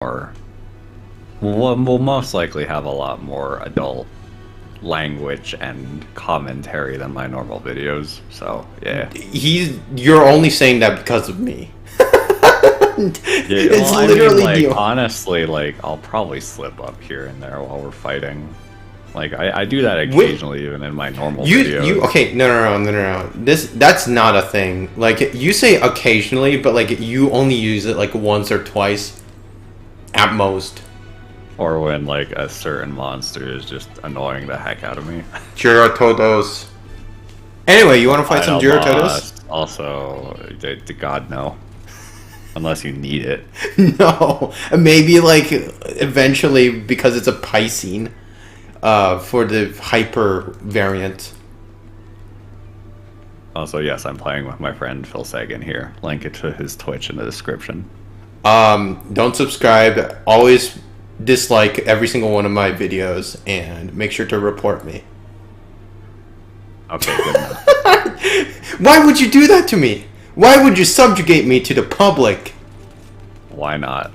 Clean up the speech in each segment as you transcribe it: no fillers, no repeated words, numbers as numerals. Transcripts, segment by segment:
more. We'll most likely have a lot more adult language and commentary than my normal videos. So yeah. You're only saying that because of me. Yeah, It's well, literally I mean, like, the honestly, like, I'll probably slip up here and there while we're fighting. Like, I do that occasionally, even in my normal videos. okay, no. That's not a thing. Like, you say occasionally, but like you only use it like once or twice at most. Or when, like, a certain monster is just annoying the heck out of me. Giratodos. Anyway, you want to fight some Final Giratodos? boss, also, to God, no. Unless you need it. No, maybe like eventually because it's a Piscine, for the hyper variant. Also, yes, I'm playing with my friend Phil Sagan here. Link it to his Twitch in the description. Don't subscribe. Always dislike every single one of my videos, and make sure to report me. Okay, good enough. Why would you do that to me? Why would you subjugate me to the public? Why not?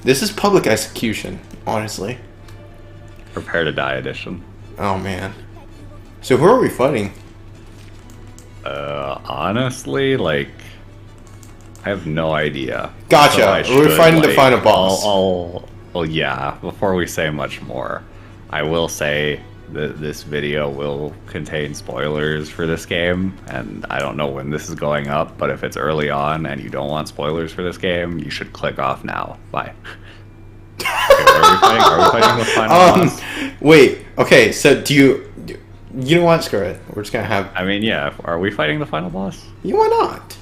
This is public execution, honestly. Prepare to die edition. Oh man. So who are we fighting? Honestly, like, I have no idea. Gotcha. So We're fighting the final boss. Well, yeah, before we say much more, I will say that this video will contain spoilers for this game, and I don't know when this is going up, but if it's early on and you don't want spoilers for this game, you should click off now. Bye. Okay, what are we fighting? Are we fighting the final boss? Wait, okay, so you know what, screw it. We're just gonna have... I mean, yeah, are we fighting the final boss? Yeah, why not?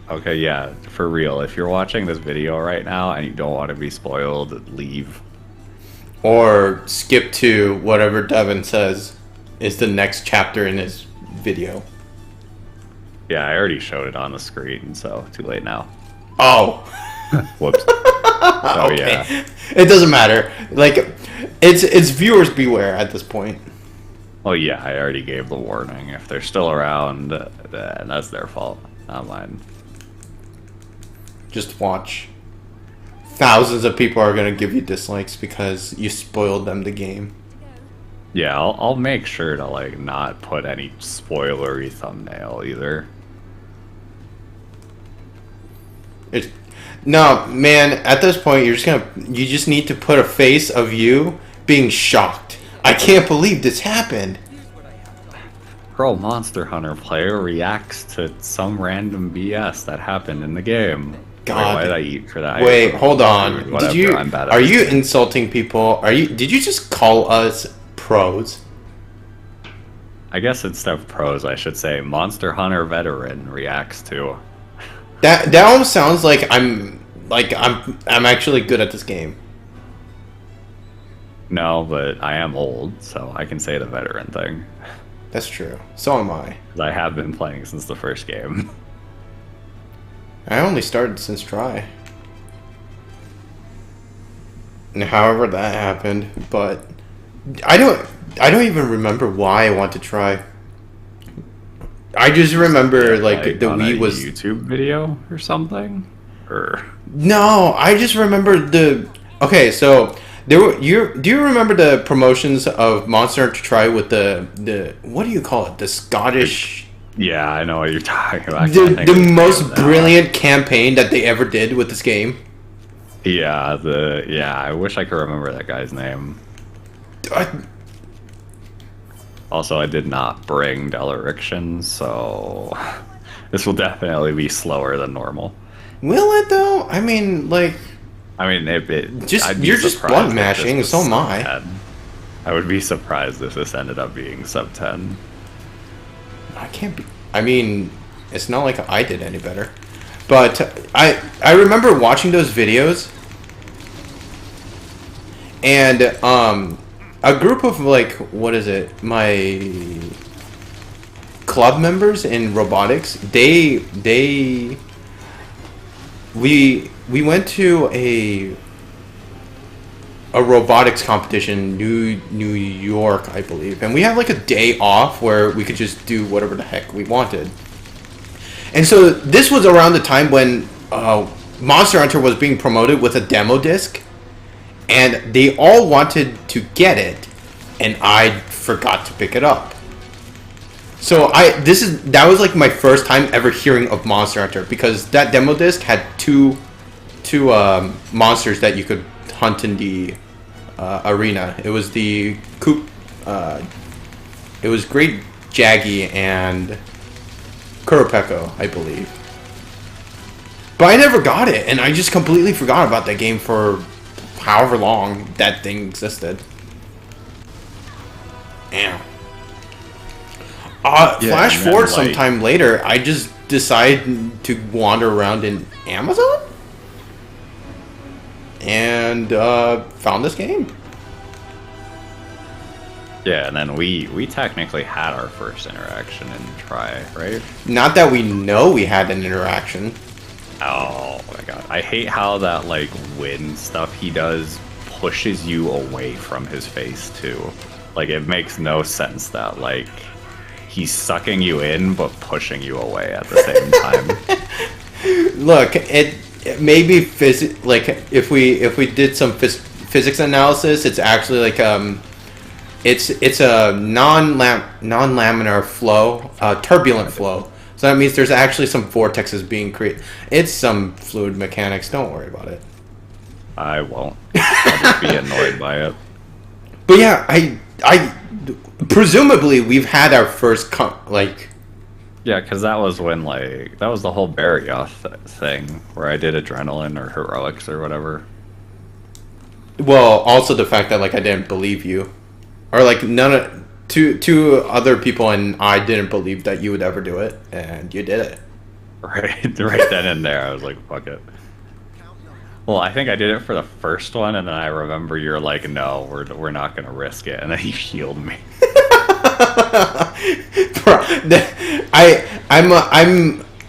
Okay, yeah, for real. If you're watching this video right now and you don't want to be spoiled, leave. Or skip to whatever Devin says is the next chapter in his video. Yeah, I already showed it on the screen, so too late now. Oh. Whoops. So, Okay. yeah. It doesn't matter. Like, it's viewers beware at this point. Well, yeah, I already gave the warning. If they're still around, then that's their fault, not mine. Just watch. Thousands of people are gonna give you dislikes because you spoiled them the game. Yeah, I'll make sure to, like, not put any spoilery thumbnail either. No, man, at this point you just need to put a face of you being shocked. I can't believe this happened. Pro Monster Hunter player reacts to some random BS that happened in the game. God. Why did I eat for that? Wait, hold on. Whatever, I'm bad at Are you this game. insulting people? Did you just call us pros? I guess instead of pros, I should say Monster Hunter veteran reacts to. That almost sounds like I'm actually good at this game. No, but I am old, so I can say the veteran thing. That's true. So am I. 'Cause I have been playing since the first game. I only started since Try. And however that happened, but I don't even remember why I want to try. I just remember like the on Wii a was YouTube video or something, or no. I just remember the okay. So there were do you remember the promotions of Monster Hunter Try with the what do you call it? The Scottish. yeah, I know what you're talking about. The most brilliant campaign that they ever did with this game. Yeah, I wish I could remember that guy's name. Also, I did not bring Deliriction, so this will definitely be slower than normal. Will it though? I mean, like, I mean, you're just button mashing. So am I. 10. I would be surprised if this ended up being sub 10. I can't be. I mean, it's not like I did any better. But I remember watching those videos, and a group of like, what is it? My club members in robotics. We went to a robotics competition, New York, I believe, and we had like a day off where we could just do whatever the heck we wanted. And so this was around the time when Monster Hunter was being promoted with a demo disc, and they all wanted to get it, and I forgot to pick it up. So that was like my first time ever hearing of Monster Hunter, because that demo disc had two monsters that you could hunt in the arena. It was the it was Great Jaggy and Kuropeko, I believe. But I never got it, and I just completely forgot about that game for however long that thing existed. Damn. Flash forward sometime later, I just decided to wander around in Amazon and found this game. Yeah, and then we technically had our first interaction in Try, right? Not that we know we had an interaction. Oh my god. I hate how that, like, wind stuff he does pushes you away from his face, too. Like, it makes no sense that, like, he's sucking you in, but pushing you away at the same time. Look, it maybe like, if we did some physics analysis, it's actually, like, it's a non-laminar flow, turbulent flow. So that means there's actually some vortexes being created. It's some fluid mechanics. Don't worry about it. I won't. I'll just be annoyed by it. But yeah, I presumably we've had our first like. Yeah, because that was when, like, that was the whole Barrioth thing where I did adrenaline or heroics or whatever. Well, also the fact that, like, I didn't believe you, or like two other people and I didn't believe that you would ever do it, and you did it. Right then and there, I was like, fuck it. Well, I think I did it for the first one, and then I remember you're like, no, we're not gonna risk it, and then you healed me.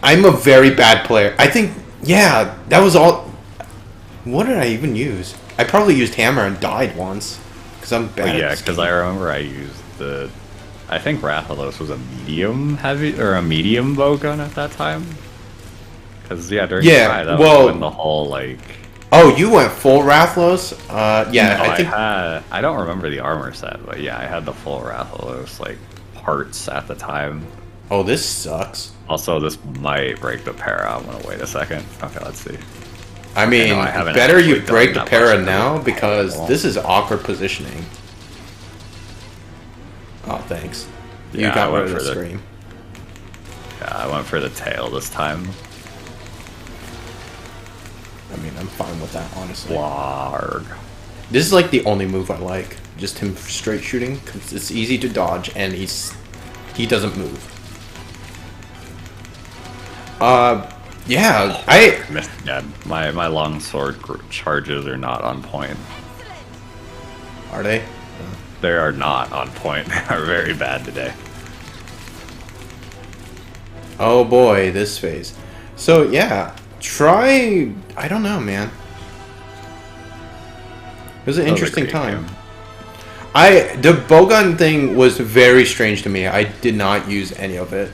I'm a very bad player. I think, yeah, that was all. What did I even use? I probably used hammer and died once because I'm bad. Yeah, because I remember I used I think Rathalos was a medium heavy or a medium bow gun at that time. Because during Try, that was when the whole, like. Oh, you went full Rathalos? Yeah, No, I think I don't remember the armor set, but yeah, I had the full Rathalos, like, parts at the time. Oh, this sucks. Also, this might break the para. I'm gonna wait a second. Okay, let's see. I mean, better you break the para now, because this is awkward positioning. Oh, thanks. You got rid of the scream. Yeah, I went for the tail this time. I mean, I'm fine with that, honestly. Blarg. This is like the only move I like. Just him straight shooting, because it's easy to dodge, and he doesn't move. Yeah, I missed again. My longsword charges are not on point. Are they? They are not on point. They are very bad today. Oh boy, this phase. So yeah, try. I don't know, man. It was an interesting time. The bowgun thing was very strange to me. I did not use any of it.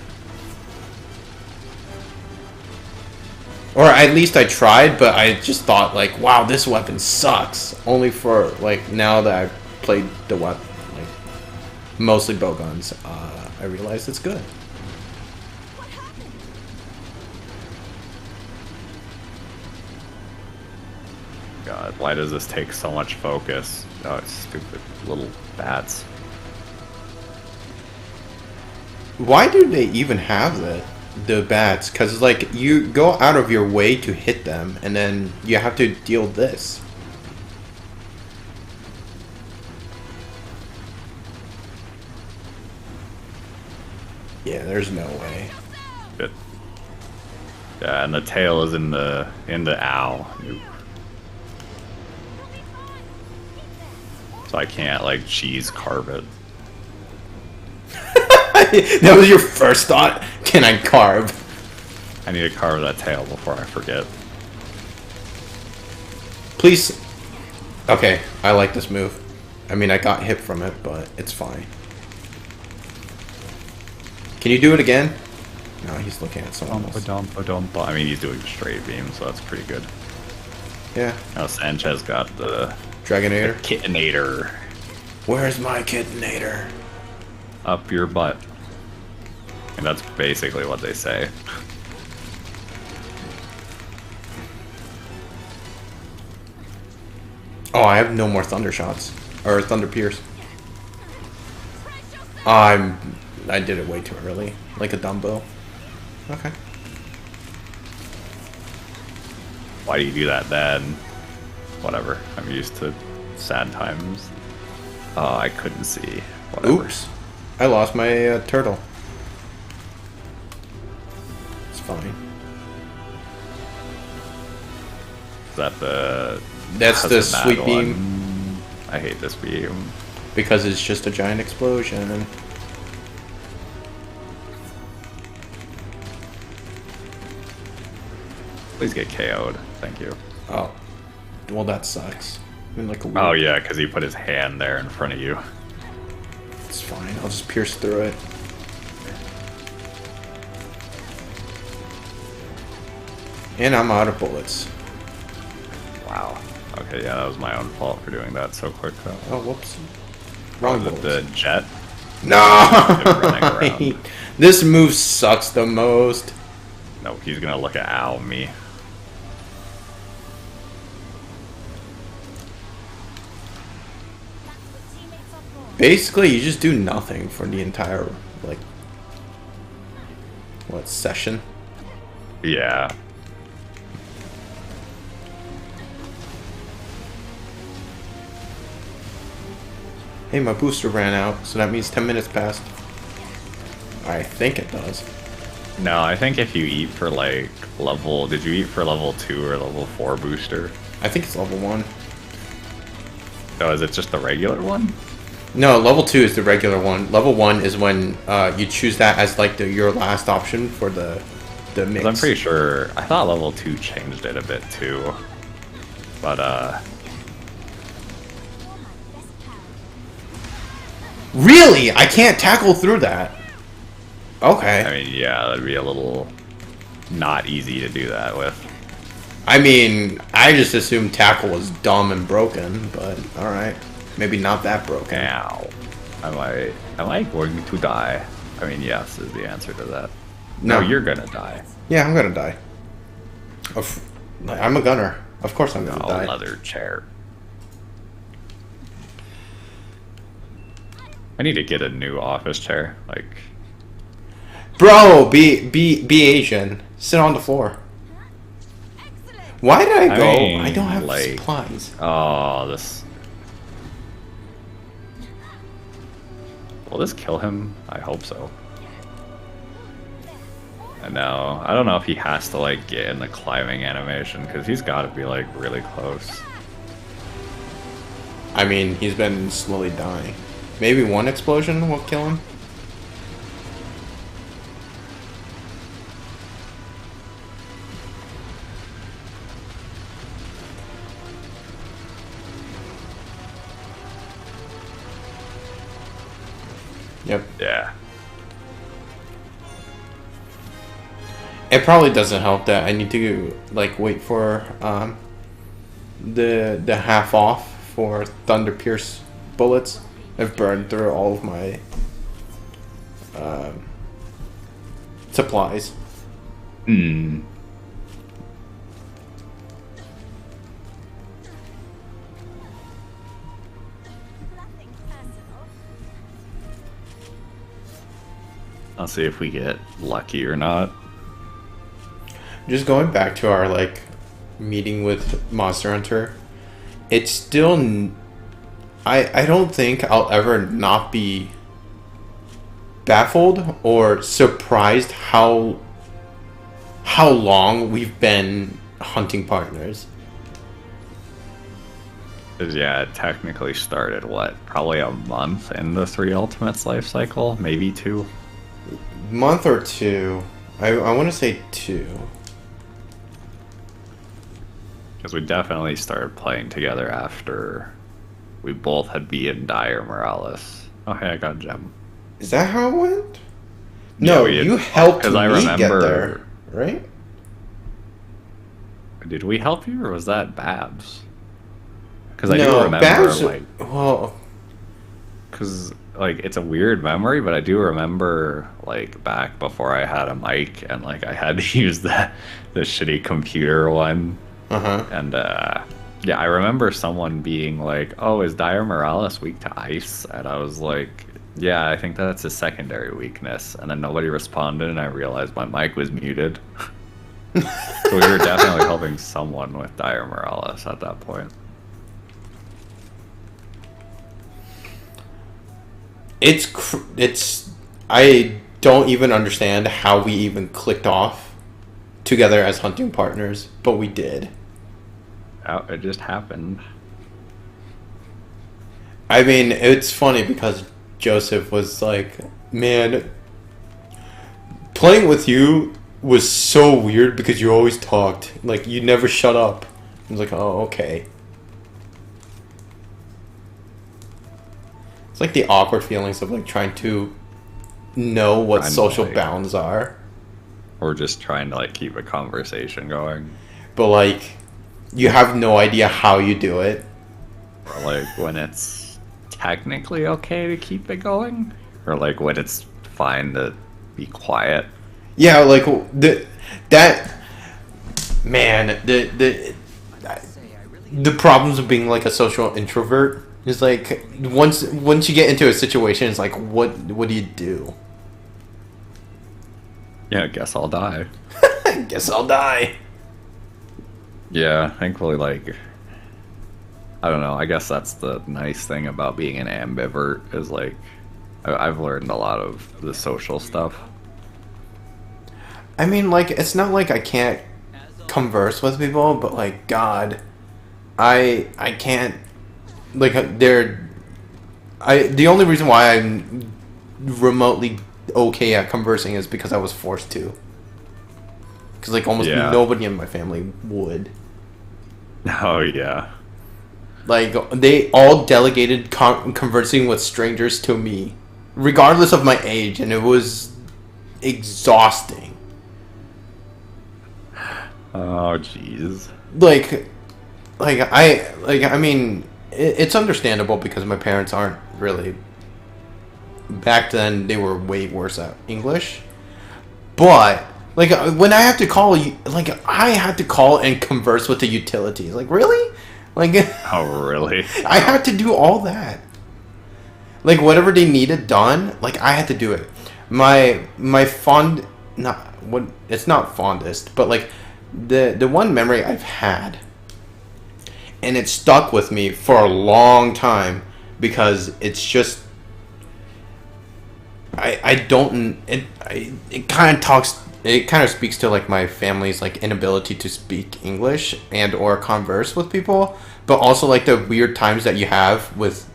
Or at least I tried, but I just thought, like, wow, this weapon sucks. Only for, like, now that I've played the weapon, like, mostly bowguns, I realized it's good. God, why does this take so much focus? Oh, it's stupid little bats. Why do they even have the bats? Because, like, you go out of your way to hit them, and then you have to deal this. Yeah, there's no way. Good. Yeah, and the tail is in the ow. So I can't, like, cheese carve it. That was your first thought? Can I carve? I need to carve that tail before I forget. Please. Okay, I like this move. I mean, I got hit from it, but it's fine. Can you do it again? No, he's looking at someone else. Dumpa. I mean, he's doing straight beam, so that's pretty good. Yeah. Now Sanchez got the Dragonator. Kittinator Where's my Kittinator? up your butt. And that's basically what they say. Oh, I have no more Thunder Shots. Or Thunder Pierce. I did it way too early. Like a Dumbo. Okay. Why do you do that then? Whatever. I'm used to sad times. Oh, I couldn't see. Whatever. Oops. I lost my turtle. It's fine. Is that the... That's the sweet one? beam. I hate this beam. Because it's just a giant explosion. Please get KO'd. Thank you. Oh. Well, that sucks. I mean, like a Oh yeah, because he put his hand there in front of you. It's fine. I'll just pierce through it. And I'm out of bullets. Wow. Okay, yeah, that was my own fault for doing that so quick though. Oh, whoops. Wrong Was it the jet? No! Running around. This move sucks the most. No, he's gonna look at Ow me. Basically, you just do nothing for the entire, like, what, session? Yeah. Hey, my booster ran out, so that means 10 minutes passed. I think it does. No, I think if you eat for like level... Did you eat for level 2 or level 4 booster? I think it's level 1. Oh, is it just the regular one? No, level 2 is the regular one. Level 1 is when you choose that as like your last option for the mix. I'm pretty sure... I thought level 2 changed it a bit too. But, Really? I can't tackle through that. Okay. I mean, yeah, that'd be a little not easy to do that with. I mean, I just assumed tackle was dumb and broken, but alright. Maybe not that broken. Ow. Am I going to die? I mean, yes is the answer to that. No, you're gonna die. Yeah, I'm gonna die. I'm a gunner. Of course I'm gonna die. Leather chair. I need to get a new office chair. Like, bro, be Asian. Sit on the floor. Why did I go? I don't have like, supplies. Oh, this. Will this kill him? I hope so. I know. I don't know if he has to like get in the climbing animation because he's got to be like really close. I mean, he's been slowly dying. Maybe one explosion will kill him. Yep. Yeah. It probably doesn't help that I need to like wait for the half off for Thunder Pierce bullets. I've burned through all of my supplies. Hmm. I'll see if we get lucky or not. Just going back to our like meeting with Monster Hunter, it's still I don't think I'll ever not be baffled or surprised how long we've been hunting partners. 'Cause, yeah, it technically started, what, probably a month in the 3 Ultimates life cycle? Maybe 2? Month or 2. I want to say 2. Because we definitely started playing together after we both had beaten Dire Morales. Oh, hey, I got a gem. Is that how it went? No, we had, you helped because me I get remember. there, right? Did we help you, or was that Babs? Because I do No, remember, Babs. like, Well, because like it's a weird memory, but I do remember like back before I had a mic and like I had to use the shitty computer one, uh huh. and yeah, I remember someone being like, "Oh, is Dire Morales weak to ice?" And I was like, "Yeah, I think that's a secondary weakness." And then nobody responded, and I realized my mic was muted. So we were definitely helping someone with Dire Morales at that point. It's. I don't even understand how we even clicked off together as hunting partners, but we did. It just happened. I mean, it's funny because Joseph was like, "Man, playing with you was so weird because you always talked. Like, you never shut up." I was like, "Oh, okay." It's like the awkward feelings of like trying to know what Trying to, social like, bounds are, or just trying to like keep a conversation going, but like you have no idea how you do it. or like when it's technically okay to keep it going, or like when it's fine to be quiet. Yeah, like that man, the problems of being like a social introvert is like once you get into a situation, it's like what do you do? Yeah, I guess I'll die. I guess I'll die. Yeah, thankfully, like, I don't know. I guess that's the nice thing about being an ambivert is like I've learned a lot of the social stuff. I mean, like it's not like I can't converse with people, but like God, I can't like they're I the only reason why I'm remotely okay at conversing is because I was forced to. Because like almost Yeah. nobody in my family would. Oh yeah. Like they all delegated conversing with strangers to me, regardless of my age, and it was exhausting. Oh jeez. Like, I mean, it's understandable because my parents aren't really. Back then, they were way worse at English, but like when I have to call you, like I had to call and converse with the utilities. Like really, like Oh really? I had to do all that. Like whatever they needed done, like I had to do it. My fond, not what it's not fondest, but like the one memory I've had, and it stuck with me for a long time because it's just I don't it kind of talks it kind of speaks to like my family's like inability to speak English and or converse with people, but also like the weird times that you have with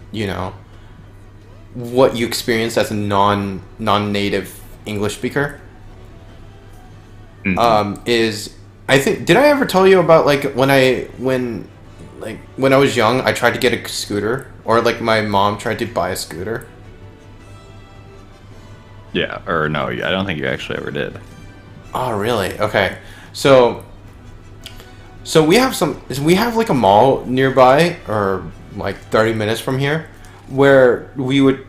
what you experience as a non-native English speaker. Is I think did I ever tell you about like when I was young I tried to get a scooter, or like my mom tried to buy a scooter. Yeah, or no, I don't think you actually ever did. Oh, really? Okay. So we have like a mall nearby, or like 30 minutes from here, where we would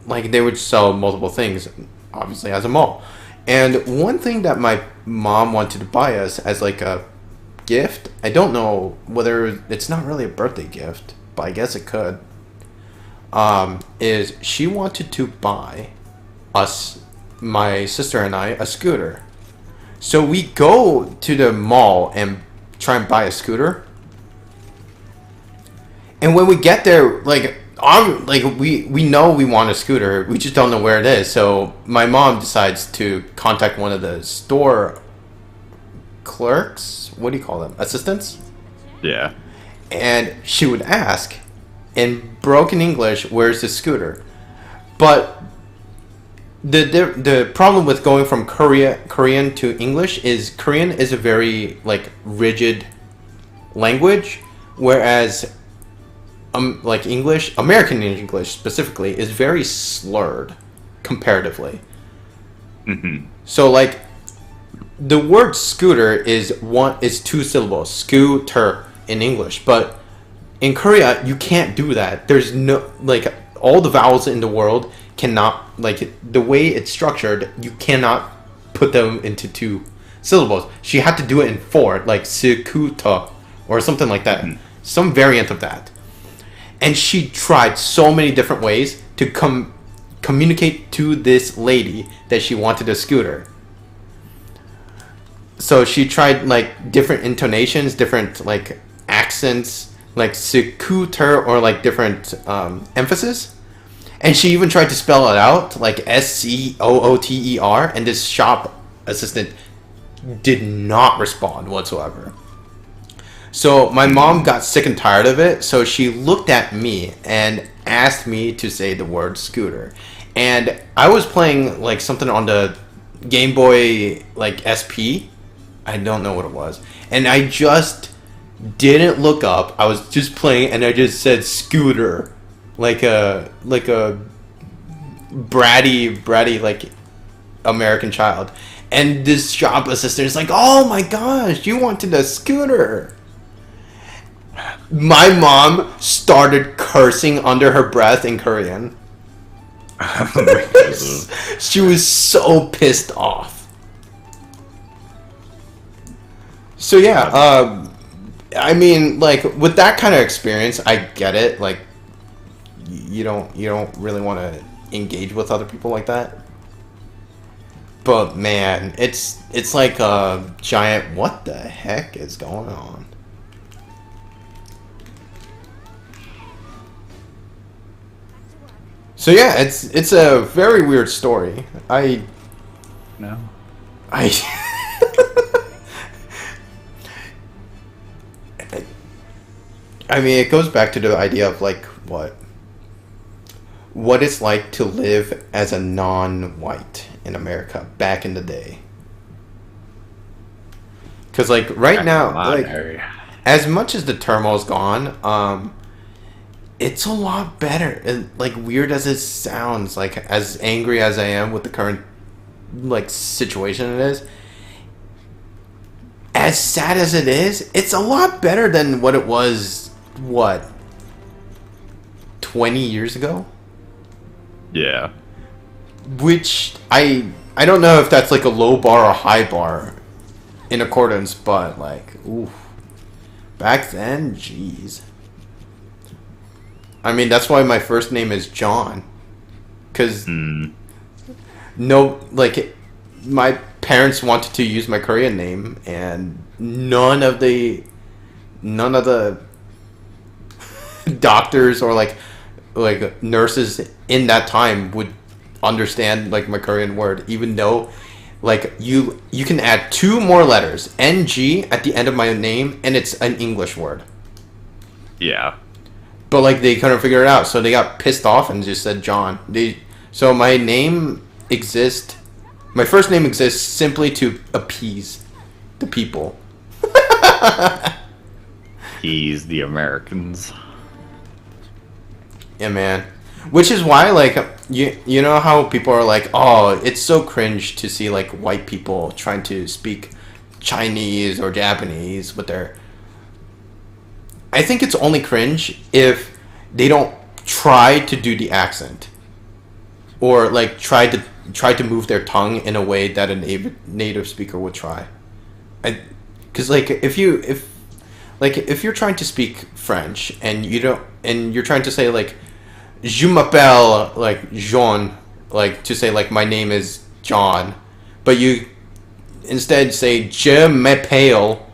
like they would sell multiple things, obviously as a mall. And one thing that my mom wanted to buy us as like a gift, I don't know whether it's not really a birthday gift, but I guess it could. Is she wanted to buy us, my sister and I, a scooter. So we go to the mall and try and buy a scooter. And when we get there, we know we want a scooter, we just don't know where it is. So my mom decides to contact one of the store clerks. What do you call them? Assistants? Yeah. And she would ask in broken English, "Where's the scooter?" But the problem with going from Korean to English is Korean is a very like rigid language, whereas like English, American English specifically, is very slurred comparatively. So like the word scooter is two syllables, scooter in English, but in Korea you can't do that. There's no like all the vowels in the world cannot like the way it's structured. You cannot put them into two syllables. She had to do it in four, like scooter or something like that, some variant of that. And she tried so many different ways to communicate to this lady that she wanted a scooter. So she tried like different intonations, different like accents, like scooter or like different emphasis. And she even tried to spell it out like Scooter, and this shop assistant did not respond whatsoever. So my mom got sick and tired of it, so she looked at me and asked me to say the word scooter. And I was playing like something on the Game Boy like SP. I don't know what it was. And I just didn't look up. I was just playing and I just said scooter. Like a bratty like American child. And this shop assistant is like, "Oh my gosh, you wanted a scooter." My mom started cursing under her breath in Korean. She was so pissed off. So yeah, I mean, like with that kind of experience, I get it. Like, you don't really want to engage with other people like that. But man, it's like a giant. What the heck is going on? So yeah, it's a very weird story. No. I I mean, it goes back to the idea of like what it's like to live as a non-white in America back in the day. Because like right now, like as much as the turmoil's gone, it's a lot better. And like weird as it sounds, like as angry as I am with the current like situation it is, as sad as it is, it's a lot better than what it was. What? 20 years ago? Yeah. Which I don't know if that's like a low bar or high bar in accordance, but like, oof. Back then, jeez. I mean, that's why my first name is John. Because no, like, my parents wanted to use my Korean name, and none of the doctors or like nurses in that time would understand like my Korean word, even though like you can add two more letters, NG, at the end of my name, and it's an English word. Yeah. But like they couldn't figure it out, so they got pissed off and just said John. So my name exists. My first name exists simply to appease the people. He's the Americans. Yeah, man. Which is why, like, you know how people are like, oh, it's so cringe to see, like, white people trying to speak Chinese or Japanese with their... I think it's only cringe if they don't try to do the accent. Or, like, try to move their tongue in a way that a native speaker would try. Because, like, if you're trying to speak French and you're trying to say, like, je m'appelle, like, Jean, like, to say, like, my name is John, but you instead say je m'appelle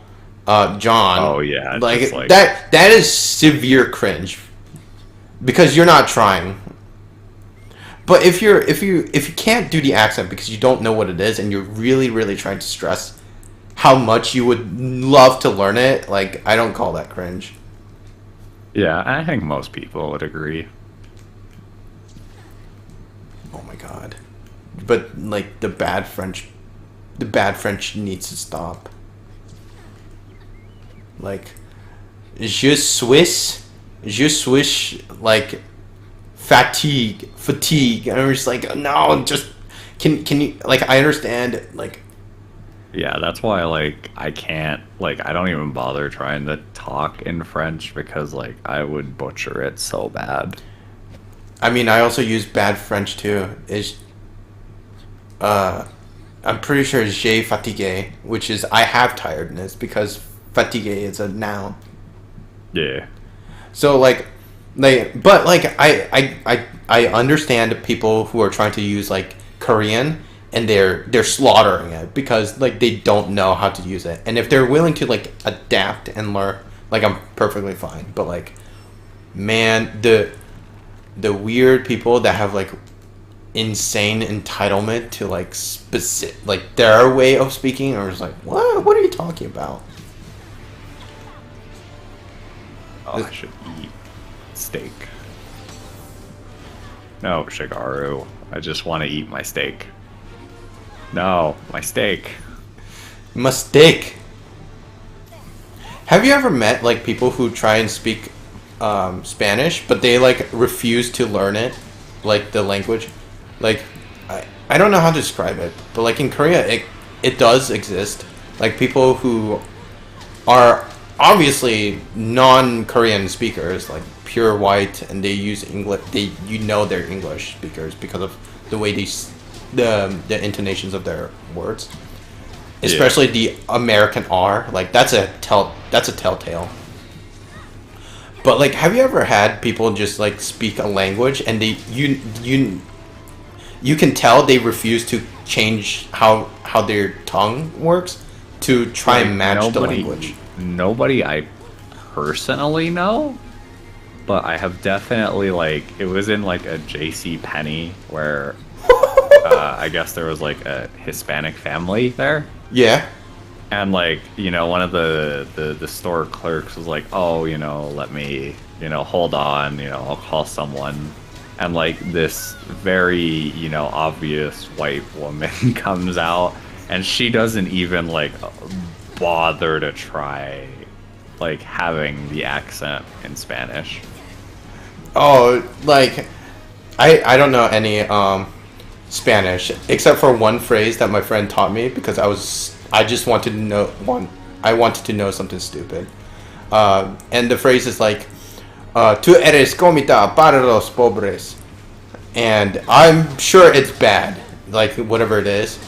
John. Oh yeah, like that is severe cringe because you're not trying. But if you can't do the accent because you don't know what it is and you're really really trying to stress how much you would love to learn it, like, I don't call that cringe. Yeah, I think most people would agree. Oh my god. But like the bad French needs to stop. Like, je suis like fatigue, and I'm just like, no, just Can you like? I understand like. Yeah, that's why like I can't like I don't even bother trying to talk in French because like I would butcher it so bad. I mean, I also use bad French too. Is I'm pretty sure it's j'ai fatigué, which is I have tiredness because fatigué is a noun. Yeah. So but like I understand people who are trying to use like Korean and they're slaughtering it because like they don't know how to use it. And if they're willing to like adapt and learn, like I'm perfectly fine. But like, man, the weird people that have like insane entitlement to like specific like their way of speaking are just like, what are you talking about? Oh, I should eat steak. No, Shigaru. I just want to eat my steak. No, my steak. Mistake. Have you ever met like people who try and speak Spanish, but they like refuse to learn it, like the language? Like, I don't know how to describe it, but like in Korea, it does exist. Like people who are obviously non-Korean speakers, like pure white, and they use English. They're English speakers because of the way the intonations of their words, especially the American R. Like that's a telltale. But like, have you ever had people just like speak a language and you can tell they refuse to change how their tongue works to try and match the language? Nobody I personally know, but I have definitely like it was in like a JC Penney where I guess there was like a Hispanic family there. Yeah. And like, one of the store clerks was like, "Oh, let me, hold on, I'll call someone." And like this very, obvious white woman comes out and she doesn't even like bother to try like having the accent in Spanish. Oh, like I don't know any Spanish except for one phrase that my friend taught me because I just wanted to know I wanted to know something stupid. And the phrase is like tú eres comida para los pobres. And I'm sure it's bad, like whatever it is.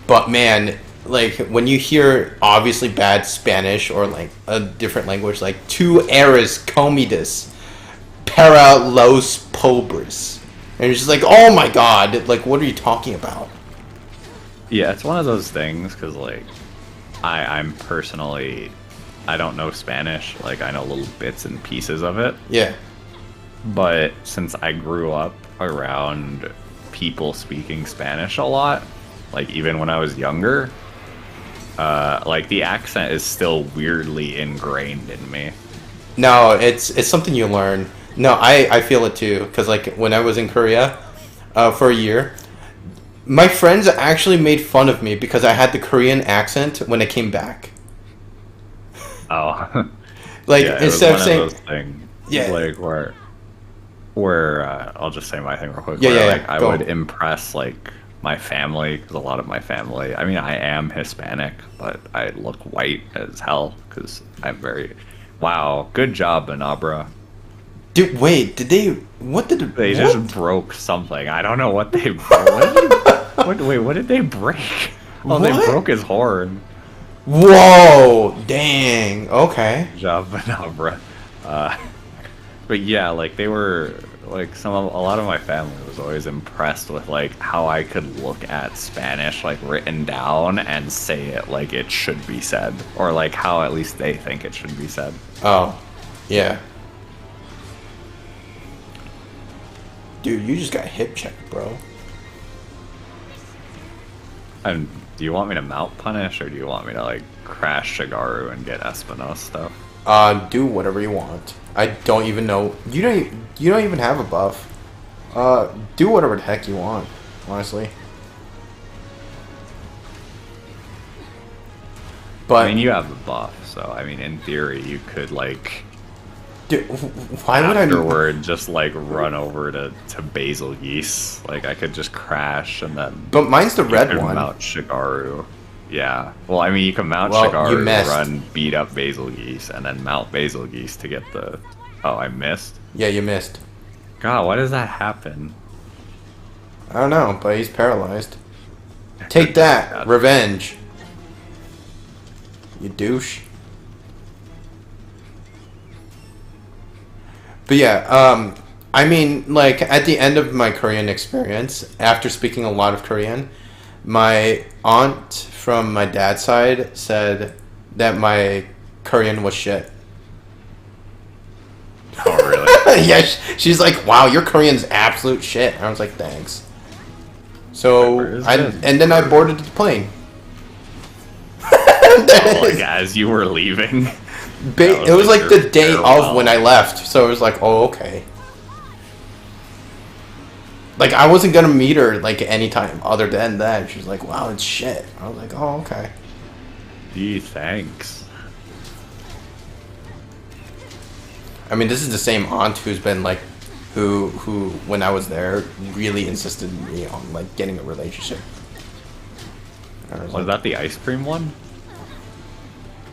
But man, like when you hear obviously bad Spanish or like a different language, like tú eres comidas para los pobres, and it's just like, oh my god, like what are you talking about? Yeah, it's one of those things because like I'm personally I don't know Spanish, like I know little bits and pieces of it. Yeah. But since I grew up around people speaking Spanish a lot, like even when I was younger, like the accent is still weirdly ingrained in me. No, it's something you learn. No, I feel it too because like when I was in Korea for a year, my friends actually made fun of me because I had the Korean accent when I came back. Oh, like yeah, instead of saying, those things, yeah, like I'll just say my thing real quick. Yeah, where, yeah, like, yeah. I Go. would impress like my family because a lot of my family. I mean, I am Hispanic, but I look white as hell because I'm very. Wow, good job, Benabra. Dude, wait, did they? What did They what? just broke something. I don't know what they broke. Wait, what did they break? Oh, they What? broke his horn. Whoa! Dang. Okay. Good job, Benabra. But yeah, like they were like a lot of my family was always impressed with like how I could look at Spanish like written down and say it like it should be said, or like how at least they think it should be said. Oh, yeah. Dude, you just got hip checked, bro. And do you want me to mount punish or do you want me to like crash Shigaru and get Espinosa stuff? Do whatever you want. I don't even know. You don't even have a buff. Do whatever the heck you want, honestly. But I mean, you have the buff, so I mean, in theory, you could like Dude, why would I? Afterward, just like run over to Basil Geese. Like I could just crash and then. But mine's the you red could one. Mount Shigaru. Yeah. Well, I mean, you can mount Well, you Shigaru, missed. run, beat up Basil Geese, and then mount Basil Geese to get the. Oh, I missed. Yeah, you missed. God, why does that happen? I don't know, but he's paralyzed. Take that, revenge. You douche. But yeah, I mean, like, at the end of my Korean experience, after speaking a lot of Korean, my aunt from my dad's side said that my Korean was shit. Oh, really? Yeah, she's like, wow, your Korean's absolute shit. I was like, thanks. So, and then I boarded the plane. Oh, like as you were leaving. It was like the day of when I left, so it was like, oh, okay. Like, I wasn't gonna meet her, like, anytime other than that. She was like, wow, it's shit. I was like, oh, okay. Gee, thanks. I mean, this is the same aunt who's been, like, who, when I was there, really insisted me on, like, getting a relationship. Was that the ice cream one?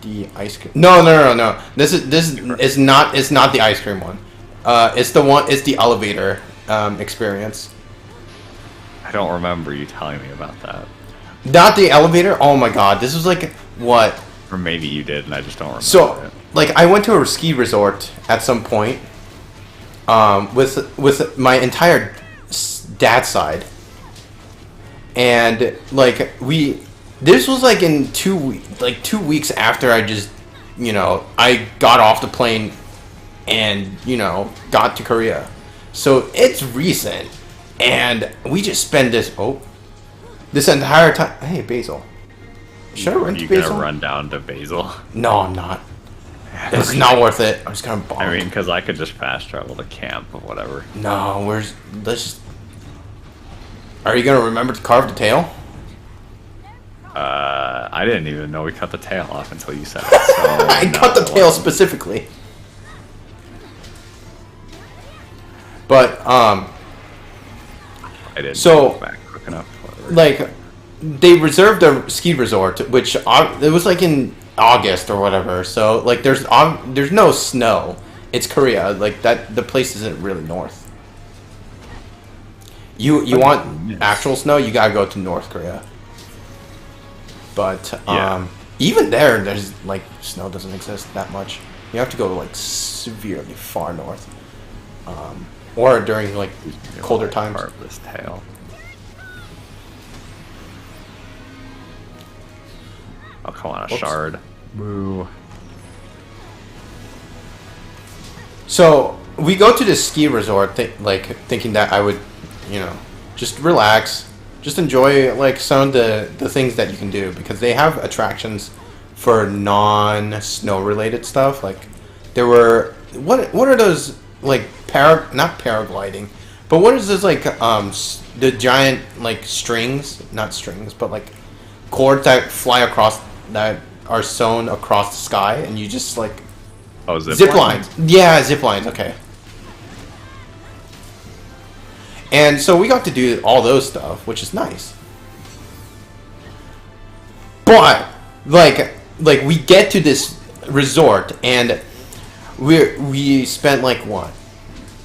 The ice cream? No. This is not. It's not the ice cream one. It's the one. It's the elevator experience. I don't remember you telling me about that. Not the elevator. Oh my god, this was like what? Or maybe you did, and I just don't remember. So, it. like, I went to a ski resort at some point. With my entire dad's side, and like this was like in 2 weeks after I just, I got off the plane and, got to Korea. So it's recent. And we just spend this entire time. Hey, Basil. Should I run to Basil? You gonna run down to Basil? No, I'm not. It's not worth it. I'm just gonna bonk. I mean, because I could just fast travel to camp or whatever. No, let's just... Are you gonna remember to carve the tail? I didn't even know we cut the tail off until you said it. So I cut the tail specifically. But, I didn't so, go back quick enough. Whatever. Like, they reserved a ski resort, which, it was like in August or whatever, so, like, there's no snow. It's Korea, like, the place isn't really north. You want actual snow, you gotta go to North Korea. But, even there's, like, snow doesn't exist that much. You have to go, like, severely far north. Or during, like, colder times. Carve this tail. Oh, come on, a shard. Woo. So, we go to this ski resort, thinking that I would, just relax. Just enjoy, like, some of the things that you can do. Because they have attractions for non-snow related stuff. Like, there were... What are those, like, not paragliding. But what is this, like, the giant, like, strings? Not strings, but, like, cords that fly across... That are sewn across the sky. And you just, like... Oh, zip lines. Yeah, zip lines, okay. And so we got to do all those stuff, which is nice. But, like we get to this resort, and we spent, like, what?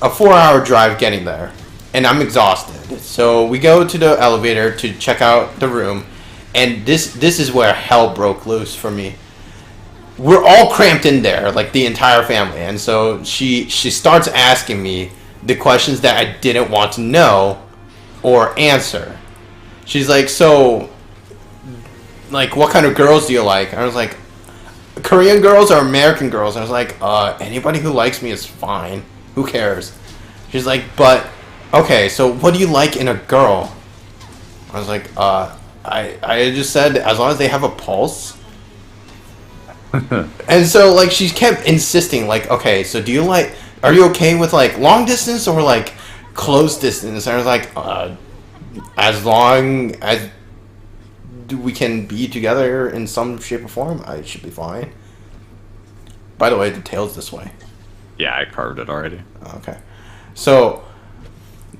A 4-hour drive getting there. And I'm exhausted. So we go to the elevator to check out the room, and this is where hell broke loose for me. We're all cramped in there, like, the entire family. And so she starts asking me the questions that I didn't want to know or answer. She's like, so, like, what kind of girls do you like? I was like, Korean girls or American girls? I was like, anybody who likes me is fine. Who cares? She's like, but, okay, so what do you like in a girl? I was like, I just said, as long as they have a pulse. And so, like, she kept insisting, like, okay, so are you okay with, like, long distance or, like, close distance? And I was like, as long as we can be together in some shape or form, I should be fine. By the way, the tail's this way. Yeah, I carved it already. Okay. So,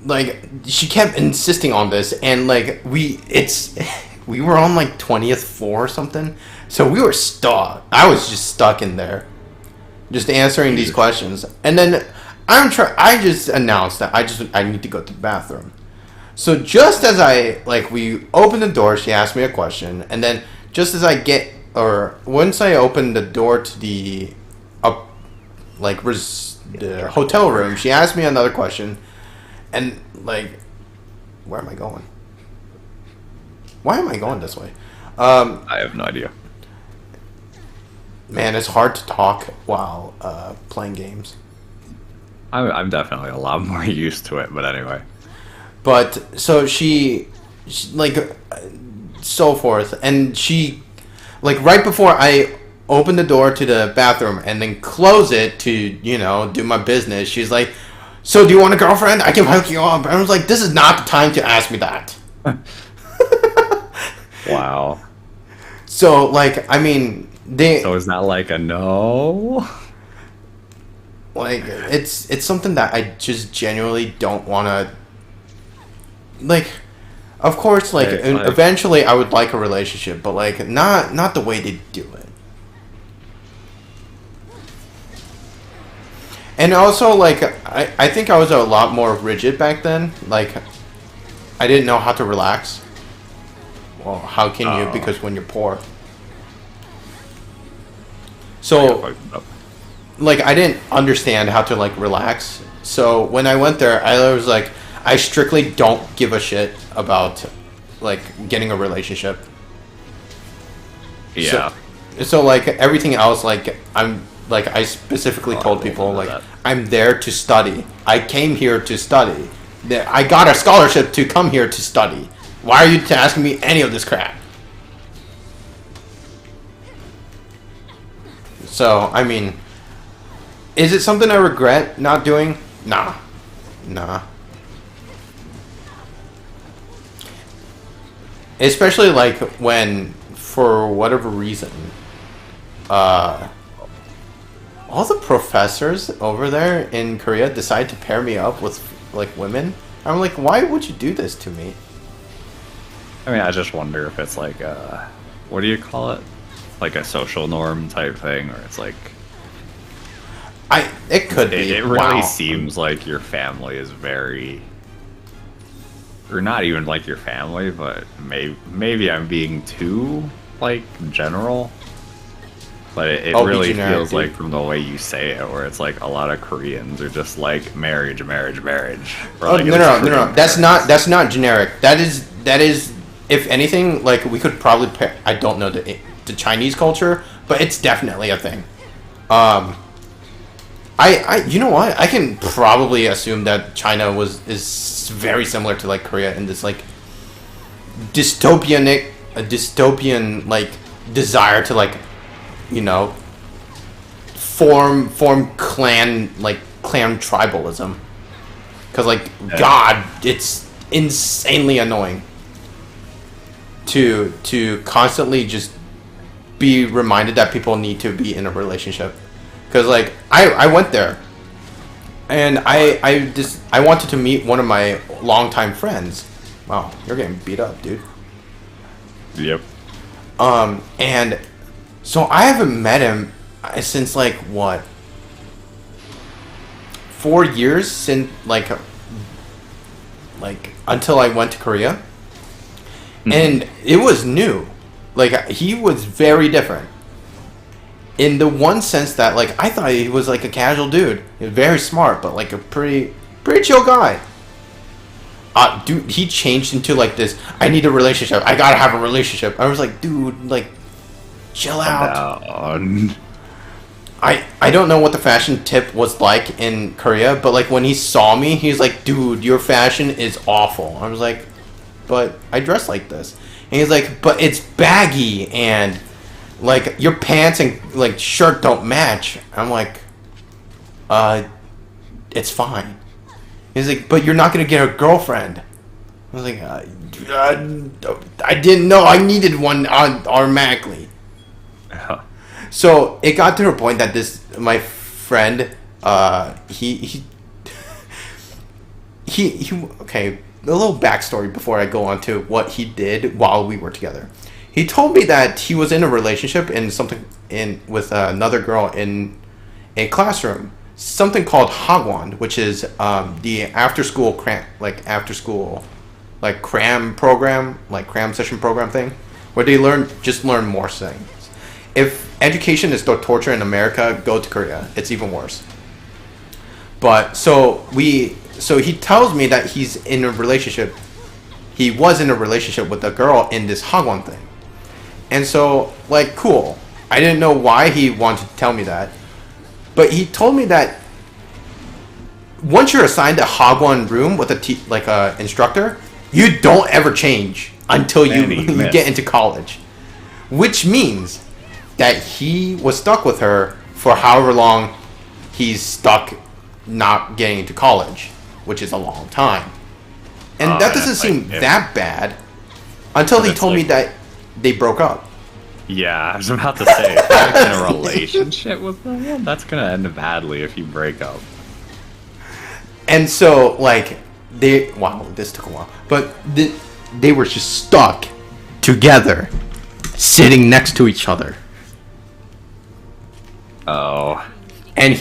like, she kept insisting on this, and like we were on like 20th floor or something, so we were stuck. I was just stuck in there, just answering these questions, and then I just announced that I need to go to the bathroom. So just as we open the door, she asked me a question, and then just as once I opened the door to the the hotel room, she asked me another question, and like, where am I going? Why am I going this way? I have no idea. Man, it's hard to talk while playing games. I'm definitely a lot more used to it, but anyway. But so she like so forth, and she like right before I open the door to the bathroom and then close it to do my business, she's like, "So do you want a girlfriend? I can hook you up." I was like, "This is not the time to ask me that." Wow. So like, I mean, So is that like a no? like it's something that I just genuinely don't want to. Like, of course, like, eventually I would like a relationship, but like not the way they do it. And also, like, I think I was a lot more rigid back then. Like, I didn't know how to relax. Well, how can you? Because when you're poor. So, like, I didn't understand how to, like, relax. So, when I went there, I was like, I strictly don't give a shit about, like, getting a relationship. Yeah. So like, everything else, like, I specifically told people, like, I'm there to study. I came here to study. I got a scholarship to come here to study. Why are you asking me any of this crap? So, I mean, is it something I regret not doing? Nah. Especially, like, when, for whatever reason, all the professors over there in Korea decide to pair me up with, like, women. I'm like, why would you do this to me? I mean, I just wonder if it's like what do you call it? Like a social norm type thing, or it's like... It could be. It really seems like your family is very... Or not even like your family, but maybe I'm being too, like, general. But it really feels like, from the way you say it, where it's like a lot of Koreans are just like marriage. Or like, no. That's not generic. That is, if anything, like, we could probably pair, I don't know the Chinese culture, but it's definitely a thing. You know what? I can probably assume that China is very similar to, like, Korea in this, like, dystopian like desire to, like, form clan tribalism. Because, like, God, it's insanely annoying to constantly just be reminded that people need to be in a relationship. Because, like, I went there, and I wanted to meet one of my longtime friends. Wow, you're getting beat up, dude. Yep. And so I haven't met him since, like, what? 4 years since, like until I went to Korea. Mm-hmm. And it was new. Like, he was very different. In the one sense that, like, I thought he was, like, a casual dude. He was very smart, but, like, a pretty chill guy. Dude, he changed into, like, this, I need a relationship. I gotta have a relationship. I was like, dude, like, chill out. I don't know what the fashion tip was like in Korea, but, like, when he saw me, he's like, dude, your fashion is awful. I was like, but I dress like this. And he's like, but it's baggy, and, like, your pants and, like, shirt don't match. I'm like, it's fine. He's like, but you're not gonna get a girlfriend. I was like, I didn't know I needed one automatically. So it got to a point that my friend He okay, a little backstory before I go on to what he did while we were together. He told me that he was in a relationship with another girl in a classroom, something called Hagwon, which is the cram program, like cram session program thing, where they learn more things. If education is the torture in America, go to Korea. It's even worse. But so he tells me that he was in a relationship with a girl in this Hagwon thing. And so, like, cool. I didn't know why he wanted to tell me that. But he told me that once you're assigned a Hagwon room with a instructor, you don't ever change until you get into college. Which means that he was stuck with her for however long he's stuck not getting into college, which is a long time. And that doesn't seem that bad until he told me that they broke up. Yeah, I was about to say, if you're in a relationship with someone, that's going to end badly if you break up. And so, like, this took a while. But they were just stuck together, sitting next to each other. Oh. And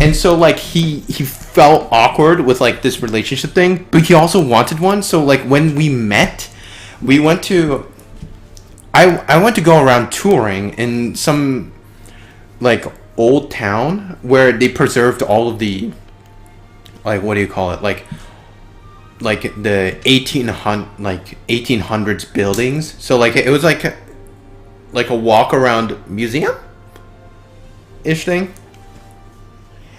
and so, like, he felt awkward with, like, this relationship thing, but he also wanted one. So, like, when we met, we went to... I went to go around touring in some, like, old town where they preserved all of the, like, what do you call it? Like the 1800s buildings. So, like, it was like a walk around museum-ish thing.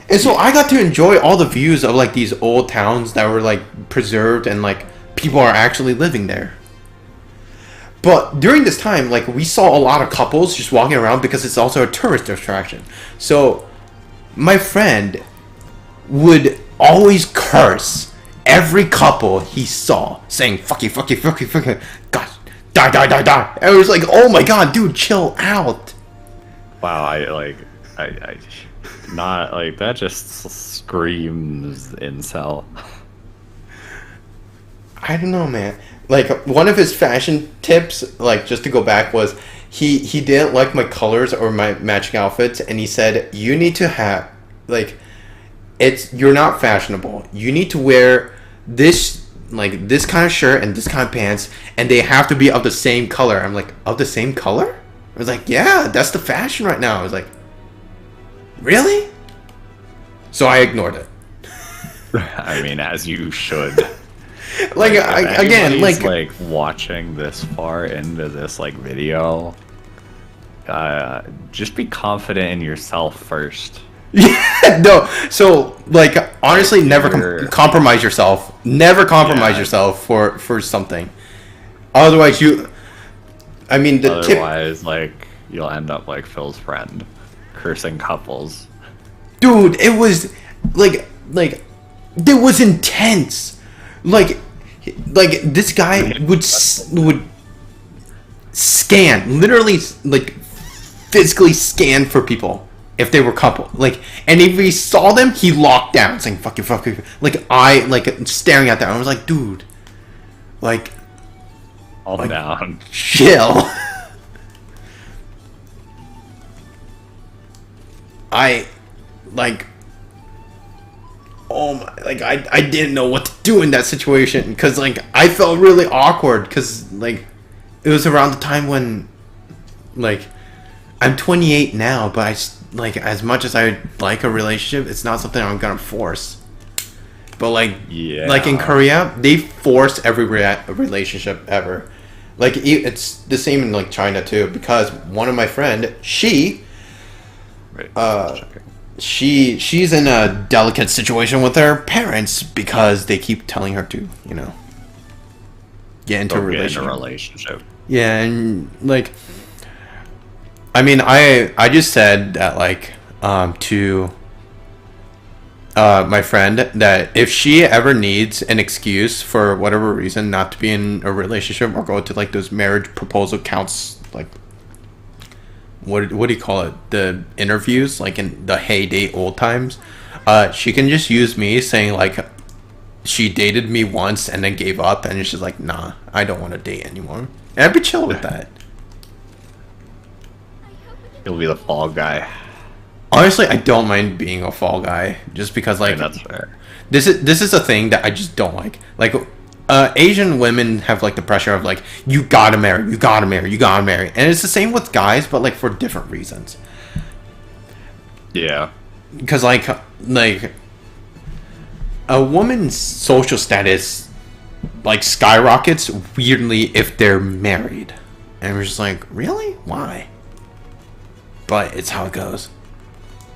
And so I got to enjoy all the views of, like, these old towns that were, like, preserved and, like, people are actually living there. But during this time, like, we saw a lot of couples just walking around because it's also a tourist attraction. So my friend would always curse every couple he saw, saying, fuck you, fuck you, fuck you, fuck you, God, die, die, die, die. And it was like, oh my God, dude, chill out. Wow, not, like, that just screams incel. I don't know, man. Like, one of his fashion tips, like, just to go back, was he didn't like my colors or my matching outfits, and he said, you need to have, like, you're not fashionable. You need to wear this kind of shirt and this kind of pants, and they have to be of the same color. I'm like, of the same color? I was like, yeah, that's the fashion right now. I was like, really? So I ignored it. I mean, as you should. Like, again, like watching this far into this, like, video, just be confident in yourself first. Yeah, no. So, like, honestly, never compromise yourself. Never compromise yourself for something. Otherwise, otherwise, like, you'll end up like Phil's friend, cursing couples. Dude, it was like it was intense. Like this guy would scan, literally, like, physically scan for people if they were couple. Like, and if he saw them, he locked down, saying "fuck you, fuck you." Like, staring at them. I was like, dude, like, calm down, chill. Oh my, like, I didn't know what to do in that situation, because, like, I felt really awkward, because, like, it was around the time when, like, I'm 28 now, but like, as much as I like a relationship, it's not something I'm gonna force. But, like, like, in Korea, they force every relationship ever. Like, it's the same in, like, China too, because one of my friend, she's in a delicate situation with her parents because they keep telling her to, get into a relationship. Yeah, and, like, I mean, I just said that, like, to my friend, that if she ever needs an excuse for whatever reason not to be in a relationship or go to, like, those marriage proposal counts, like, what do you call it? The interviews, like in the heyday old times. She can just use me saying like she dated me once and then gave up, and she's like, nah, I don't want to date anymore. And I'd be chill with that. He'll be the fall guy. Honestly, I don't mind being a fall guy just because like That's fair. this is a thing that I just don't like. Like Asian women have like the pressure of like you gotta marry, you gotta marry, you gotta marry, and it's the same with guys, but like for different reasons. Yeah. Because like a woman's social status like skyrockets weirdly if they're married, and we're just like, really? Why? But it's how it goes.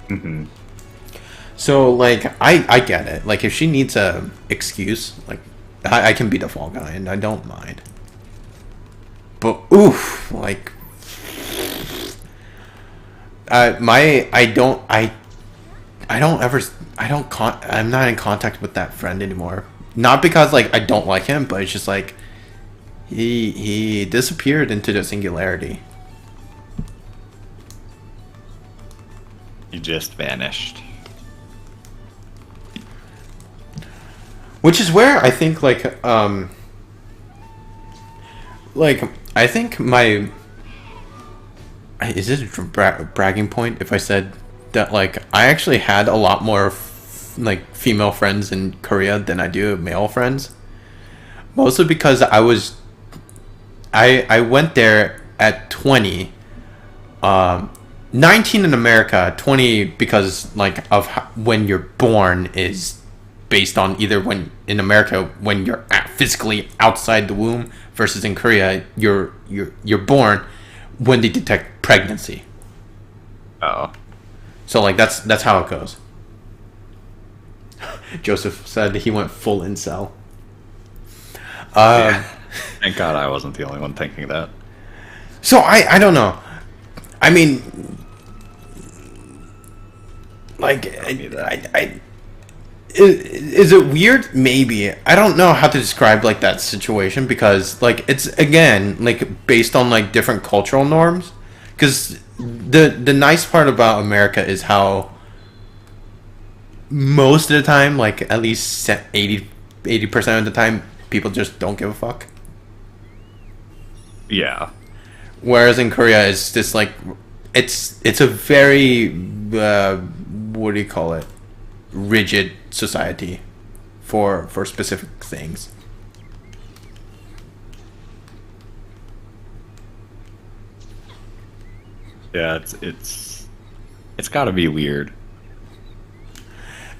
Mm-hmm. So like I get it. Like if she needs a excuse, like I can be the fall guy and I don't mind. But oof, like I'm not in contact with that friend anymore. Not because like I don't like him, but it's just like he disappeared into the singularity. He just vanished. Which is where I think like I think my is this a bragging point if I said that like I actually had a lot more like female friends in Korea than I do male friends, mostly because I went there at 20, 19 in America, 20 because like of when you're born is based on either when in America when you're physically outside the womb versus in Korea you're born when they detect pregnancy. Oh. So like that's how it goes. Joseph said he went full incel. Yeah. Thank God I wasn't the only one thinking that. So I don't know. I mean, like is it weird? Maybe. I don't know how to describe like that situation because like it's again like based on like different cultural norms. Because the nice part about America is how most of the time, like at least 80% of the time, people just don't give a fuck. Yeah. Whereas in Korea, it's just like it's a very what do you call it? Rigid society for specific things. Yeah, it's got to be weird.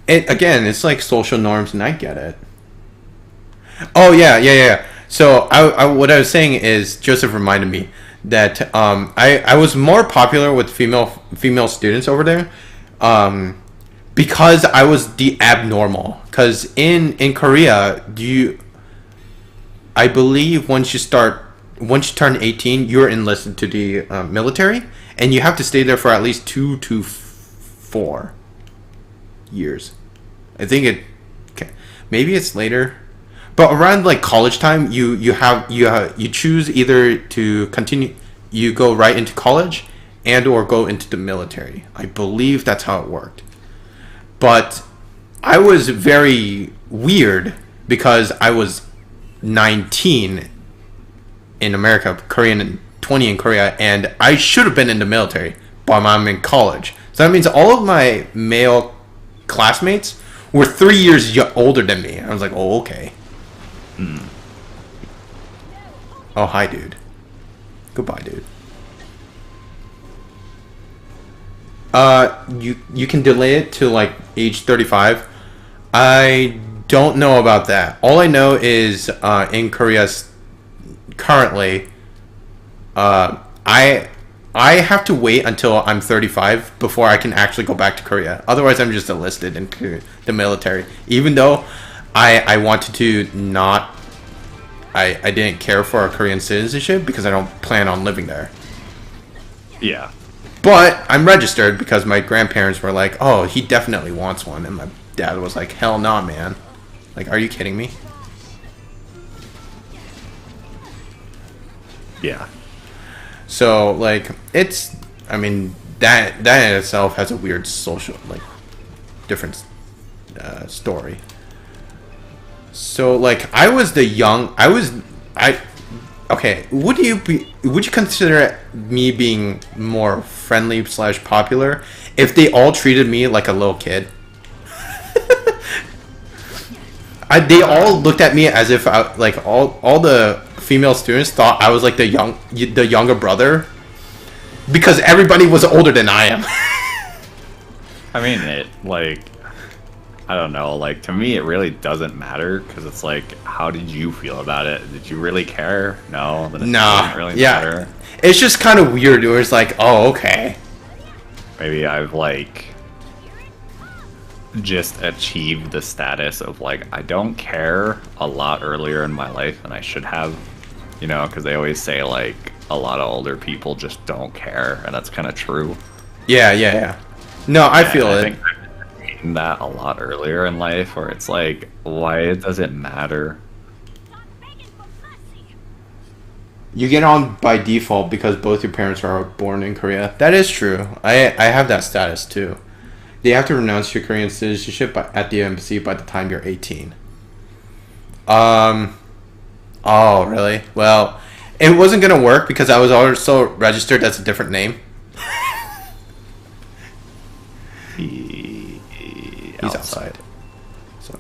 It again, it's like social norms, and I get it. Oh yeah. So I what I was saying is Joseph reminded me that I was more popular with female students over there because I was the abnormal. Because in Korea, I believe once you turn 18, you're enlisted to the military, and you have to stay there for at least 2 to 4 years. I think maybe it's later, but around like college time, you choose either to continue, you go right into college, and or go into the military. I believe that's how it worked. But I was very weird because I was 19 in America, Korean, and 20 in Korea, and I should have been in the military, but I'm in college. So that means all of my male classmates were 3 years older than me. I was like, oh, okay. Oh, hi, dude. Goodbye, dude. You can delay it to like age 35. I don't know about that. All I know is in Korea currently, I have to wait until I'm 35 before I can actually go back to Korea. Otherwise, I'm just enlisted into the military. Even though I wanted to not, I didn't care for a Korean citizenship because I don't plan on living there. Yeah. But I'm registered because my grandparents were like, oh, he definitely wants one. And my dad was like, hell nah, man. Like, are you kidding me? Yeah. So, like, it's I mean, that in itself has a weird social, like, different story. So, like, okay, would you consider me being more friendly slash popular if they all treated me like a little kid? They all looked at me as if like all the female students thought I was like the younger brother because everybody was older than I am. I mean, I don't know, like, to me, it really doesn't matter, because it's like, how did you feel about it? Did you really care? No, then it doesn't really matter. It's just kind of weird, where it's like, oh, okay. Maybe I've, like, just achieved the status of, like, I don't care a lot earlier in my life than I should have, you know, because they always say, like, a lot of older people just don't care, and that's kind of true. Yeah. No, I feel it. I think that a lot earlier in life, where it's like, why does it matter? You get on by default because both your parents are born in Korea. That is true. I have that status too. They have to renounce your Korean citizenship at the embassy by the time you're 18. Oh, really? Well, it wasn't gonna work because I was also registered as a different name. He's outside. So,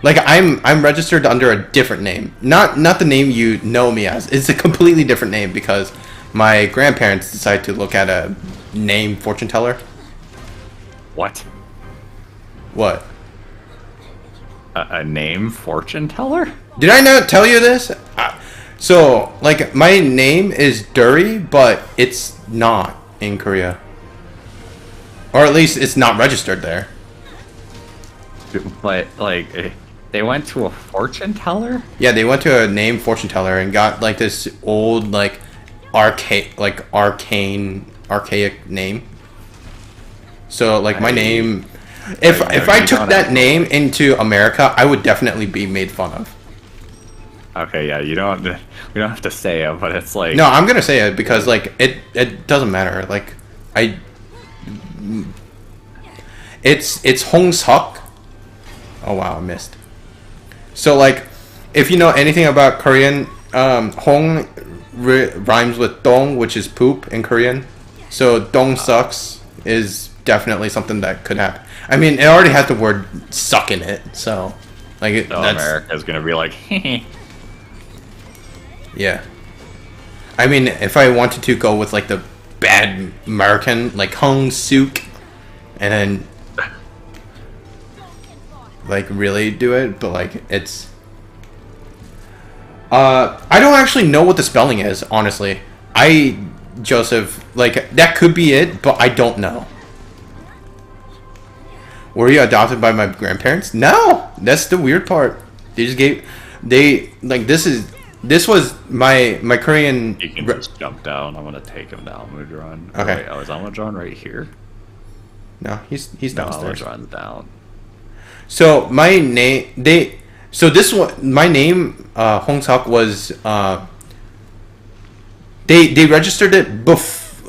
like, I'm registered under a different name, not the name you know me as. It's a completely different name because my grandparents decided to look at a name fortune teller. What? What? A name fortune teller? Did I not tell you this? So, like, my name is Dury, but it's not in Korea, or at least it's not registered there. But, like, they went to a fortune teller? Yeah, they went to a name fortune teller and got, like, this old, like, archaic name. So, like, my name, if I took that name into America, I would definitely be made fun of. Okay, yeah, we don't have to say it, but it's like, no, I'm gonna say it because, like, it doesn't matter. Like, it's Hong Seok. Oh wow, I missed. So, like, if you know anything about Korean, Hong rhymes with dong, which is poop in Korean. So dong sucks is definitely something that could happen. I mean, it already has the word suck in it, so, like, America's gonna be like, yeah. I mean, if I wanted to go with, like, the bad American, like, Hong Suk, and then, like, really do it, but, like, it's, I don't actually know what the spelling is, honestly. Joseph, like, that could be it, but I don't know. Were you adopted by my grandparents? No! That's the weird part. They just this was my Korean... You can just jump down. I'm gonna take him down. Mudron. Okay. Wait, is Almudron right here? No, he's downstairs. No, Almudron's down. So my name, my name, Hong Seok, was, they registered it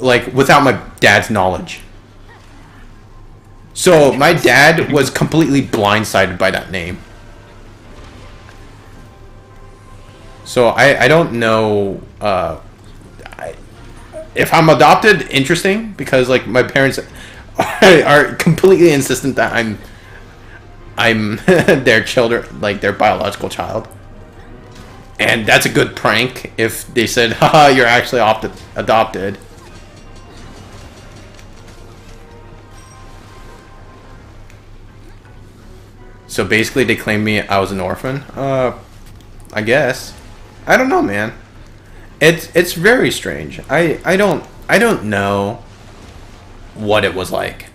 like, without my dad's knowledge. So my dad was completely blindsided by that name. So I don't know, if I'm adopted, interesting, because, like, my parents are completely insistent that I'm their children, like, their biological child. And that's a good prank if they said, haha, you're actually adopted. So basically they claimed me I was an orphan. I guess. I don't know, man. It's very strange. I don't know what it was like.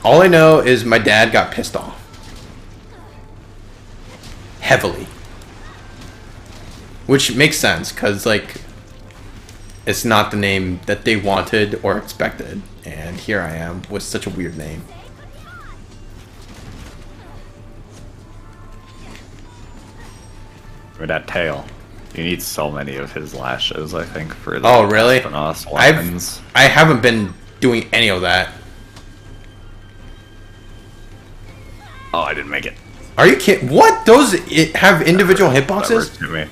All I know is my dad got pissed off. Heavily. Which makes sense, because, like, it's not the name that they wanted or expected. And here I am with such a weird name. Or that tail. You need so many of his lashes, I think, for the Oh, really? Espinosa weapons. I haven't been doing any of that. Oh, I didn't make it. Are you kidding? What? Those have individual That hitboxes? worked to me.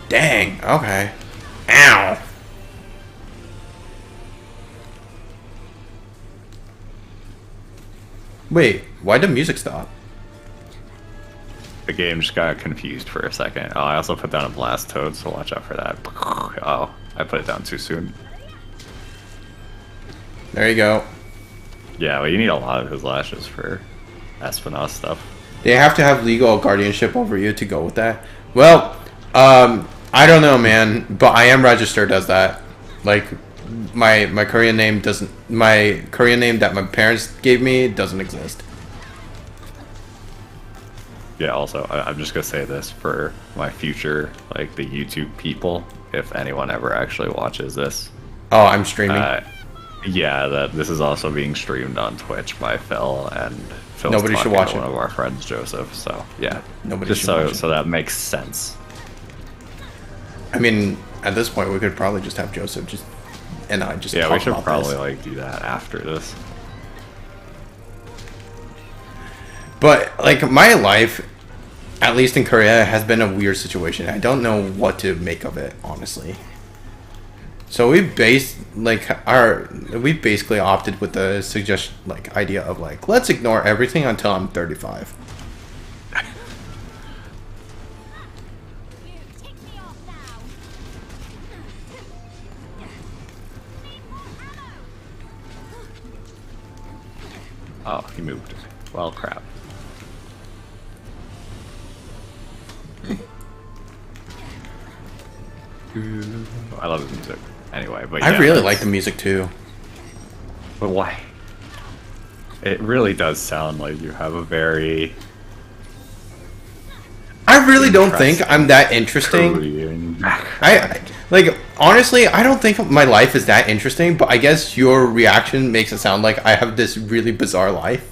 Dang. Okay. Ow. Wait, why did the music stop? The game just got confused for a second. Oh, I also put down a blast toad, so watch out for that. Oh, I put it down too soon. There you go. Yeah, well, you need a lot of his lashes for Espinosa stuff. They have to have legal guardianship over you to go with that. Well, I don't know, man, but I am registered as that. Like, my Korean name doesn't. My Korean name that my parents gave me doesn't exist. Yeah, also, I'm just gonna say this for my future, like, the YouTube people, if anyone ever actually watches this. Oh, I'm streaming. Yeah, that this is also being streamed on Twitch by Phil, and Phil's Nobody should talking watch to it. one of our friends, Joseph. So yeah, Nobody just should so watch it. so that makes sense. I mean, at this point, we could probably just have Joseph and I just Yeah, talk we should about probably this. like do that after this. But like my life, at least in Korea, has been a weird situation. I don't know what to make of it, honestly. So we basically opted with the idea of like, let's ignore everything until I'm 35. Oh, he moved. Well, crap. I love the music. Anyway, but yeah, I really like the music too. But why? It really does sound like you have a very I really don't think I'm that interesting. Korean I like honestly, I don't think my life is that interesting, but I guess your reaction makes it sound like I have this really bizarre life.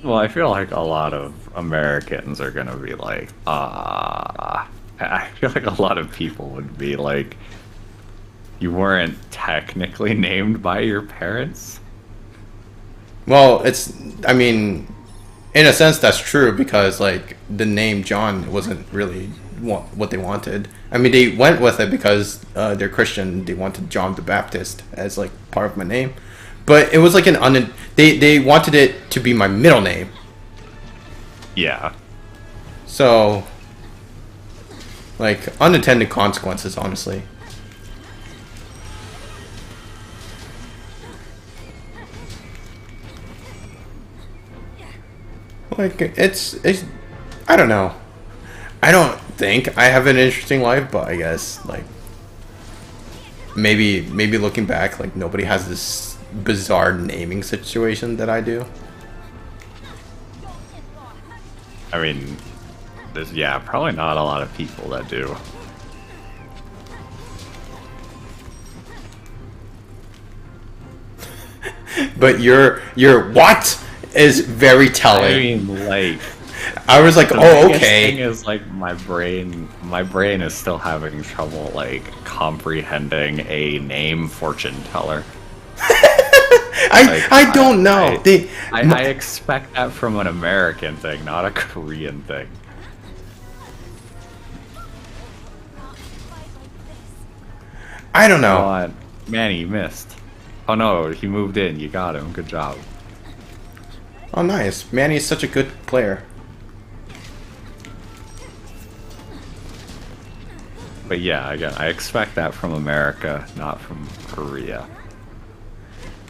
Well, I feel like a lot of Americans are gonna be like, ah. I feel like a lot of people would be like, you weren't technically named by your parents? Well, I mean, in a sense that's true because like the name John wasn't really what they wanted. I mean, they went with it because they're Christian. They wanted John the Baptist as like part of my name, but it was like they wanted it to be my middle name. Yeah. So, like unintended consequences, honestly. Like it's I don't know. I don't think I have an interesting life, but I guess like maybe looking back, like nobody has this bizarre naming situation that I do. I mean, there's, yeah, probably not a lot of people that do. But your what is very telling. I mean, like, I was like, the oh, biggest thing okay. is like my brain is still having trouble like comprehending a name fortune teller. I don't know. I expect that from an American thing, not a Korean thing. I don't know. Come on. Manny, you missed. Oh no, he moved in. You got him. Good job. Oh, nice. Manny is such a good player. But yeah, again, I expect that from America, not from Korea.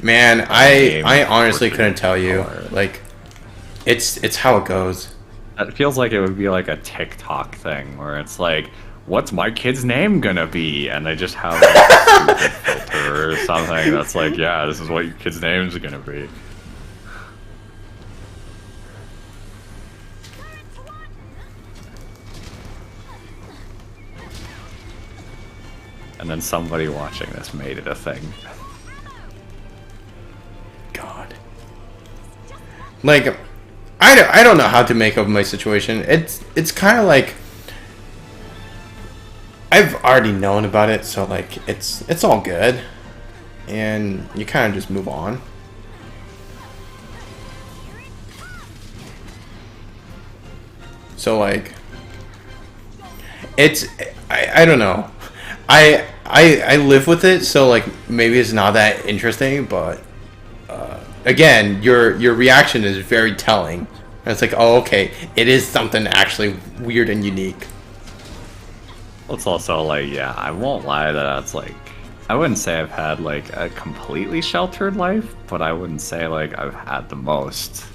Man, I honestly couldn't tell you. Like, it's how it goes. It feels like it would be like a TikTok thing where it's like, what's my kid's name gonna be? And they just have like a stupid filter or something that's like, yeah, this is what your kid's name's gonna be. And then somebody watching this made it a thing. God. Like, I don't know how to make of my situation. It's kind of like I've already known about it, so like it's all good, and you kind of just move on. So like, it's I don't know. I live with it, so like maybe it's not that interesting, but again, your reaction is very telling. And it's like, oh, okay, it is something actually weird and unique. It's also like, yeah, I won't lie that it's like, I wouldn't say I've had like a completely sheltered life, but I wouldn't say like I've had the most,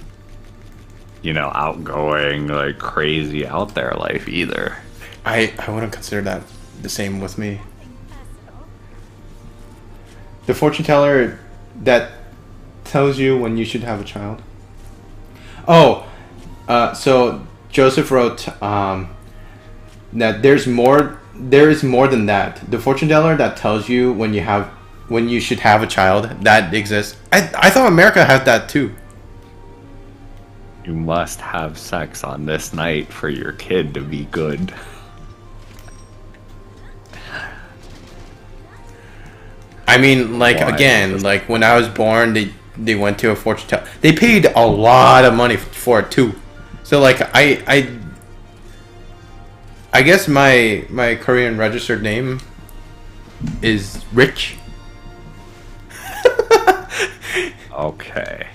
outgoing, like crazy out there life either. I wouldn't consider that the same with me. The fortune teller that tells you when you should have a child. Oh, so Joseph wrote that there is more than that. The fortune teller that tells you when you should have a child, that exists. I thought America had that too. You must have sex on this night for your kid to be good. I mean, like, Why? again, like when I was born, they went to a fortune teller. They paid a lot of money for it too. So like I guess my Korean registered name is Rich. Okay.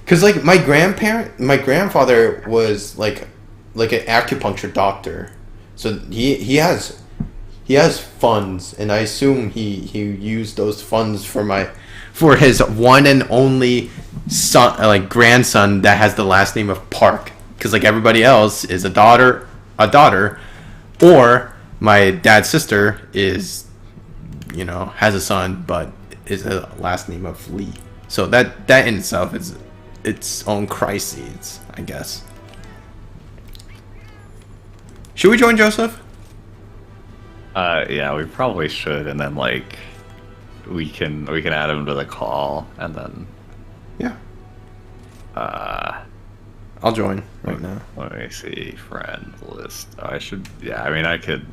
Cause like my grandfather was like an acupuncture doctor, so he has funds, and I assume he used those funds for his one and only son, like grandson that has the last name of Park. Cause like everybody else is a daughter, or my dad's sister is, has a son but is a last name of Lee. So that in itself is its own crises, I guess. Should we join Joseph? Yeah, we probably should, and then like we can add him to the call, and then Yeah, uh I'll join right now. let me see, friend list. I should, yeah, I mean I could,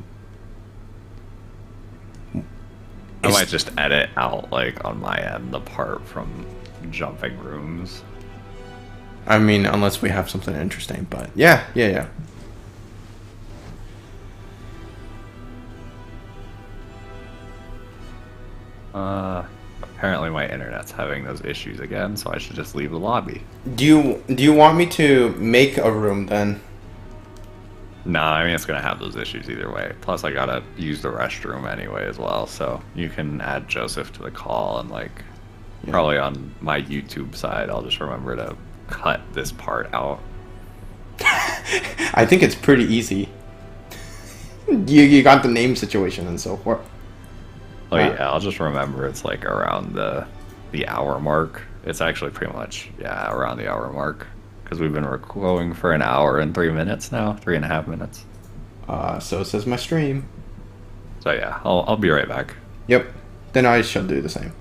I might just edit out like on my end the part from jumping rooms. I mean, unless we have something interesting, but yeah. Apparently my internet's having those issues again, so I should just leave the lobby. Do you want me to make a room then? No, I mean it's gonna have those issues either way. Plus I gotta use the restroom anyway as well, so you can add Joseph to the call, and like probably on my YouTube side I'll just remember to cut this part out. I think it's pretty easy. You got the name situation and so forth. Oh yeah, I'll just remember it's like around the hour mark. It's actually pretty much, yeah, around the hour mark. Because we've been going for an hour and 3 minutes now, 3.5 minutes. So says my stream. So yeah, I'll be right back. Yep. Then I shall do the same.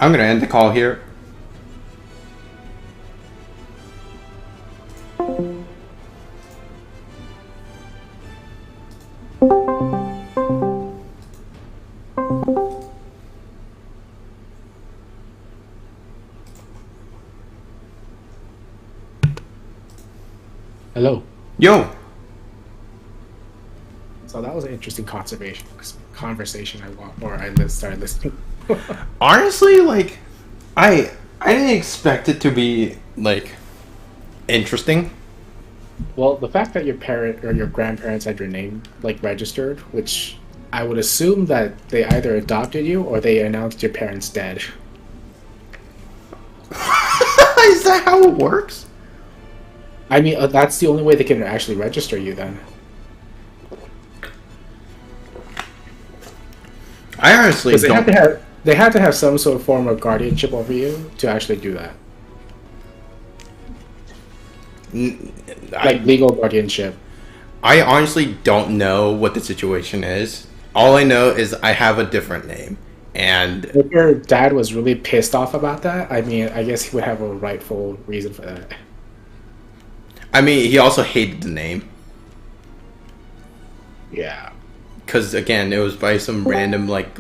I'm gonna end the call here. Hello. Yo. So that was an interesting conversation I want, or started listening. Honestly, like, I didn't expect it to be like interesting. Well, the fact that your parent or your grandparents had your name like registered, which I would assume that they either adopted you or they announced your parents dead. Is that how it works? I mean, that's the only way they can actually register you then. I honestly 'Cause don't. they had to have some sort of form of guardianship over you to actually do that. Like legal guardianship. I honestly don't know what the situation is. All I know is I have a different name, and If your dad was really pissed off about that, I mean, I guess he would have a rightful reason for that. I mean, he also hated the name Yeah. because again, it was by some random like,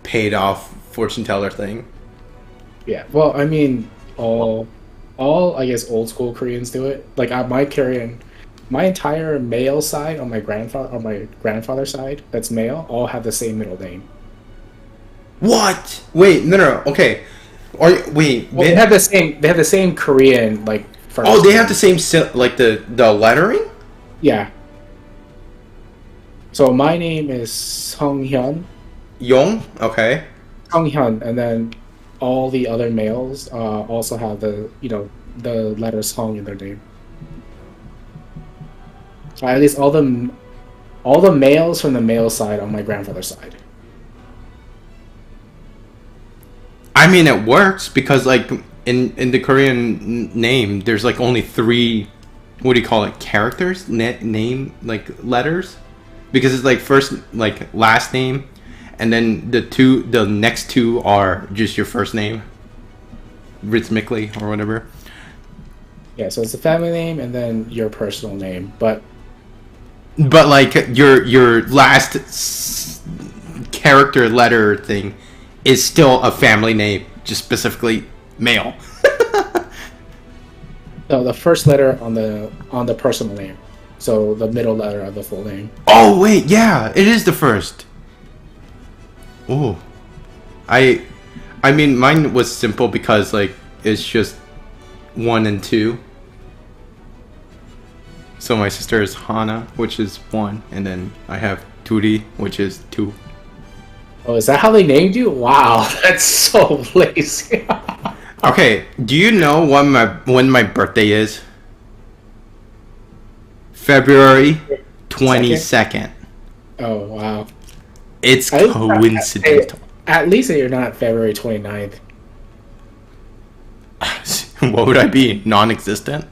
paid off fortune teller thing. Yeah. Well, I mean, all I guess old school Koreans do it. Like my entire male side on my grandfather's side, that's male, all have the same middle name. What? Wait, no. Okay, wait. Well, they have the same. They have the same Korean like. First Oh, they name. have the same like the lettering. Yeah. So my name is Sung Hyun. Yong. Okay. Sung Hyun, and then all the other males also have the letter Sung in their name. At least all the males from the male side on my grandfather's side. I mean, it works because like in the Korean name, there's like only 3. What do you call it? Characters? Name like letters, because it's like first like last name, and then the next 2 are just your first name, rhythmically or whatever. Yeah, so it's a family name and then your personal name, but like your last character letter thing is still a family name, just specifically male. no, the first letter on the personal name, so the middle letter of the full name. Oh wait, yeah, it is the first. Oh, I mean, mine was simple because like it's just 1 and 2. So my sister is Hana, which is 1, and then I have Turi, which is 2. Oh, is that how they named you? Wow, that's so lazy. Okay, do you know when my birthday is? February 22nd. Oh, wow. It's coincidental. At least you're not February 29th. What would I be? Non-existent?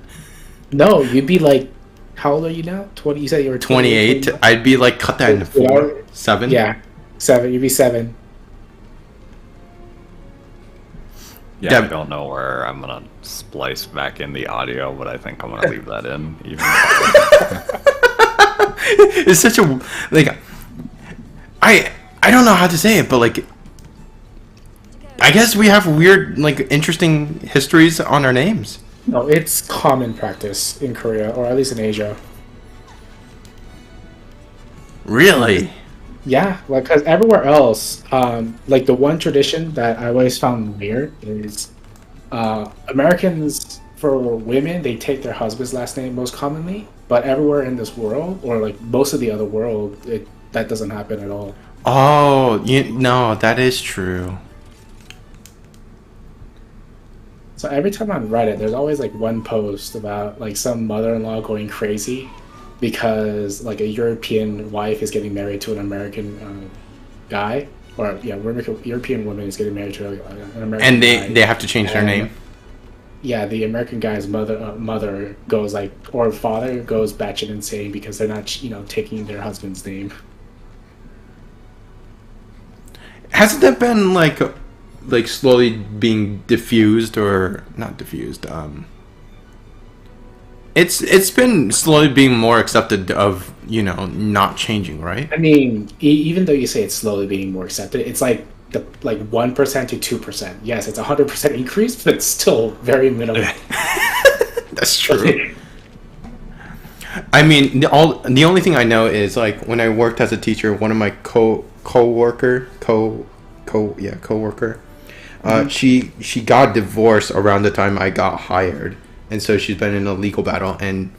No, you'd be like, how old are you now? 20. You said you were 28. I'd be like, cut that into 4, 7. Yeah, 7. You'd be 7. Yeah, I don't know where I'm gonna splice back in the audio, but I think I'm gonna leave that in. Even It's such a like. I don't know how to say it, but like, I guess we have weird, like, interesting histories on our names. No, it's common practice in Korea, or at least in Asia. Really? Yeah, like because everywhere else, like the one tradition that I always found weird is Americans, for women, they take their husband's last name most commonly, but everywhere in this world, or like most of the other world, that doesn't happen at all. Oh, no, that is true. So every time on Reddit, there's always like one post about like some mother-in-law going crazy because like a European wife is getting married to an American guy, or yeah, European woman is getting married to an American And guy. they have to change their name. Yeah, the American guy's mother goes like, or father goes batshit insane because they're not taking their husband's name. Hasn't that been like like slowly being diffused, or not diffused. It's been slowly being more accepted of, not changing, right? I mean, even though you say it's slowly being more accepted, it's like the like 1% to 2%. Yes, it's 100% increase, but it's still very minimal. That's true. I mean, the only thing I know is like when I worked as a teacher, one of my coworker, she got divorced around the time I got hired, and so she's been in a legal battle, and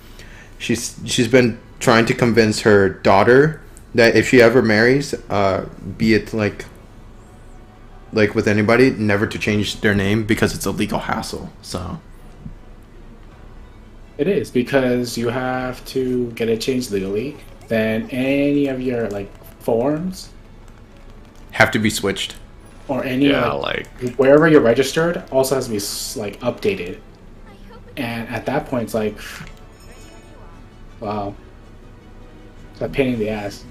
she's been trying to convince her daughter that if she ever marries, be it like with anybody, never to change their name because it's a legal hassle. So. It is, because you have to get it changed legally. Then any of your like forms Have to be switched. or any like wherever you're registered also has to be like updated. And at that point, it's like, wow, it's a pain in the ass.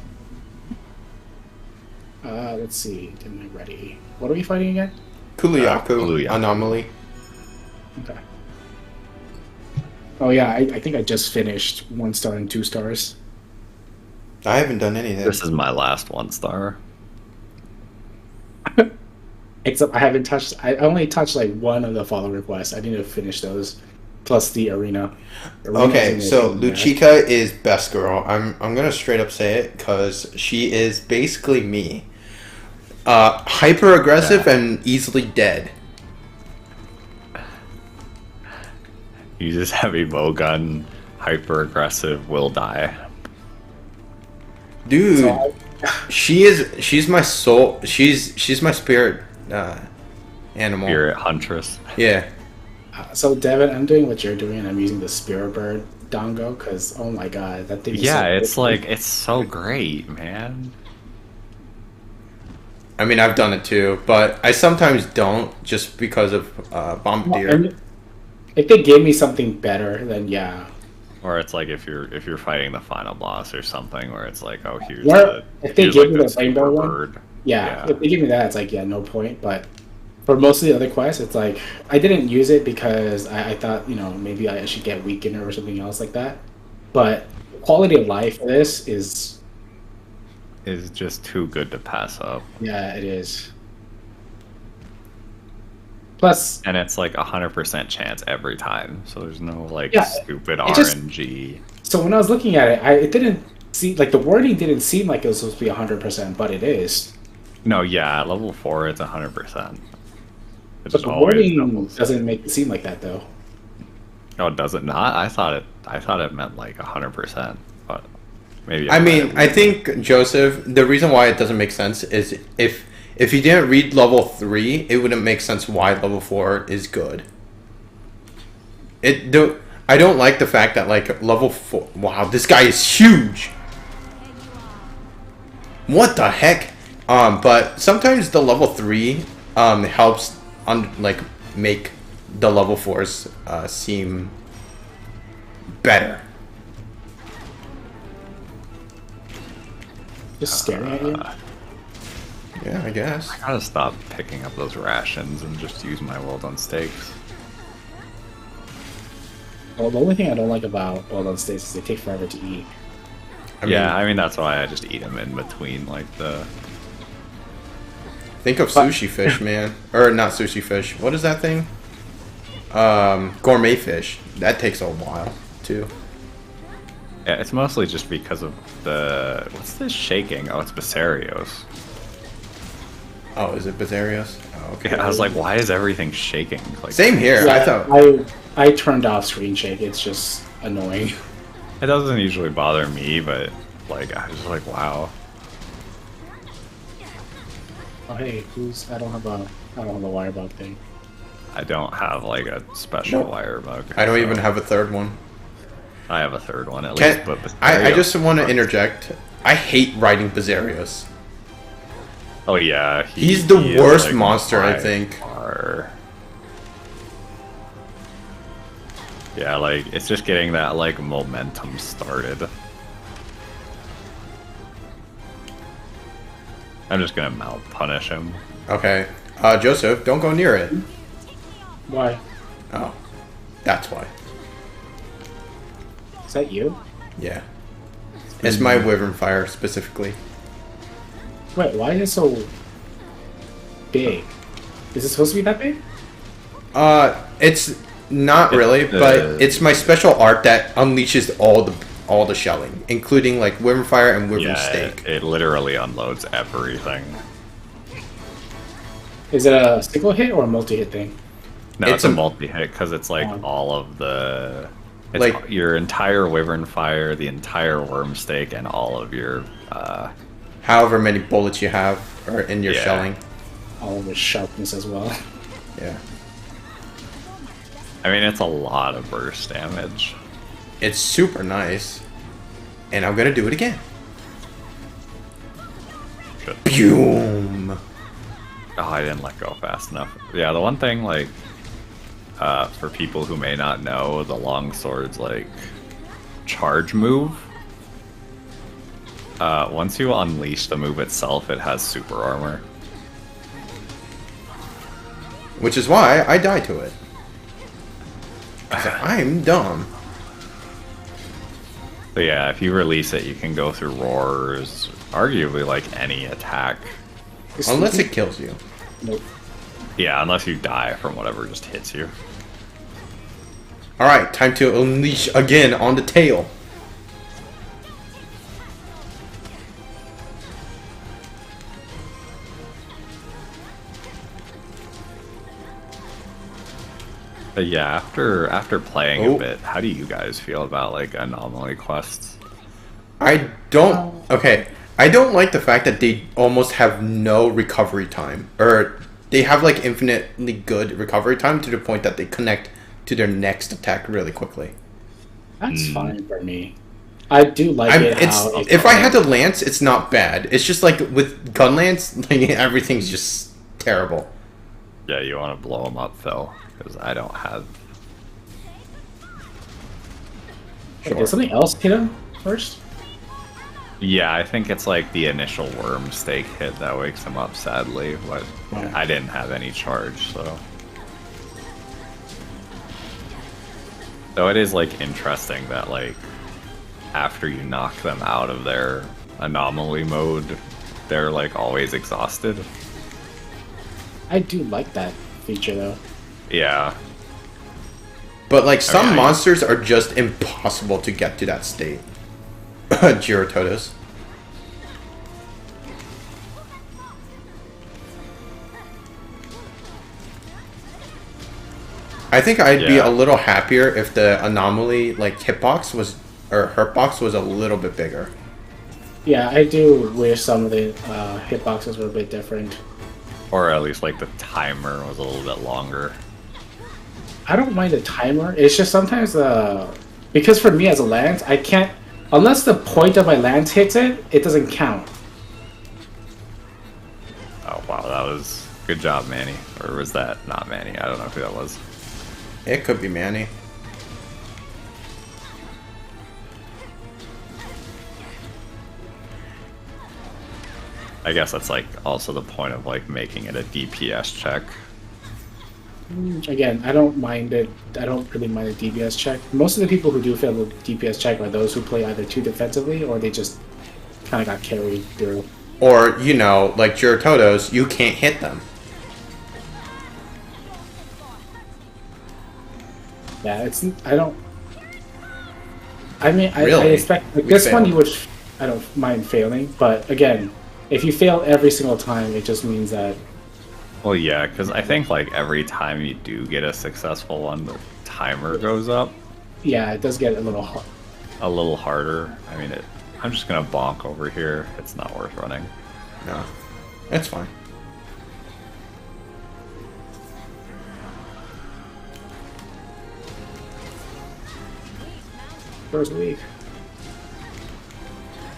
Let's see, am I ready? What are we fighting again? Kuliaku anomaly. Okay. Oh yeah, I think I just finished 1 star and 2 stars. I haven't done anything. this is my last 1 star. Except I haven't touched. I only touched like one of the follow requests. I need to finish those, plus the arena. Okay, so Luchika is best girl. I'm gonna straight up say it because she is basically me. Hyper aggressive and easily dead. You just have a bow gun, hyper aggressive, will die. Dude, So she's my soul. She's my spirit animal. Spirit huntress. Yeah. So Devin, I'm doing what you're doing, and I'm using the Spirit Bird Dongo because oh my god, that thing. Is Yeah, so it's good. like it's so great, man. I mean, I've done it too, but I sometimes don't just because of Bombardier. And if they gave me something better, then yeah. Or it's like if you're fighting the final boss or something, where it's like, oh, here's If they here's give like me the the rainbow super one, bird. yeah. If they give me that, it's like yeah, no point. But for most of the other quests, it's like I didn't use it because I thought maybe I should get weakened or something else like that. But quality of life for this is just too good to pass up. yeah, it is. Plus, And it's like 100% chance every time, so there's no like Yeah, stupid it just- RNG. so when I was looking at it, it didn't see like the wording didn't seem like it was supposed to be 100%, but it is. No, yeah, at level 4 it's 100%. It's But just the always wording doubles. doesn't make it seem like that though. Oh, does it not? I thought it meant like 100%, but maybe. I mean, I think, Joseph, the reason why it doesn't make sense is if you didn't read level 3, it wouldn't make sense why level 4 is good. I don't like the fact that like level 4. Wow, this guy is huge. What the heck? But sometimes the level 3 helps make the level 4s seem better. Just staring at you. Yeah, I guess. I gotta stop picking up those rations and just use my well done steaks. Well, the only thing I don't like about well done steaks is they take forever to eat. I mean that's why I just eat them in between like the. Think of sushi fish, man. Or not sushi fish. What is that thing? Gourmet fish. That takes a while, too. Yeah, it's mostly just because of the what's this shaking? Oh, it's Basarios. Oh, is it Bizarrios? Oh, okay. Yeah, I was like, why is everything shaking? Like, Same here. I thought. I turned off screen shake. It's just annoying. It doesn't usually bother me, but like I was just like, wow. Oh hey, I don't have a wire bug thing. I don't have like a special Nope. wire bug. I don't so even have a third one. I have a third one at Can, least, but I Basarios- just want to interject. I hate riding Bizarrios. Oh yeah, He's the he is, worst like, monster, I by think. far. Yeah, like it's just getting that like momentum started. I'm just gonna mount punish him. Okay. Joseph, don't go near it. Why? Oh, that's why. Is that you? Yeah. It's my Wyvern Fire, specifically. Wait, why is it so big? Is it supposed to be that big? It's not really, but it's my special art that unleashes all the shelling, including like Wyvern Fire and Wyvern Stake. It literally unloads everything. Is it a single hit or a multi-hit thing? No, it's a multi-hit because it's like all of the... It's like your entire Wyvern Fire, the entire Worm Stake, and all of your... however many bullets you have are in your shelling. All of the sharpness as well. Yeah. I mean, it's a lot of burst damage. It's super nice. And I'm gonna do it again. Good. Boom! Oh, I didn't let go fast enough. Yeah, the one thing, like, for people who may not know, the longsword's, like, charge move. Once you unleash the move itself, it has super armor. Which is why I die to it. 'Cause I'm dumb. So yeah, if you release it, you can go through roars, arguably like any attack. Unless it kills you. Nope. Yeah, unless you die from whatever just hits you. Alright, time to unleash again on the tail. But yeah, after playing a bit, how do you guys feel about like anomaly quests? I don't... Okay, I don't like the fact that they almost have no recovery time. Or they have like infinitely good recovery time to the point that they connect to their next attack really quickly. That's fine for me. I do like if I had to lance, it's not bad. It's just like with gun lance, like everything's just terrible. Yeah, you want to blow them up, Phil, because I don't have... Wait, did something else hit him first? Yeah, I think it's like the initial worm stake hit that wakes him up, sadly, but I didn't have any charge, so... So it is like interesting that like after you knock them out of their anomaly mode, they're like always exhausted. I do like that feature though. Yeah. But like some monsters are just impossible to get to that state. Girotodos. I think I'd be a little happier if the anomaly like hitbox was or hurtbox was a little bit bigger. Yeah, I do wish some of the hitboxes were a bit different. Or at least like the timer was a little bit longer. I don't mind the timer. It's just sometimes because for me as a lance, I can't unless the point of my lance hits it, it doesn't count. Oh wow, that was good job, Manny. Or was that not Manny? I don't know who that was. It could be Manny. I guess that's like also the point of like making it a DPS check. Again, I don't mind it. I don't really mind a DPS check. Most of the people who do fail the DPS check are those who play either too defensively or they just kind of got carried through. Or, you know, like Girotodos, you can't hit them. Yeah, it's... I don't... I mean, I Really? expect... Like, this one you would... I don't mind failing, but again, if you fail every single time, it just means that... Well, yeah, because I think like every time you do get a successful one, the timer goes up. Yeah, it does get a little hard. A little harder. I mean, I'm just gonna bonk over here. It's not worth running. No, that's fine. First week.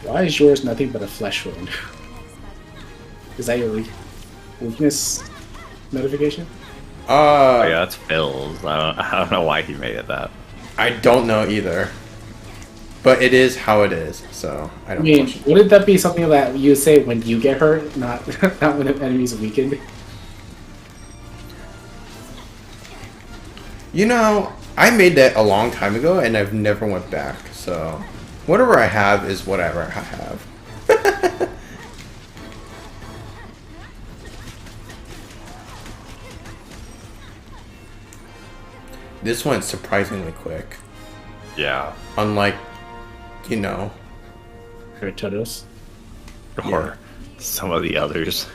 Why is yours nothing but a flesh wound? Is that your weakness notification? Oh yeah, that's Phil's. I don't know why he made it that. I don't know either. But it is how it is, so I don't I mean, question. wouldn't that be something that you say when you get hurt, not when the enemy's weakened? You know, I made that a long time ago, and I've never went back. So, whatever I have is whatever I have. This went surprisingly quick. Yeah. Unlike, you know, Turtles. Or some of the others.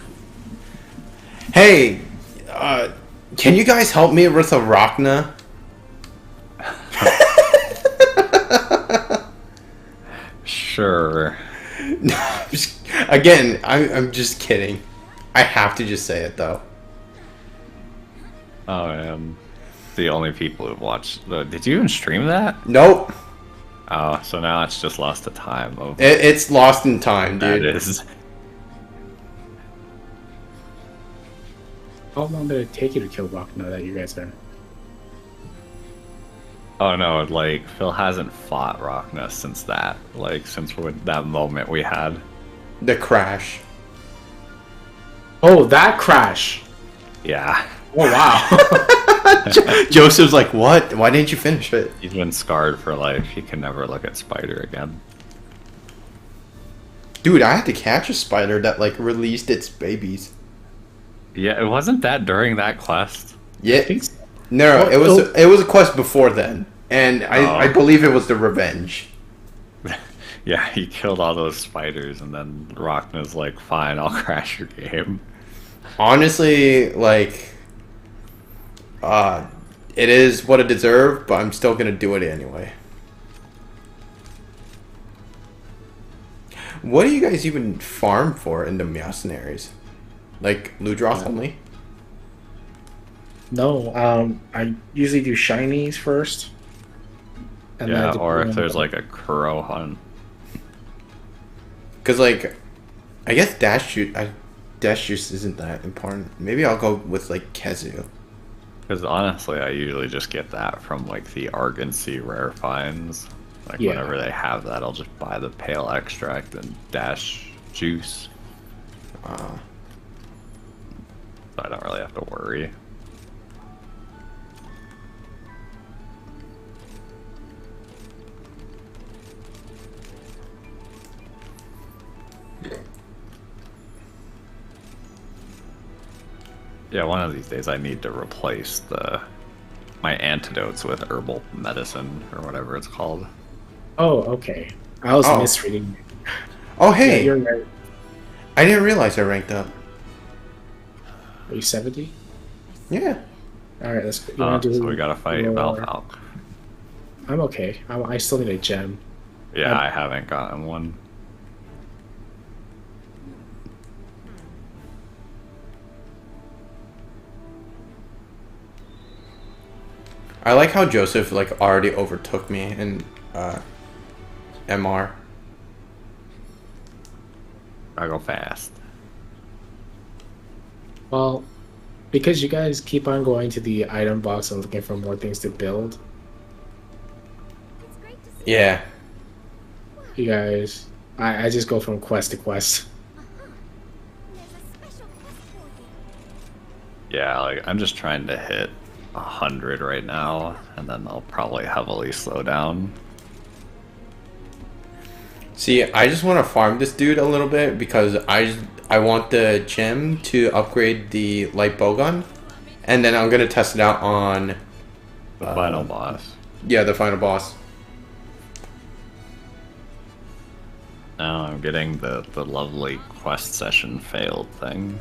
hey, can you guys help me with a Rachna? Sure. Again, I'm just kidding. I have to just say it though. Oh man. The only people who've watched did you even stream that? Nope. Oh, so now it's just lost to time of It's lost in time, that dude. is. How long did it take you to kill Wagner that you guys are? Oh no, like Phil hasn't fought Rockness since that. Like since that moment we had. The crash. Oh, that crash! Yeah. Oh wow! Joseph's like, what? Why didn't you finish it? He's been scarred for life. He can never look at Spider again. Dude, I had to catch a spider that like released its babies. Yeah, it wasn't that during that quest. Yeah. think so. No, Well, it was a quest before then, and I believe it was the revenge. Yeah, he killed all those spiders, and then Rockna's like, "Fine, I'll crash your game." Honestly, like, it is what it deserved, but I'm still gonna do it anyway. What do you guys even farm for in the mercenaries? Like Ludroth only? No, I usually do shinies first. And Yeah, then or if there's like a Kuro hunt. Because like, I guess dash juice isn't that important. Maybe I'll go with like Kezu. Because honestly, I usually just get that from like the Argosy rare finds. Like Yeah. whenever they have that, I'll just buy the pale extract and dash juice. So I don't really have to worry. Yeah, one of these days I need to replace my antidotes with herbal medicine or whatever it's called. Oh, okay. I was Oh. misreading. Oh Yeah, hey, you're right. I didn't realize I ranked up. Are you 70? Yeah. All right, let's. You Oh, wanna do so we gotta fight more- Valvalk. I'm okay. I still need a gem. Yeah, I haven't gotten one. I like how Joseph like already overtook me in MR. I go fast. Well, because you guys keep on going to the item box and looking for more things to build, Yeah. you guys, I just go from quest to quest. Yeah, like I'm just trying to hit 100 right now, and then I'll probably heavily slow down. See, I just want to farm this dude a little bit because I want the gem to upgrade the light bowgun, and then I'm gonna test it out on The final boss. the final boss. Now I'm getting the lovely quest session failed thing.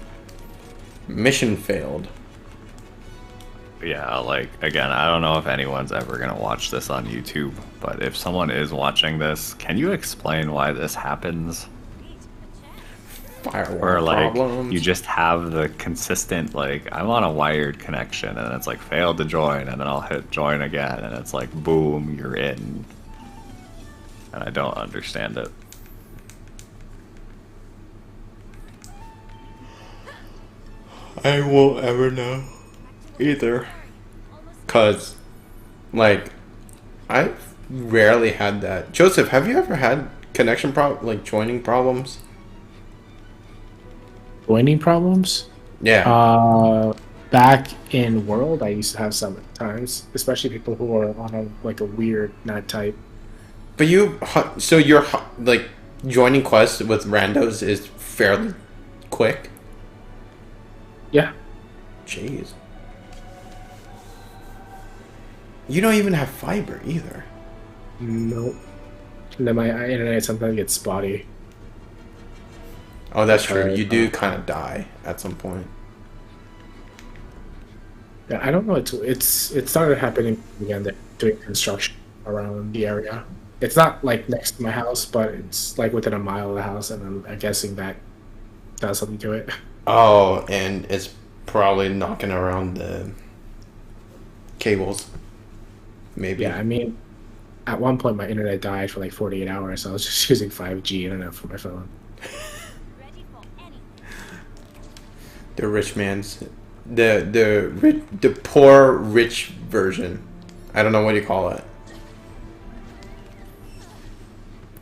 Mission failed. Yeah, like, again, I don't know if anyone's ever gonna watch this on YouTube, but if someone is watching this, can you explain why this happens? Firewall Or, like, problems. you just have the consistent, like, I'm on a wired connection, and it's like, failed to join, and then I'll hit join again, and it's like, boom, you're in. And I don't understand it. I won't ever know either. Cause, like, I've rarely had that. Joseph, have you ever had connection like joining problems? Joining problems? Yeah. back in World, I used to have some at times, especially people who are on a weird night type. But so you're like joining quests with randos is fairly quick. Yeah. Jeez. You don't even have fiber either. Nope. And then my internet sometimes gets spotty. Oh, that's true. You do kind of die at some point. Yeah, I don't know. It started happening again. They're doing construction around the area. It's not like next to my house, but it's like within a mile of the house, and I'm guessing that does something to it. Oh, and it's probably knocking around the cables. Maybe. Yeah, I mean, at one point my internet died for like 48 hours, so I was just using 5G internet for my phone. The rich man's, the poor rich version. I don't know what you call it.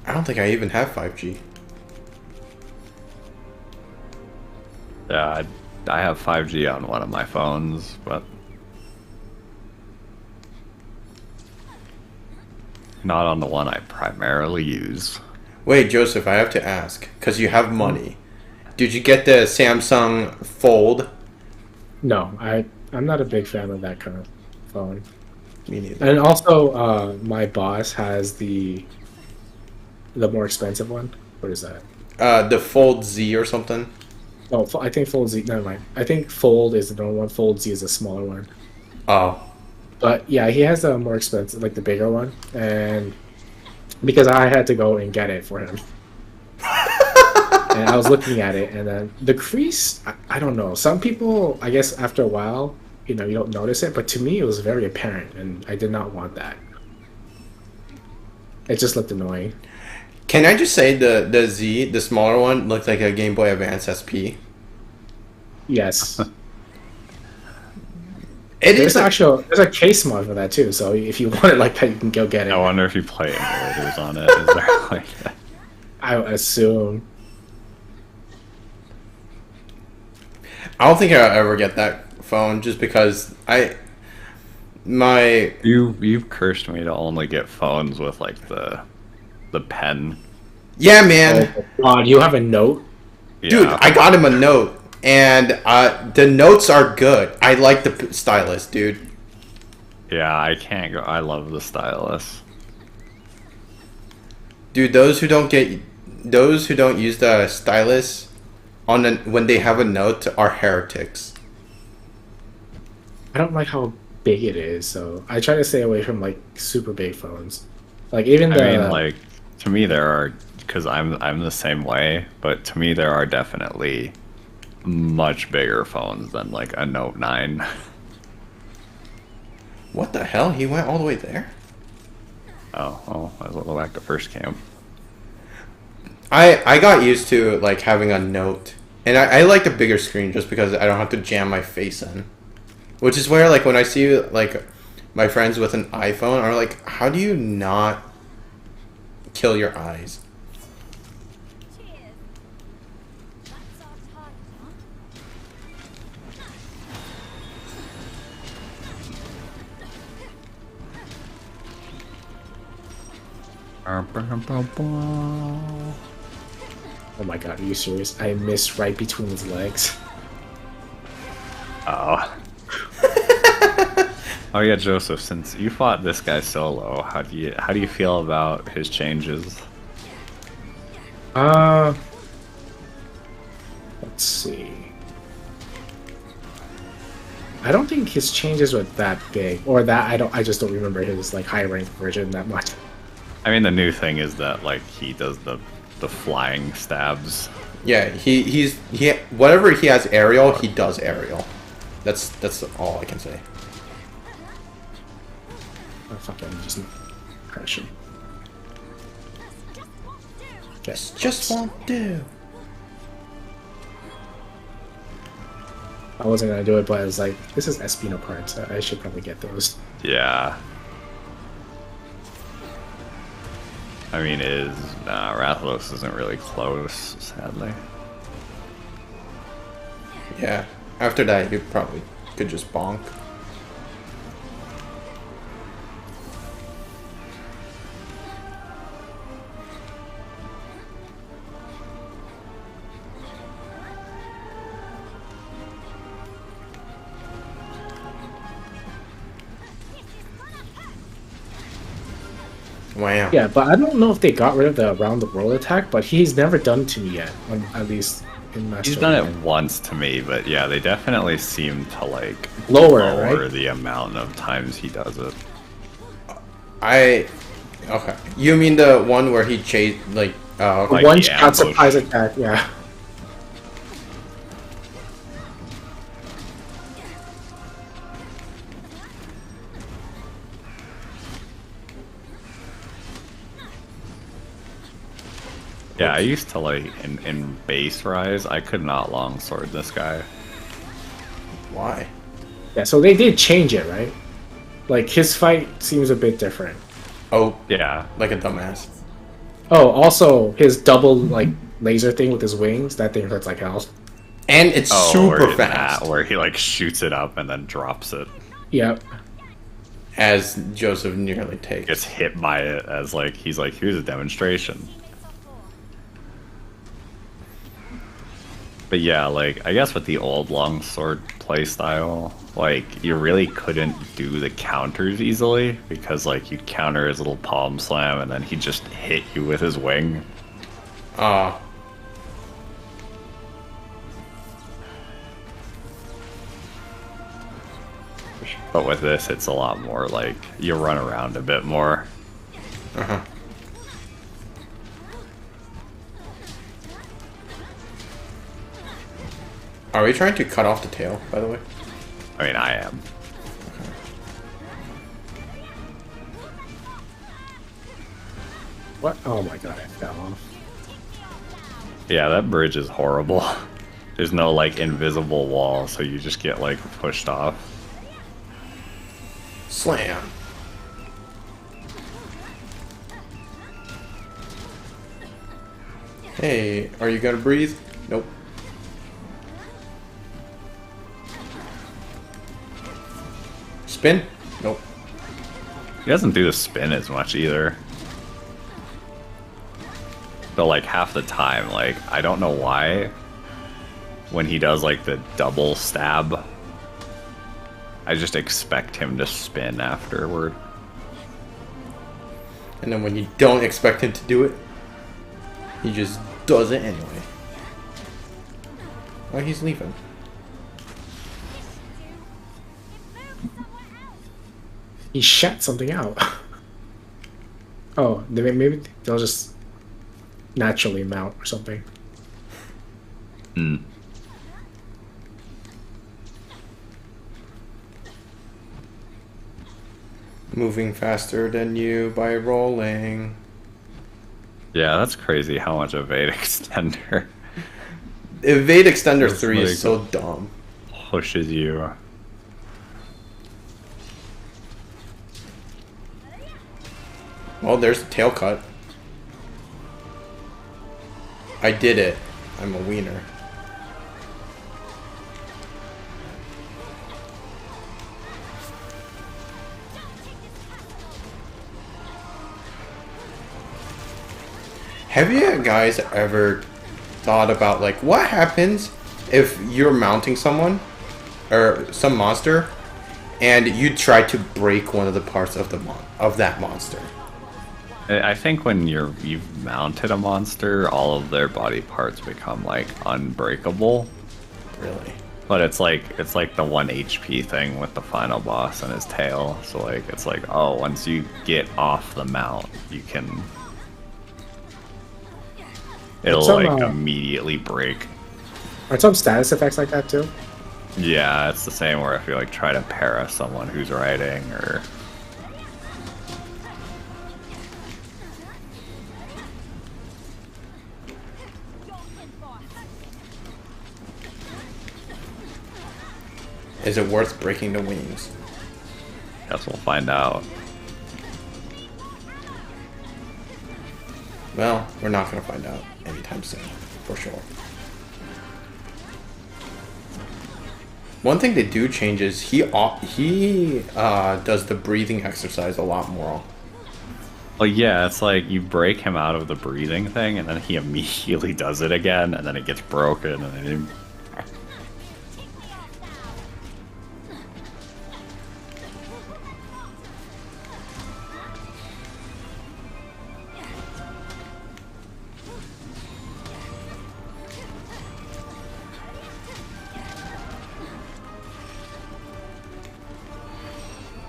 I don't think I even have 5G. Yeah, I have 5G on one of my phones, but not on the one I primarily use. Wait, Joseph, I have to ask, because you have money. Did you get the Samsung Fold? No, I'm not a big fan of that kind of phone. Me neither. And also, my boss has the more expensive one. What is that? The Fold Z or something? Oh, I think Fold Z. Never mind. I think Fold is the normal one. Fold Z is a smaller one. Oh. But yeah, he has a more expensive, like the bigger one, and because I had to go and get it for him, and I was looking at it, and then the crease, I don't know. Some people, I guess, after a while, you don't notice it, but to me, it was very apparent, and I did not want that. It just looked annoying. Can I just say the Z, the smaller one, looked like a Game Boy Advance SP? Yes. There's there's a case mod for that too, so if you want it like that, you can go get it. I wonder if you play emulators on it. Is there like that? I assume. I don't think I'll ever get that phone just because You've cursed me to only get phones with like the pen. Yeah, man. Oh God, you have a Note? Yeah. Dude, I got him a Note, and the notes are good. I like the stylus, dude. Yeah, I can't go. I love the stylus. Dude, those who don't use the stylus when they have a Note are heretics. I don't like how big it is, so I try to stay away from like super big phones. Like even the. I mean, like to me, there are because I'm the same way, but to me, there are definitely much bigger phones than like a Note 9. What the hell? He went all the way there? Oh, I was a little back to first camp. I got used to like having a Note, and I like the bigger screen just because I don't have to jam my face in. Which is where like when I see like my friends with an iPhone are like, how do you not kill your eyes? Oh my God, are you serious? I missed right between his legs. Oh. Oh yeah, Joseph. Since you fought this guy solo, how do you feel about his changes? Let's see. I don't think his changes were that big, or that I just don't remember his like high rank version that much. I mean, the new thing is that like he does the flying stabs. Yeah, he whatever he has aerial, he does aerial. That's all I can say. Oh fuck, I'm just crashing. Just won't do. I wasn't gonna do it, but I was like, this is Espino parts. So I should probably get those. Yeah. I mean, Rathalos isn't really close, sadly. Yeah. After that, you probably could just bonk. Wow. Yeah, but I don't know if they got rid of the around the world attack, but he's never done to me yet, at least in Master. He's done it once to me, but yeah, they definitely seem to like Lower, right? the amount of times he does it. Okay. You mean the one where he chased like Like One the shot ambush. surprise attack, yeah. Yeah, I used to like in base rise, I could not longsword this guy. why? Yeah, so they did change it, right? Like his fight seems a bit different. Oh, Yeah, like a dumbass. Oh, also his double like laser thing with his wings, that thing hurts like hell. And it's or super in fast. that, where he like shoots it up and then drops it. Yep. As Joseph nearly takes. Gets hit by it as like he's like, here's a demonstration. But yeah, like I guess with the old longsword playstyle, like you really couldn't do the counters easily because like you'd counter his little palm slam and then he'd just hit you with his wing. Ah. But with this, it's a lot more like you run around a bit more. Uh-huh. Are we trying to cut off the tail, by the way? I mean, I am. What? Oh my god, I fell off. Yeah, that bridge is horrible. There's no like invisible wall, so you just get like pushed off. Slam. Hey, are you gonna breathe? Nope. Spin? Nope. He doesn't do the spin as much either. But like half the time, like I don't know why, when he does like the double stab, I just expect him to spin afterward. And then when you don't expect him to do it, he just does it anyway. Oh, he's leaving. He shot something out. Oh, maybe they'll just naturally mount or something. Hmm. Moving faster than you by rolling. Yeah, that's crazy how much evade extender Evade Extender That's 3 like is so dumb. pushes you. Well, there's a tail cut. I did it. I'm a wiener. Have you guys ever thought about like what happens if you're mounting someone or some monster and you try to break one of the parts of that monster? I think when you've mounted a monster, all of their body parts become like unbreakable. Really? But it's like the 1 HP thing with the final boss and his tail. So like it's like, oh, once you get off the mount, you can it'll like immediately break. Are some status effects like that too? Yeah, it's the same where if you like try to para someone who's riding or Is it worth breaking the wings? guess we'll find out. Well, we're not going to find out anytime soon, for sure. One thing they do change is he does the breathing exercise a lot more. Well, yeah, it's like you break him out of the breathing thing, and then he immediately does it again, and then it gets broken, and then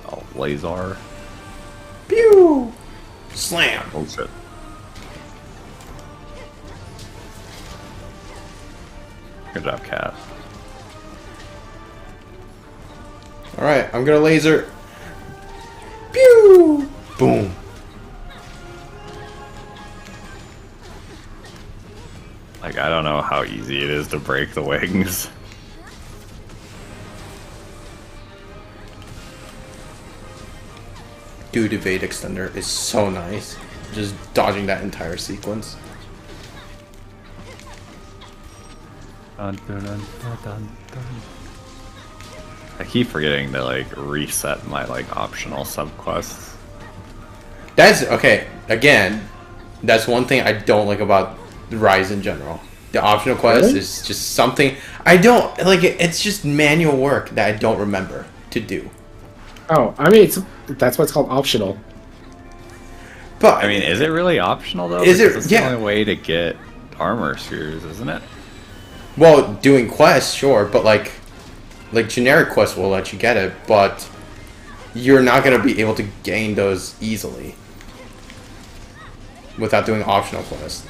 oh, laser. Pew! Slam! Oh shit. Good job, Cat. Alright, I'm gonna laser. Pew! Boom. Like, I don't know how easy it is to break the wings. Dude, evade extender is so nice. Just dodging that entire sequence. Dun, dun, dun, dun, dun, dun. I keep forgetting to like reset my like optional subquests. That's okay. Again, that's one thing I don't like about Rise in general. The optional quest Really? is just something I don't like. It's just manual work that I don't remember to do. Oh, I mean, that's what's called optional. But I mean, is it really optional though? Is it- Because it's yeah. the only way to get armor spheres, isn't it? well, doing quests, sure, but like generic quests will let you get it, but you're not gonna be able to gain those easily without doing optional quests.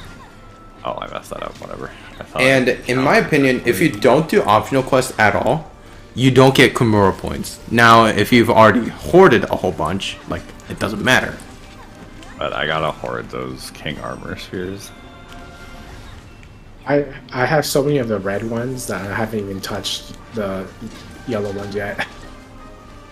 Oh, I messed that up. Whatever. I thought And in my opinion, if you don't do optional quests at all, you don't get Kimura points. Now, if you've already hoarded a whole bunch, like, it doesn't matter. But I gotta hoard those king armor spheres. I have so many of the red ones that I haven't even touched the yellow ones yet.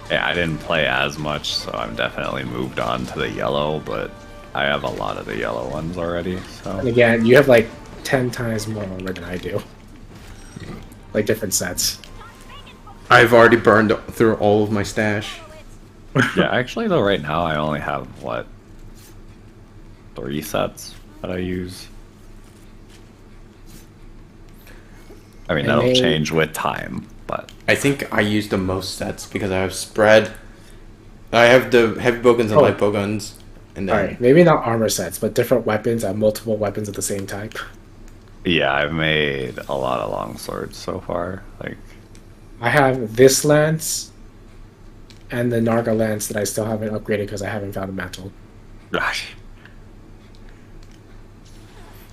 Yeah, I didn't play as much, so I'm definitely moved on to the yellow, but I have a lot of the yellow ones already, And so... again, you have like 10 times more armor than I do. Like different sets. I've already burned through all of my stash. Yeah, actually though, right now I only have, what, 3 sets that I use? I mean, And that'll they- change with time, but... I think I use the most sets because I have spread. I have the heavy bowguns and Oh. light bowguns. And then, Alright, maybe not armor sets, but different weapons and multiple weapons of the same type. Yeah, I've made a lot of long swords so far, like... I have this lance and the Narga lance that I still haven't upgraded because I haven't found a mantle. Gosh.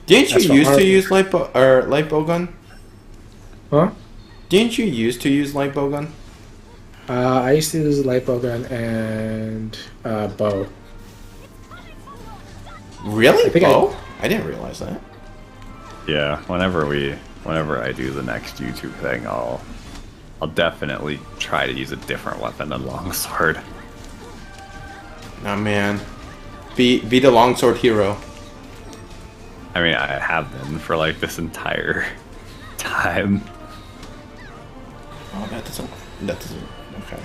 didn't That's you for used to armor. use light bowgun? Huh? Didn't you used to use light bowgun? I used to use light bowgun and bow. Really? I think Oh, I didn't realize that. Yeah, whenever I do the next YouTube thing, I'll definitely try to use a different weapon than longsword. Nah, man. Be the longsword hero. I mean, I have been for like this entire time. Oh, that doesn't. Okay.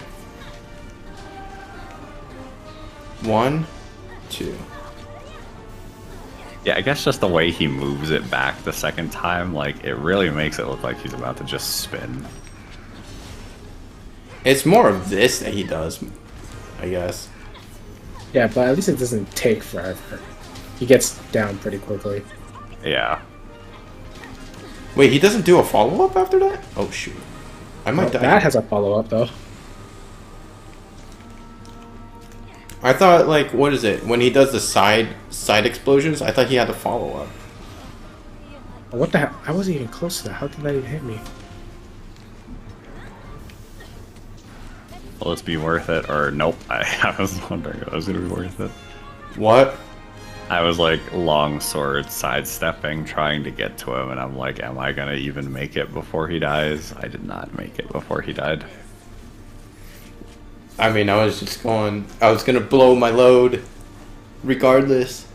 1, 2. Yeah, I guess just the way he moves it back the second time, like, it really makes it look like he's about to just spin. It's more of this that he does, I guess. Yeah, but at least it doesn't take forever. He gets down pretty quickly. Yeah. Wait, he doesn't do a follow-up after that? Oh, shoot. I might die. That has a follow-up, though. I thought, like, what is it? When he does the side explosions, I thought he had a follow-up. What the hell? I wasn't even close to that. How did that even hit me? Will this be worth it? Or nope, I was wondering if it was going to be worth it. What? I was like longsword sidestepping, trying to get to him, and I'm like, am I going to even make it before he dies? I did not make it before he died. I mean, I was just going... I was gonna blow my load regardless.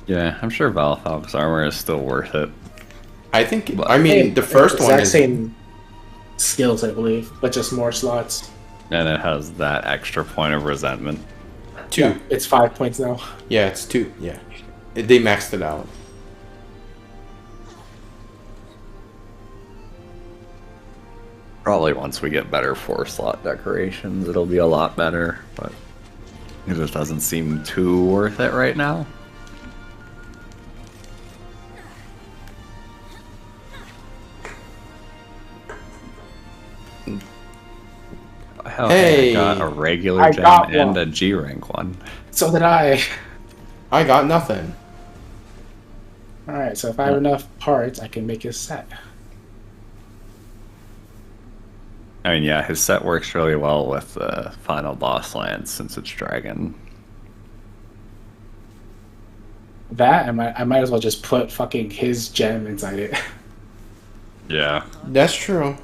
Yeah, I'm sure Valfalk's armor is still worth it. I think. I mean, the first one exact is. same skills, I believe, but just more slots. And it has that extra point of resentment. 2. Yeah, it's 5 points now. Yeah, it's 2. Yeah, they maxed it out. Probably once we get better 4-slot decorations, it'll be a lot better, but it just doesn't seem too worth it right now. Hell, Hey, I got a regular I gem got and one. a G rank one. So did I. I got nothing. Alright, so if I have enough parts, I can make a set. I mean, yeah, his set works really well with the final boss lance since it's dragon. That, I might as well just put fucking his gem inside it. Yeah. That's true.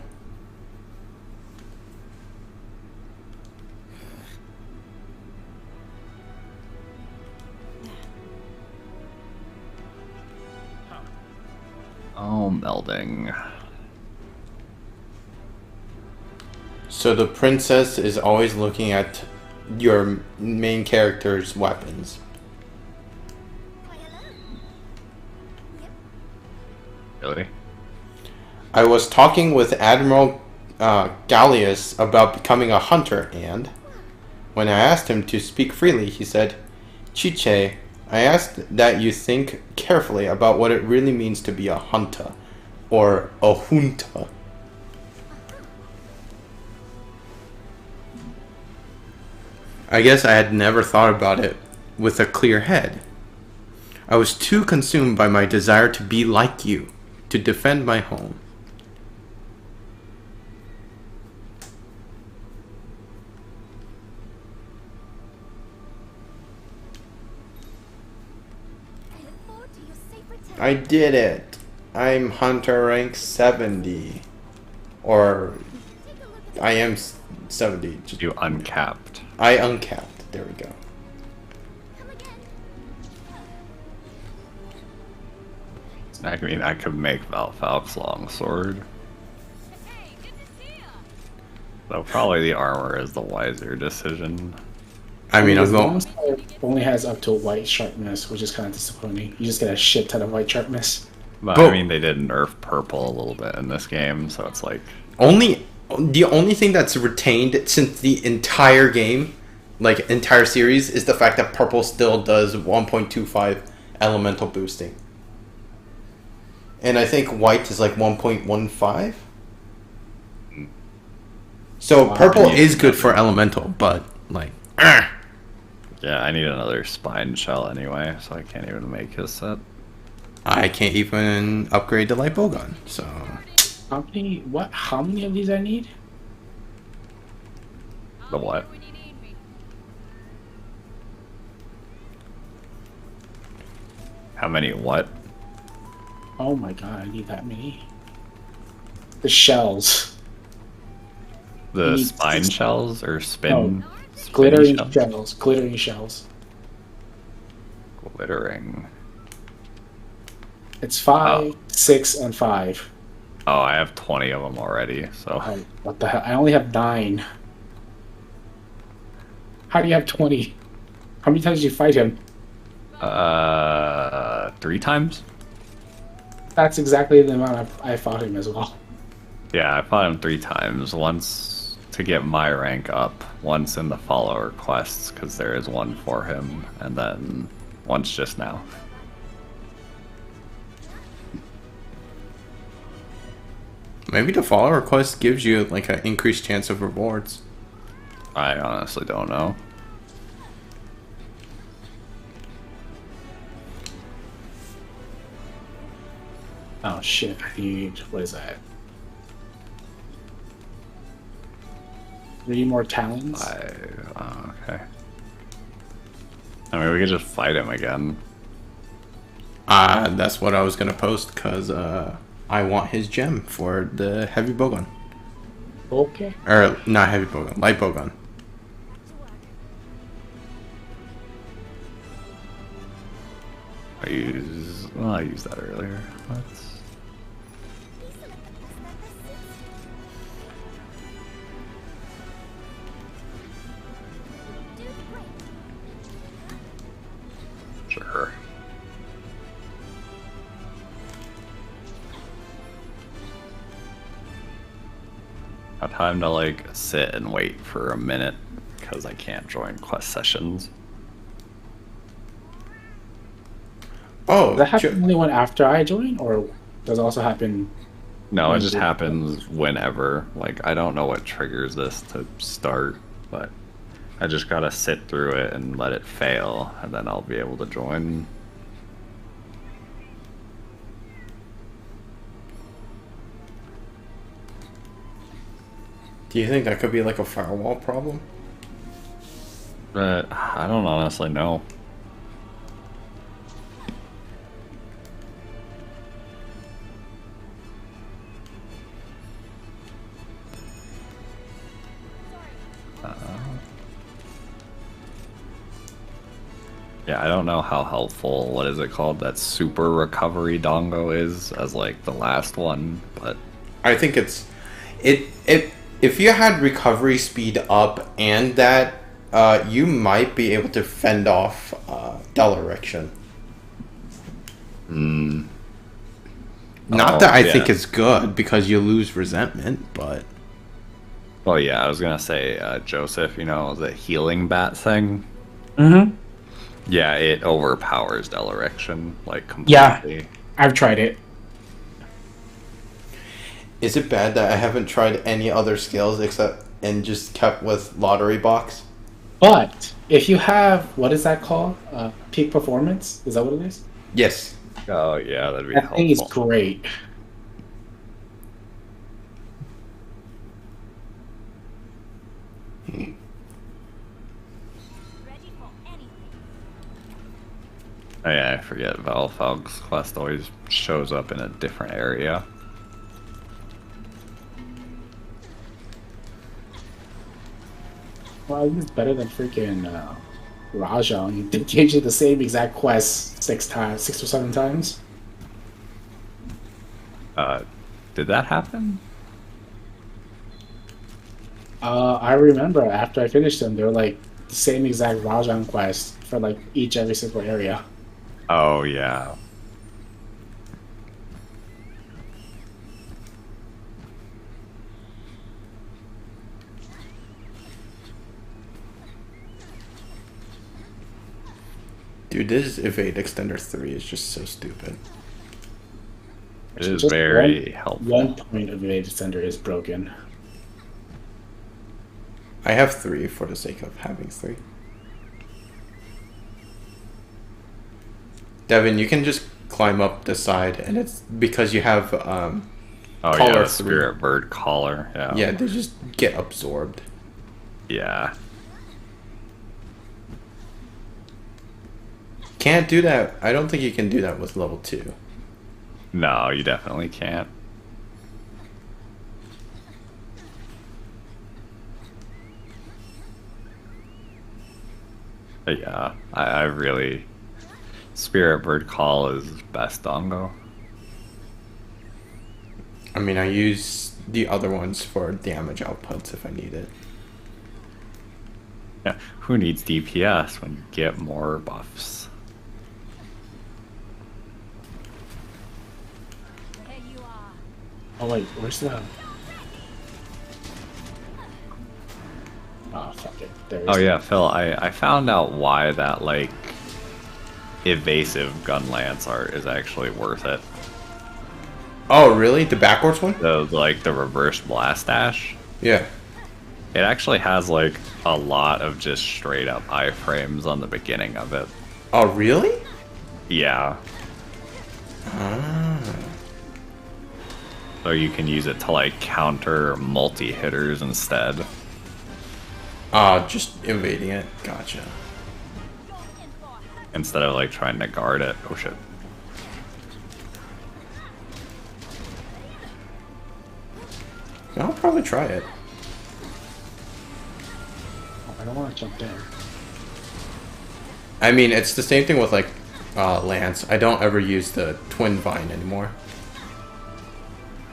Oh, melding. So the princess is always looking at your main character's weapons. Really? I was talking with Admiral Gallius about becoming a hunter, and when I asked him to speak freely, he said, Chiche, I asked that you think carefully about what it really means to be a hunter, or a junta. I guess I had never thought about it with a clear head. I was too consumed by my desire to be like you, to defend my home. I did it. I'm Hunter rank 70. Or I am 70. You uncapped. I uncapped. There we go. I mean, I could make Valfalk's longsword. Though probably the armor is the wiser decision. I mean, I'm His going. longsword only has up to white sharpness, which is kind of disappointing. You just get a shit ton of white sharpness. But But- I mean, they did nerf purple a little bit in this game, so it's like, The only thing that's retained since the entire game, like entire series, is the fact that purple still does 1.25 elemental boosting. And I think white is like 1.15. So Wow. purple is good for elemental, but like, yeah, I need another spine shell anyway, so I can't even make his set. I can't even upgrade the light bowgun. So How many? What? How many of these I need? The what? How many what? Oh my god, I need that many. The shells. The need spine six- shells or spin? spinny Glittering shells? shells. Glittering shells. Glittering. It's 5, Oh. 6, and 5. Oh, I have 20 of them already, so. What the hell? I only have 9. How do you have 20? How many times did you fight him? 3 times? That's exactly the amount I fought him as well. Yeah, I fought him 3 times. Once to get my rank up, once in the follower quests, because there is one for him, and then once just now. maybe the follower quest gives you like an increased chance of rewards. I honestly don't know. Oh shit, I need. What is that? 3 more talons? Okay. I mean, we could just fight him again. That's what I was gonna post because I want his gem for the heavy bowgun, Okay. or not heavy bowgun, light bowgun. I used that earlier. Let's... Sure. I have time to like sit and wait for a minute because I can't join quest sessions. Oh, Does that happen only one after I join, or does it also happen? No, it just happens whenever. Like, I don't know what triggers this to start, but I just gotta sit through it and let it fail, and then I'll be able to join. do you think that could be like a firewall problem? But I don't honestly know. Yeah, I don't know how helpful, what is it called, that super recovery dongo is as like the last one, but I think it's if you had recovery speed up and that you might be able to fend off dull erection. Not that I think it's good because you lose resentment, but well, yeah, I was gonna say, Joseph, you know, the healing bat thing. Mm-hmm. Yeah, it overpowers dull erection like Yeah, completely. I've tried it. is it bad that I haven't tried any other skills except and just kept with lottery box? But if you have, what is that called? Peak performance? Is that what it is? Yes. Oh yeah, that'd be That thing is helpful. great. Oh, yeah, I forget. Valfog's quest always shows up in a different area. Well, it's better than freaking Rajang. They gave you the same exact quest 6 or 7 times. Did that happen? I remember after I finished them, they were like the same exact Rajang quest for like every single area. Oh yeah. Dude, this Evade Extender 3 is just so stupid. It is Just very helpful. One point of the Sender is broken. I have 3 for the sake of having 3. Devin, you can just climb up the side, and it's because you have Oh collar yeah, the 3. spirit bird collar. Yeah. Yeah, they just get absorbed. Yeah. Can't do that. I don't think you can do that with level 2. No, you definitely can't. But yeah, I really... Spirit Bird Call is best dongo. I mean, I use the other ones for damage outputs if I need it. Yeah, who needs DPS when you get more buffs? Oh wait, where's the? Oh fuck it. There Oh yeah, Phil, I found out why that like evasive gun lance art is actually worth it. Oh, really? The backwards one? The reverse blast dash. Yeah. It actually has like a lot of just straight up iframes on the beginning of it. Oh, really? Yeah. Ah. So you can use it to like counter multi-hitters instead. Just evading it. Gotcha. Instead of like trying to guard it. Oh shit. I'll probably try it. I don't want to jump in. I mean, it's the same thing with like Lance. I don't ever use the twin vine anymore.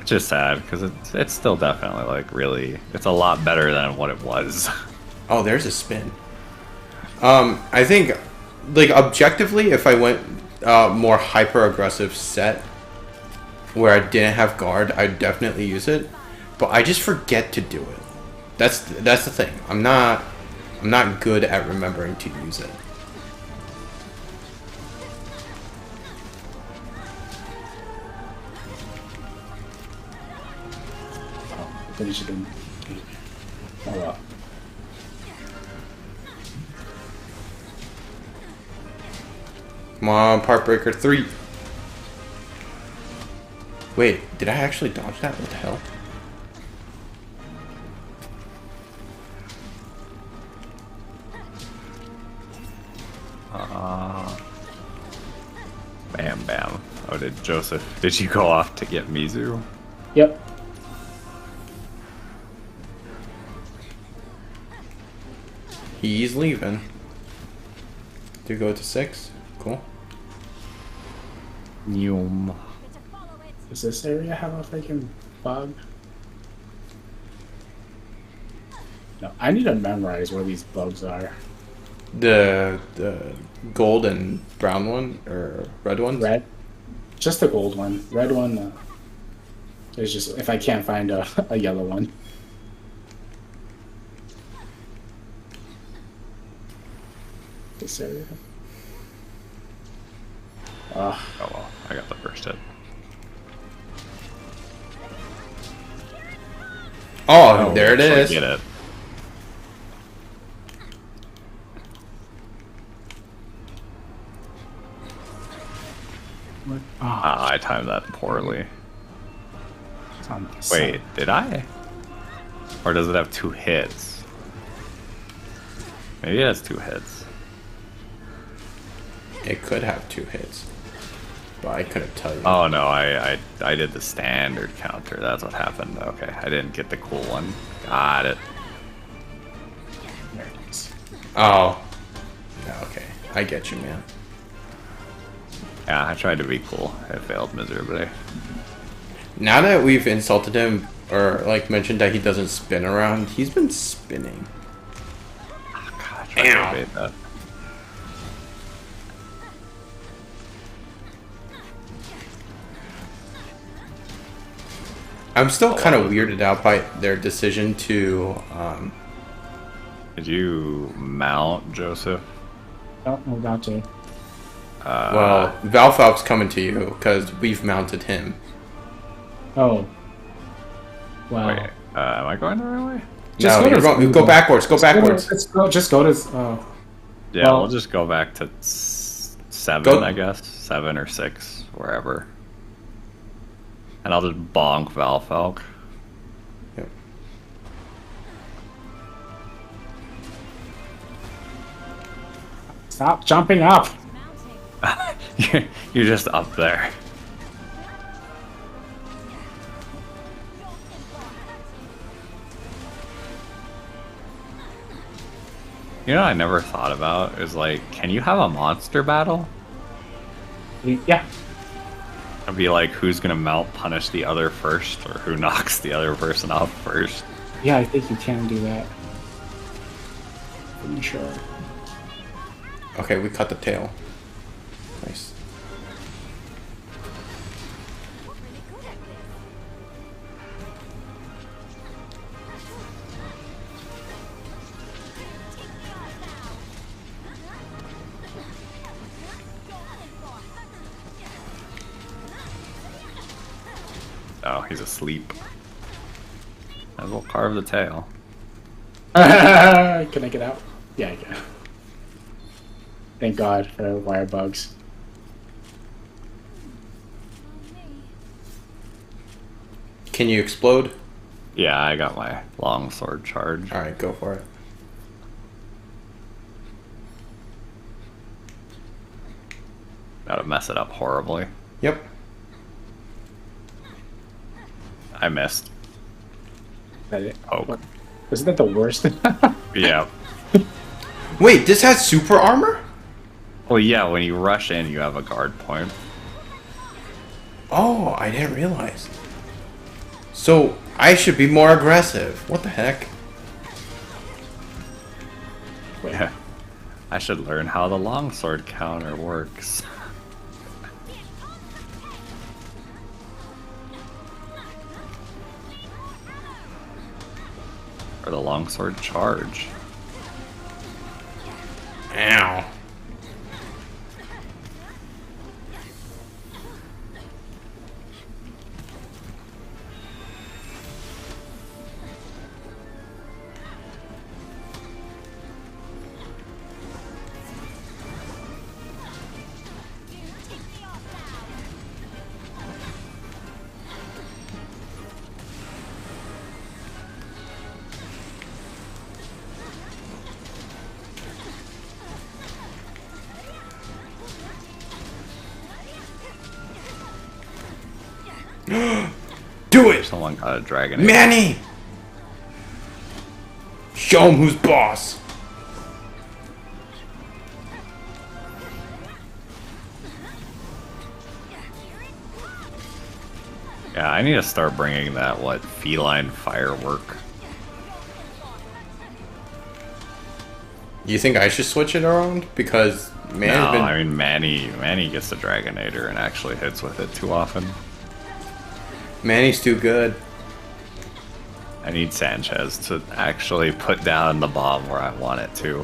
It's just sad because it's still definitely like really. It's a lot better than what it was. Oh, there's a spin. I think, like, objectively, if I went more hyper-aggressive set where I didn't have guard, I'd definitely use it. But I just forget to do it. That's the thing. I'm not good at remembering to use it. Finish it in. Oh well. Come on, Part Breaker 3. Wait, did I actually dodge that? What the hell? Bam, bam. Oh, did you go off to get Mizu? Yep. He's leaving. To go to 6. Cool. Yum. Does this area have a freaking bug? No, I need to memorize where these bugs are. The gold and brown one or red one? Red? Just the gold one. Red one, there's just, if I can't find a yellow one. This area. Oh well, I got the first hit. Oh, there it is. Get it. What? I timed that poorly. It's on the Wait, side. did I? Or does it have 2 hits? Maybe it has 2 hits. It could have 2 hits. But I couldn't tell you. Oh no, I did the standard counter. That's what happened. Okay, I didn't get the cool one. Got it. There it is. Oh. Yeah, okay. I get you, man. Yeah, I tried to be cool. It failed miserably. Now that we've insulted him, or like mentioned that he doesn't spin around, he's been spinning. Oh, God, I tried to evade that. I'm still kind of weirded out by their decision to, Did you mount Joseph? Oh, I'm about to. well, Valfalp's coming to you because we've mounted him. Oh. Wow. Wait, am I going the right way? Just No, go you're to- go backwards. Go backwards. Just go to. Oh. Yeah, Well- we'll just go back to 7, Go- I guess. 7 or 6, wherever. And I'll just bonk Valfalk. Yep. Stop jumping up. You're just up there. You know what I never thought about is like, can you have a monster battle? Yeah. It'd be like, who's gonna mount punish the other first, or who knocks the other person off first. Yeah, I think you can do that. Pretty sure. Okay, we cut the tail. Nice. Oh, he's asleep. Might as well carve the tail. Can I get out? Yeah, I can. Thank God for wire bugs. Can you explode? Yeah, I got my long sword charge. All right, go for it. Gotta mess it up horribly. Yep. I missed. Is that it? Poke. Isn't that the worst? Yeah. Wait, this has super armor? Well, yeah, when you rush in, you have a guard point. Oh, I didn't realize. So I should be more aggressive. What the heck? Wait, Yeah. I should learn how the longsword counter works. Or the longsword charge. Ow. Do it! Someone got a dragon. Manny! Show him who's boss. Yeah, I need to start bringing that, feline firework. You think I should switch it around? Because No, Manny's been... I mean, Manny gets the Dragonator and actually hits with it too often. Manny's too good. I need Sanchez to actually put down the bomb where I want it to.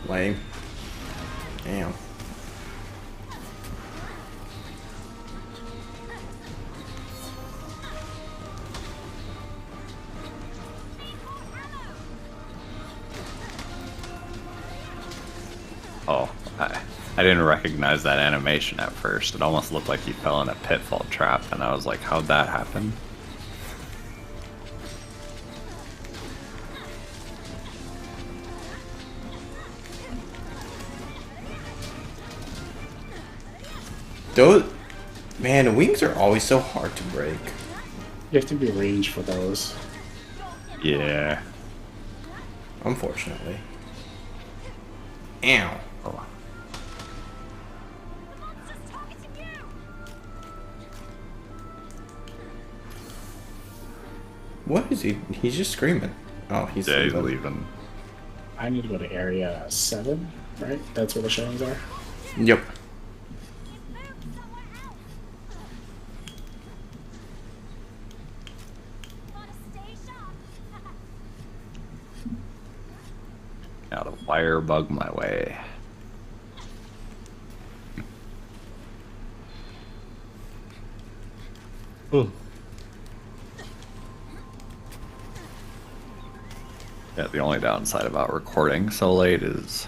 Lame. Damn. Oh, I didn't recognize that animation at first. It almost looked like he fell in a pitfall trap, and I was like, how'd that happen? Those... Man, wings are always so hard to break. you have to be ranged for those. Yeah. Unfortunately. Ow. Oh. What is he? He's just screaming. Oh, he's Yeah, he's leaving. leaving. I need to go to area 7, right? That's where the showings are. Yep. Now the wire bug my way. Yeah, the only downside about recording so late is,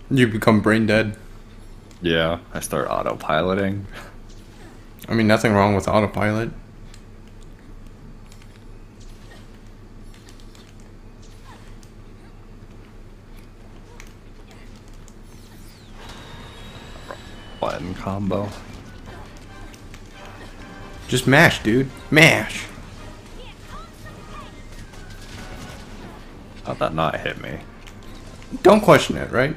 You become brain dead. yeah, I start autopiloting. I mean, nothing wrong with autopilot. Button combo. Just mash, dude. Mash. How'd that not hit me? Don't question it, right?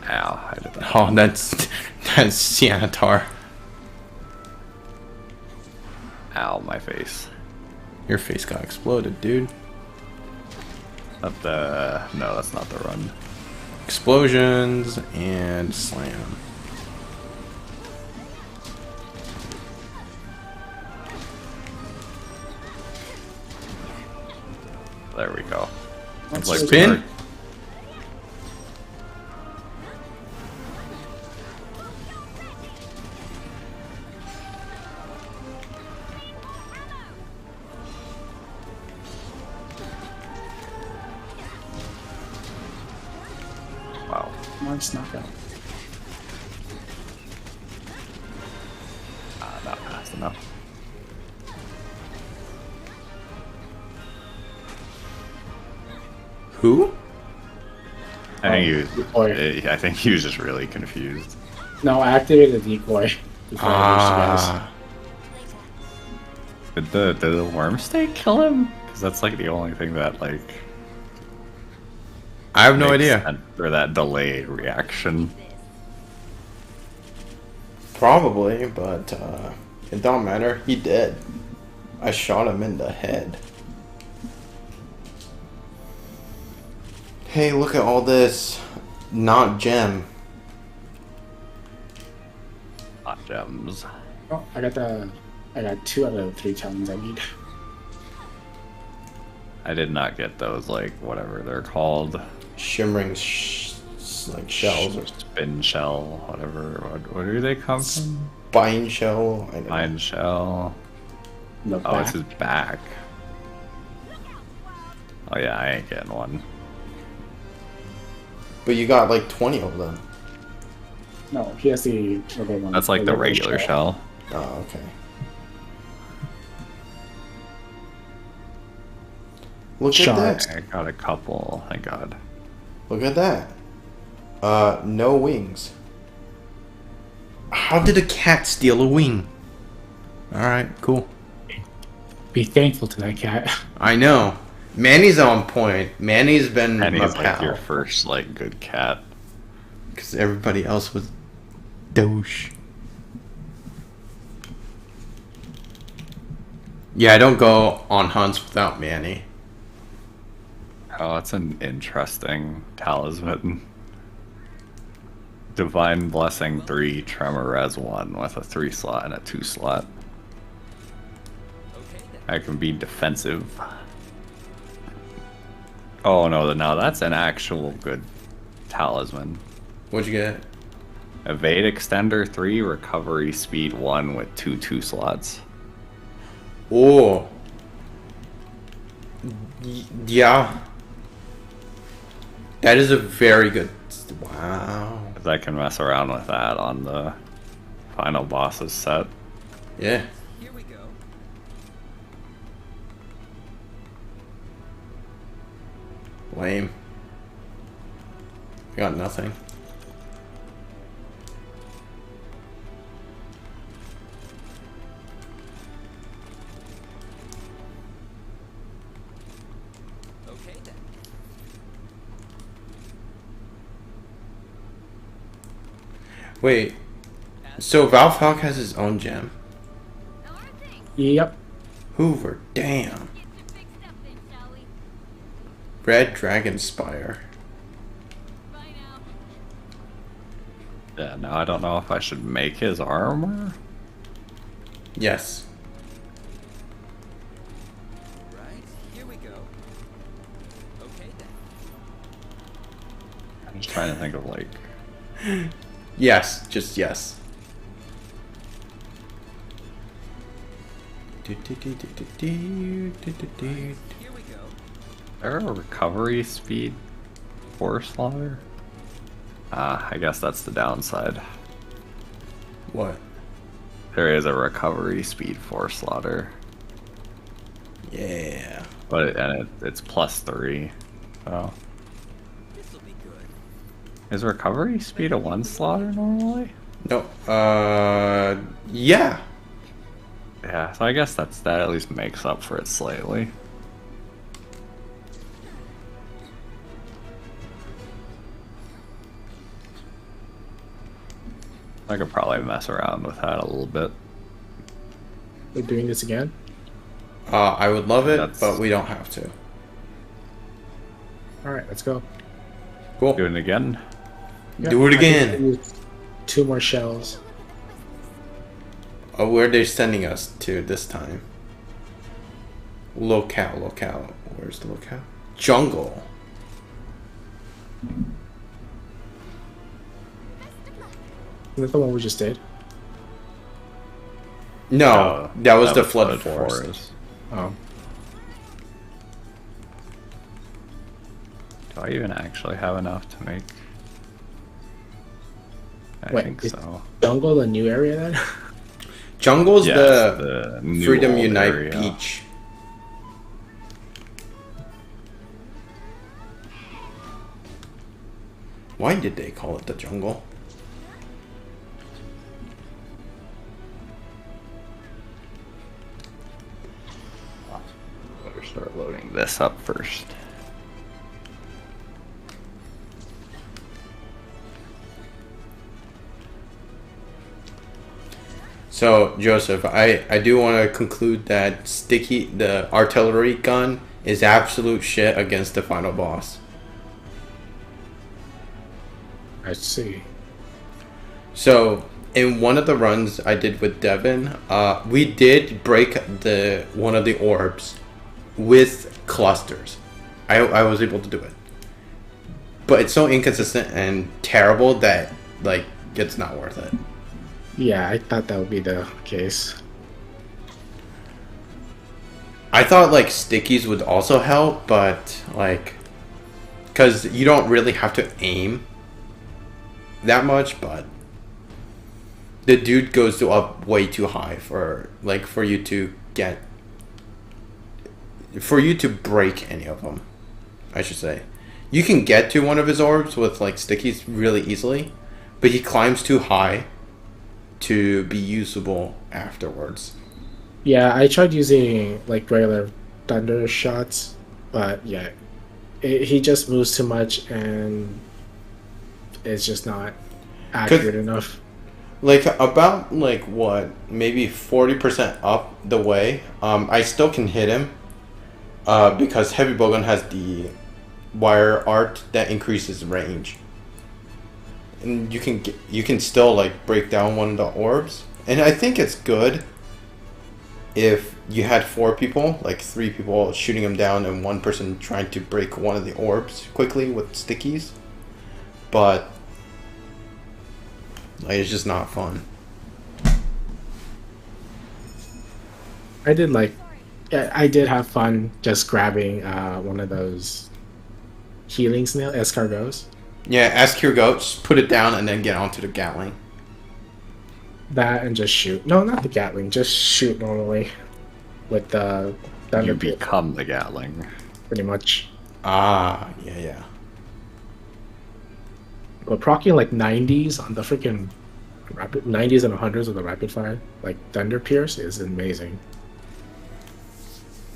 Ow, I did that. Oh, that's Sianatar. Ow, my face. Your face got exploded, dude. Not the... No, that's not the run. Explosions and slam. There we go. That's Like, Spin? Wow. Nice knockout. Not fast enough. Who? Decoy. I think he was just really confused. No, I activated the decoy before I reached you guys. Did the worm stake kill him? Because that's like the only thing that like. I have no makes idea. sense for that delayed reaction. Probably, but it don't matter. He did. I shot him in the head. Hey, look at all this. Not gem. Hot gems. Oh, I got 2 out of the 3 challenges I need. I did not get those, like, whatever they're called. Shimmering like shells or Spin shell, whatever. What do they come from? spine shell. I don't know. Spine shell. The Oh, it's back. his back. Oh yeah, I ain't getting one. But you got like 20 of them. No, he has the other one. That's like the regular shell. Oh, okay. Look Sharks. at that. I got a couple, thank God. Look at that. No wings. How did a cat steal a wing? Alright, cool. Be thankful to that cat. I know. Manny's on point. Manny's been And my he's like your pal. first, like, good cat. Because everybody else was douche. Yeah, I don't go on hunts without Manny. Oh, that's an interesting talisman. Divine Blessing 3, Tremor Res 1 with a 3 slot and a 2 slot. I can be defensive. Oh no, that's an actual good talisman. What'd you get? Evade Extender 3, Recovery Speed 1 with 2 slots. Oh. Yeah. That is a very good. Wow. 'Cause I can mess around with that on the final bosses set. Yeah. Here we go. Lame. Got nothing. Okay then. Wait. So Valfalk has his own gem. Yep. Hoover, damn. Red Dragon Spire. Yeah, now I don't know if I should make his armor. Yes. Right, here we go. Okay then. I'm just trying to think of like. Yes, just yes. Here we go. Is there a recovery speed 4 slotter? I guess that's the downside. What? There is a recovery speed 4 slotter, Yeah. but it's +3. So This'll be good. is recovery speed a 1 slotter normally? No. Yeah. Yeah, so I guess that at least makes up for it slightly. I could probably mess around with that a little bit. We're doing this again? I would love it, That's- but we don't have to. Alright, let's go. Cool. Doing it again? Do it I think again. I used 2 more shells. Oh, where are they sending us to this time? Locale. Where's the locale? Jungle. Is that the one we just did? No, that was the Flood Forest. Oh. Do I even actually have enough to make? I Wait, think is so. Jungle the new area then? Jungle's Yes, the the new Freedom old Unite area. beach. Why did they call it the jungle? Better start loading this up first. So, Joseph, I do want to conclude that the artillery gun is absolute shit against the final boss. I see. So, in one of the runs I did with Devin, we did break one of the orbs with clusters. I was able to do it. But it's so inconsistent and terrible that, like, it's not worth it. Yeah, I thought that would be the case. I thought, like, stickies would also help, but, like, because you don't really have to aim that much, but the dude goes up way too high for you to break any of them, I should say. You can get to one of his orbs with, like, stickies really easily, but he climbs too high to be usable afterwards. Yeah, I tried using like regular thunder shots, but yeah, he just moves too much and it's just not accurate enough. Like, about, like, what, maybe 40% up the way, I still can hit him, because Heavy Bowgun has the wire art that increases range. And you can still, like, break down one of the orbs. And I think it's good if you had 4 people, like 3 people shooting him down and 1 person trying to break one of the orbs quickly with stickies. But, like, it's just not fun. I did have fun just grabbing one of those healing snail escargots. Yeah, escargot, just put it down and then get onto the Gatling. That and just shoot. No, not the Gatling. Just shoot normally with the thunder You pit, become the Gatling. pretty much. Ah, yeah. But proccing like 90s on the freaking rapid 90s and 100s of the rapid fire, like Thunder Pierce, is amazing.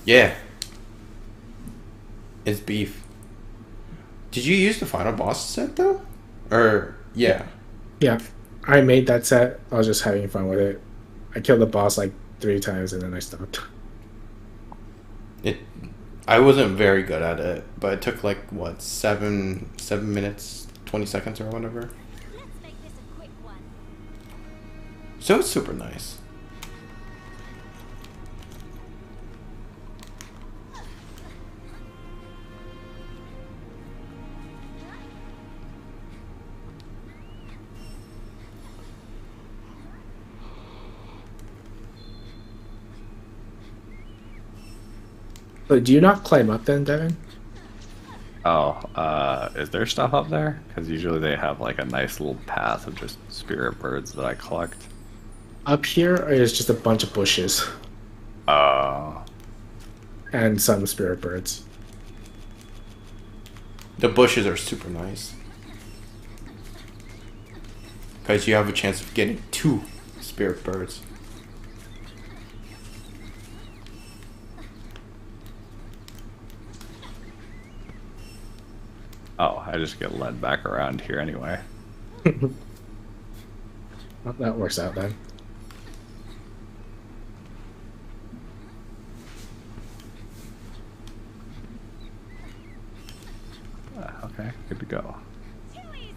Yeah. It's beef. Did you use the final boss set, though? Or, yeah. Yeah, I made that set. I was just having fun with it. I killed the boss like 3 times and then I stopped. I wasn't very good at it, but it took, like, what, 7 minutes, 20 seconds or whatever. Let's make this a quick one. So it's super nice. But do you not climb up then, Devin? Oh, is there stuff up there? Because usually they have like a nice little path of just spirit birds that I collect. Up here is just a bunch of bushes Oh, and some spirit birds. The bushes are super nice. Because you have a chance of getting 2 spirit birds. oh, I just get led back around here anyway. Well, that works out then. Okay, good to go. Too easy.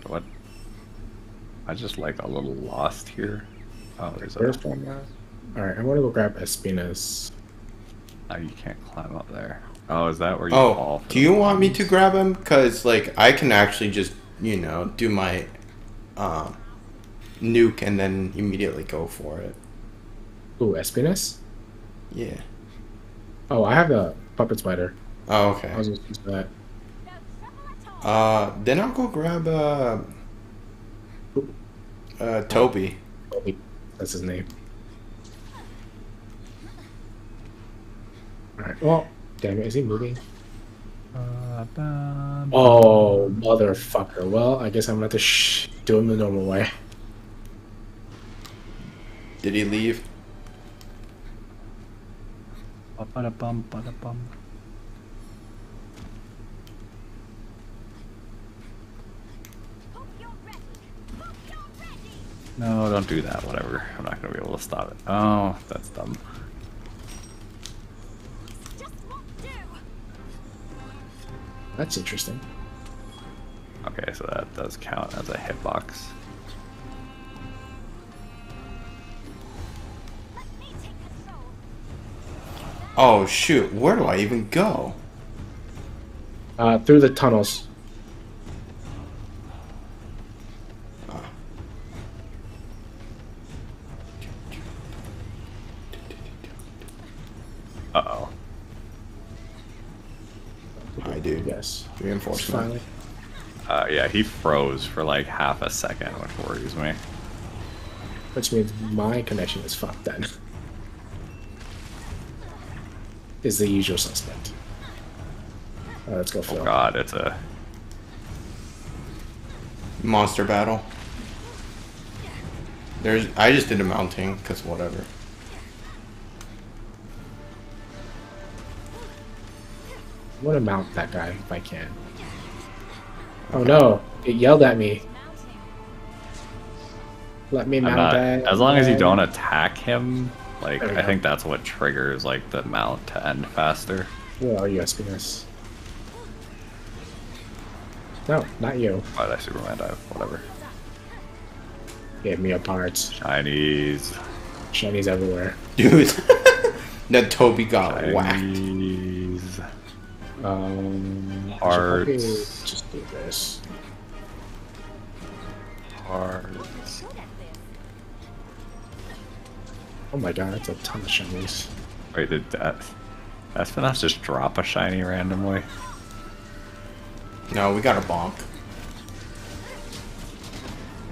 What? I just like a little lost here. Oh, there's a. Where's one now? Alright, I'm gonna go grab Espina's. Oh, you can't climb up there. Oh, is that where you fall? Oh, For do the you want me bombs? to grab him? Because, like, I can actually just, do my nuke and then immediately go for it. Ooh, Espina's? Yeah. Oh, I have a puppet spider. Oh, I okay. was just use that. No trouble at all. Then I'll go grab Toby. That's his name. Alright, well, damn it, is he moving? Oh, motherfucker. Well, I guess I'm gonna have to do him the normal way. Did he leave? Ba-da-bum, ba-da-bum. Hope you're ready. Hope you're ready. No, don't do that. Whatever. I'm not gonna be able to stop it. Oh, that's dumb. Just won't do. That's interesting. Okay, so that does count as a hitbox. Let me take control. Oh shoot, where do I even go? Through the tunnels. Uh-oh. I do. Yes. Reinforcement. Finally. Yeah, he froze for like half a second, which worries me. Which means my connection is fucked then. Is the usual suspect. Let's go, Phil. Oh god, it's a... Monster battle. I just did a mounting, because whatever. I'm gonna mount that guy if I can. Oh no! It yelled at me. Let me I'm mount not, that. as long as you don't attack him, like, There we I go. think that's what triggers, like, the mount to end faster. Where are you, SPS? No, not you. Why did I Superman dive? Whatever. Gave me a parts. Chinese. Shinies everywhere. Dude. That Toby got whacked. Chinese. I should Hearts. probably just do this. Hearts. Good at this. Oh my god, that's a ton of shinies. Wait, did that... Espinoss just drop a shiny randomly? No, we got a bonk.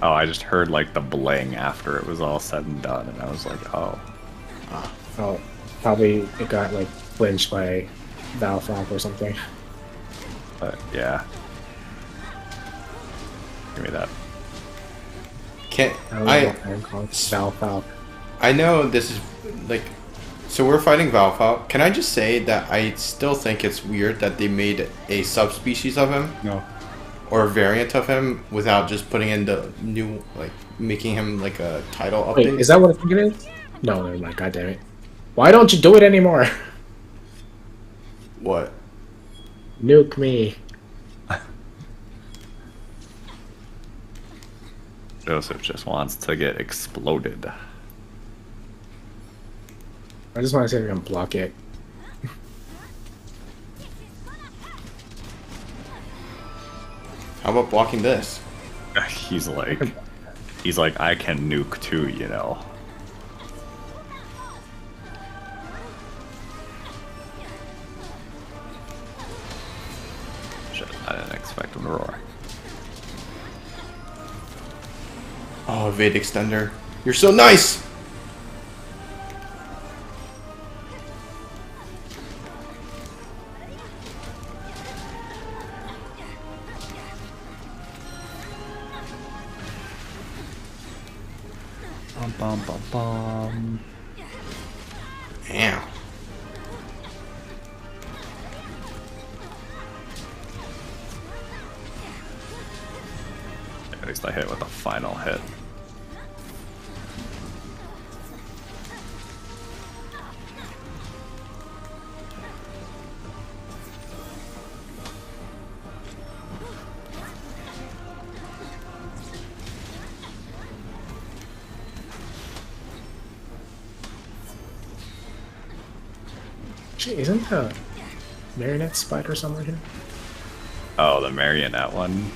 Oh, I just heard, like, the bling after it was all said and done, and I was like, oh. Oh, probably it got like flinched by Valfop or something. But, yeah. Give me that. Can't I don't know what I'm called. Valfop. I know this is like, so we're fighting Valfop. Can I just say that I still think it's weird that they made a subspecies of him No. or a variant of him without just putting in the new, like, making him like a title Wait, update? is that what I think it is? No, never mind. God damn it! Why don't you do it anymore? What? Nuke me. Joseph just wants to get exploded. I just want to see if I can block it. How about blocking this? He's like, I can nuke too, you know. Shit, I didn't expect him to roar. Oh, evade extender. You're so nice! Bum bum bum bum. Damn. At least I hit with the final hit. Actually, isn't the marionette spider somewhere here? Oh, the marionette one?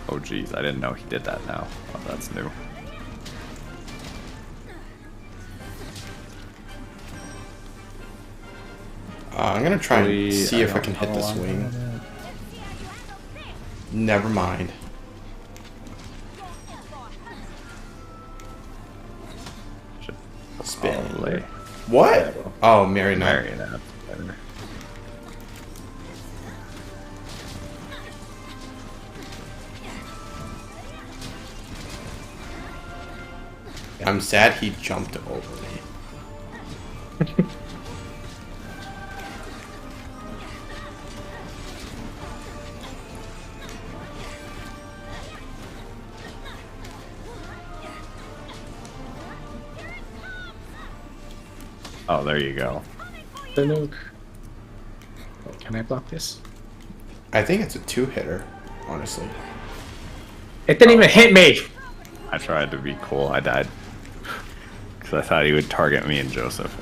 Oh geez, I didn't know he did that now. Oh, that's new. I'm gonna try and Really, see if I don't can hit know this why. wing. Never mind. What? Yeah, well. Oh, marionette. Marionette. Better. I'm sad he jumped over me. Oh, there you go. The nuke. Oh, can I block this? I think it's a 2-hitter, honestly. It didn't even hit me! I tried to be cool. I died. Because I thought he would target me and Joseph.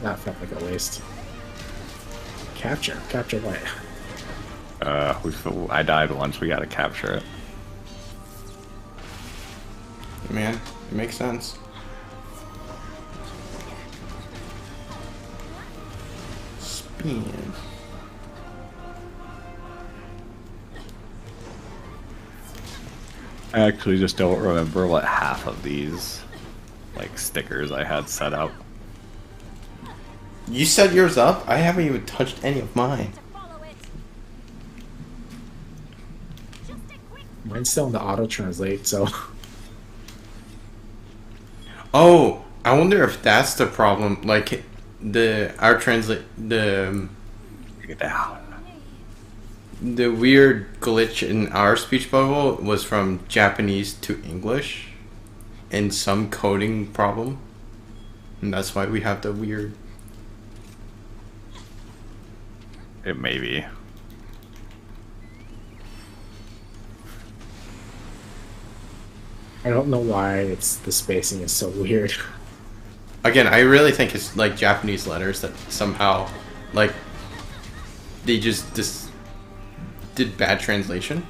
That felt like a waste. Capture. Capture what? I died once. We gotta capture it. Man, it makes sense. Spin. I actually just don't remember what half of these, like, stickers I had set up. You set yours up? I haven't even touched any of mine. Follow it. Just a quick Mine's still in the auto translate, so. Oh, I wonder if that's the problem. Like, our translate Get down. the weird glitch in our speech bubble was from Japanese to English, and some coding problem, and that's why we have the weird. It may be. I don't know why the spacing is so weird. Again, I really think it's like Japanese letters that somehow, like, they just did bad translation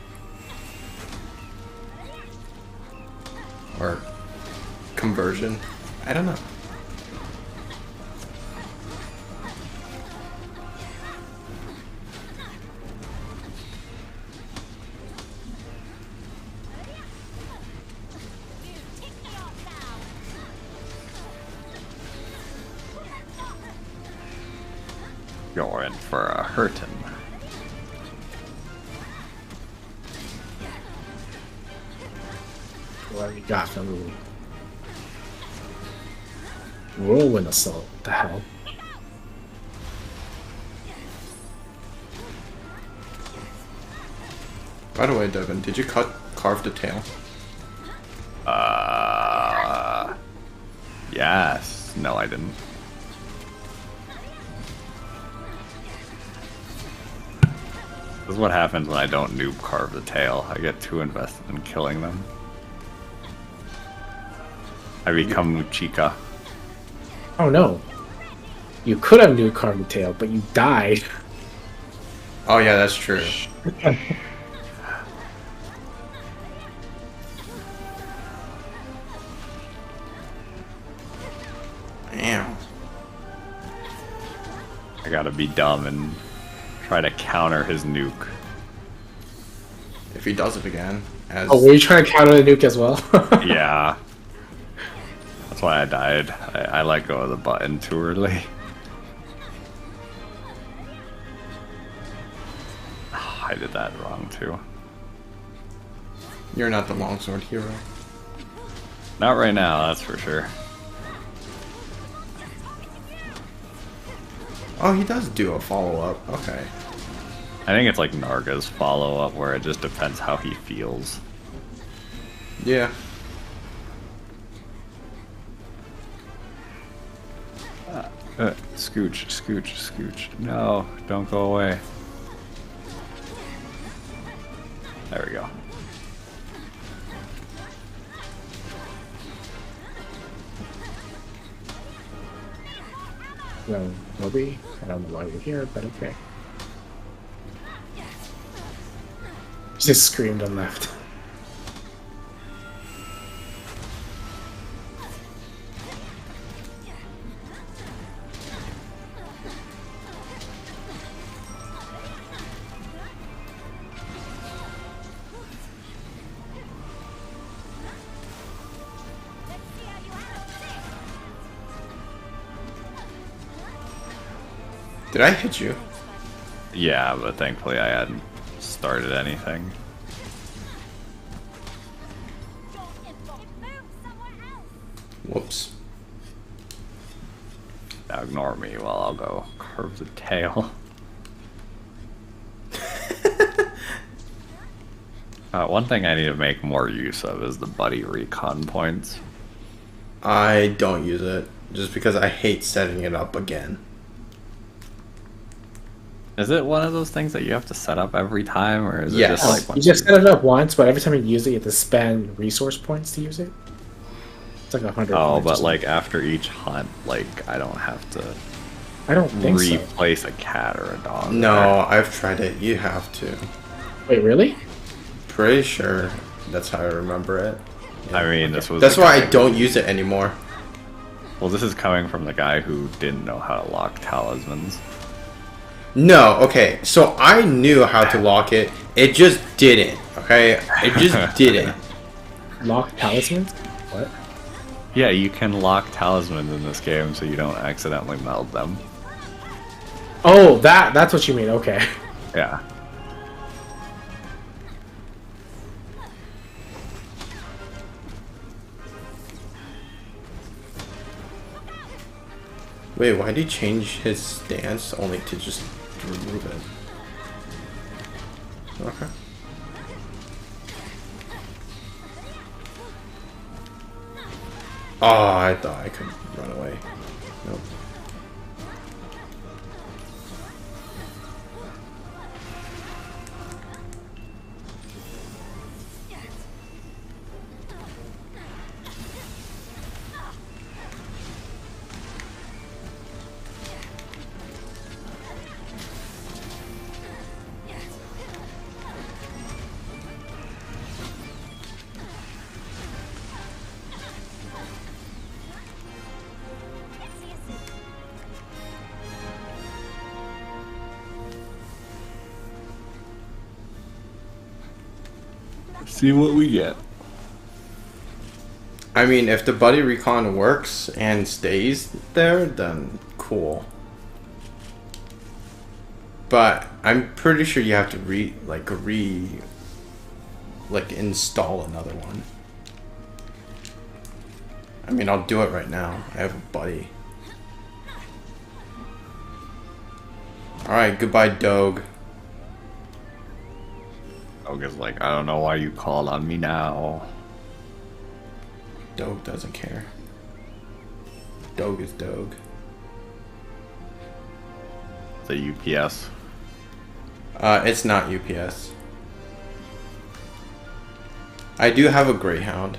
or conversion. I don't know. tick me off now. You're in for a hurtin'. What we got from Whirlwind Assault. What the hell? By the way, Devin, did you carve the tail? Yes. No, I didn't. This is what happens when I don't noob carve the tail. I get too invested in killing them. I become Chica. Oh no. You could have new carved tail, but you died. Oh yeah, that's true. Damn. I gotta be dumb and try to counter his nuke. If he does it again, as Oh, were you trying to counter the nuke as well? Yeah. That's why I died. I let go of the button too early. I did that wrong too. you're not the longsword hero. Not right now, that's for sure. Oh, he does do a follow-up. Okay. I think it's like Narga's follow-up where it just depends how he feels. Yeah. Scooch, scooch, scooch. No, don't go away. There we go. No, Moby? I don't know why you're here, but okay. Just screamed and left. Did I hit you? Yeah, but thankfully I hadn't started anything. Move somewhere else. Whoops. Now ignore me while I'll go curve the tail. One thing I need to make more use of is the buddy recon points. I don't use it just because I hate setting it up again. Is it one of those things that you have to set up every time, or is it Yes. just like You once just set it up once, but every time you use it, you have to spend resource points to use it. It's like 100. Oh, points or but something. like after each hunt, like I don't have to I don't think so. replace a cat or a dog. No, or- I've tried it. You have to. Wait, really? Pretty sure that's how I remember it. I mean, this was. That's the why guy I don't use it anymore. Well, this is coming from the guy who didn't know how to lock talismans. No, okay. So I knew how to lock it. It just didn't. Okay, it just didn't. Lock talismans? What? Yeah, you can lock talismans in this game so you don't accidentally meld them. Oh, that's what you mean. Okay. Yeah. Wait, why did he change his stance only to just remove it? Okay. Oh, I thought I could run away. Nope. See what we get. I mean, if the buddy recon works and stays there, then cool. But I'm pretty sure you have to install another one. I mean, I'll do it right now. I have a buddy. Alright, goodbye, Doge. Oga's like, I don't know why you called on me now. Doge doesn't care. Doge is Doge. The UPS. It's not UPS. I do have a Greyhound.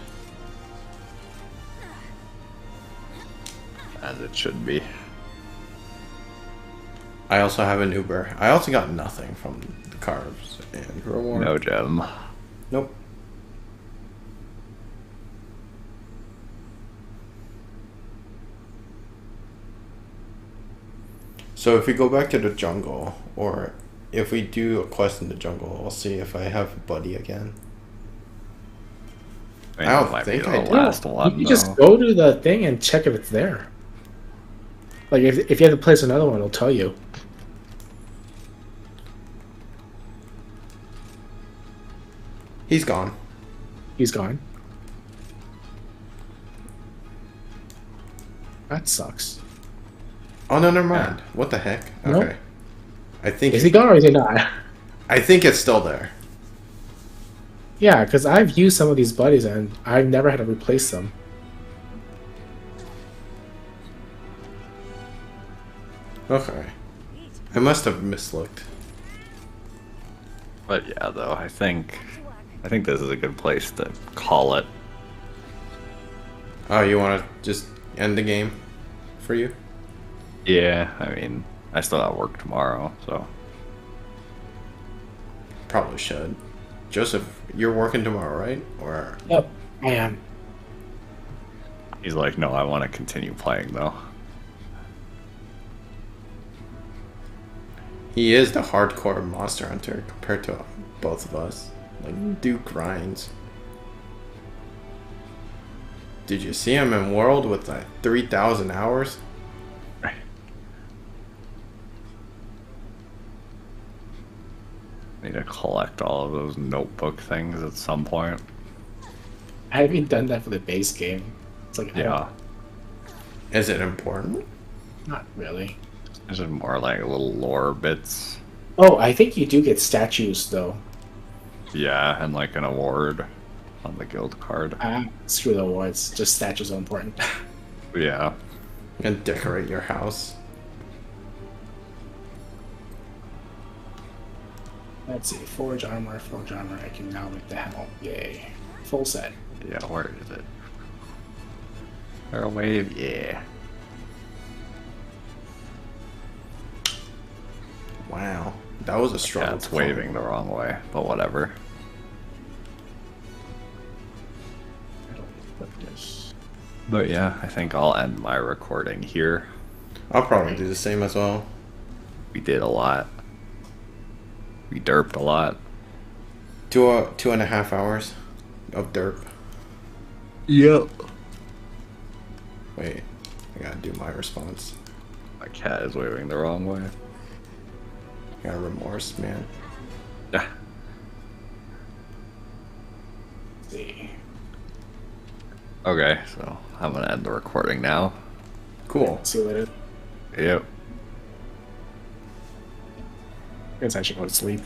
As it should be. I also have an Uber. I also got nothing from the carbs and reward. No gem. Nope. So if we go back to the jungle, or if we do a quest in the jungle, I'll see if I have a buddy again. I, mean, I don't it might think be I the do. last one. You just though. go to the thing and check if it's there. Like if you have to place another one, it'll tell you. He's gone. He's gone. That sucks. Oh no, never mind. What the heck? Nope. Okay. I think Is he gone or is he not? I think it's still there. Yeah, because I've used some of these buddies and I've never had to replace them. Okay. I must have mislooked. But yeah, though, I think this is a good place to call it. Oh, you want to just end the game for you? Yeah, I mean, I still have work tomorrow, so. Probably should. Joseph, you're working tomorrow, right? Or Yep, I am. He's like, no, I want to continue playing, though. he is the hardcore monster hunter compared to both of us. Like, Duke grinds. Did you see him in World with like 3,000 hours? need to collect all of those notebook things at some point. I haven't done that for the base game. It's like, Yeah. Is it important? not really. There's just more like little lore bits. Oh, I think you do get statues though. Yeah, and like an award on the guild card. Screw the awards. Just statues are important. Yeah. And decorate your house. Let's see. Forge armor. I can now make the helm. Yay. Full set. Yeah, where is it? Arrow wave, yeah. Wow. That was a Yeah, struggle. it's to find. waving the wrong way, but whatever. I don't put this. But yeah, I think I'll end my recording here. I'll probably do the same as well. We did a lot. We derped a lot. 2.5 hours of derp. Yep. Wait, I gotta do my response. My cat is waving the wrong way. I got remorse, man. Yeah. Let's see. Okay, so I'm gonna end the recording now. Cool. See you later. Yep. I guess I should go to sleep.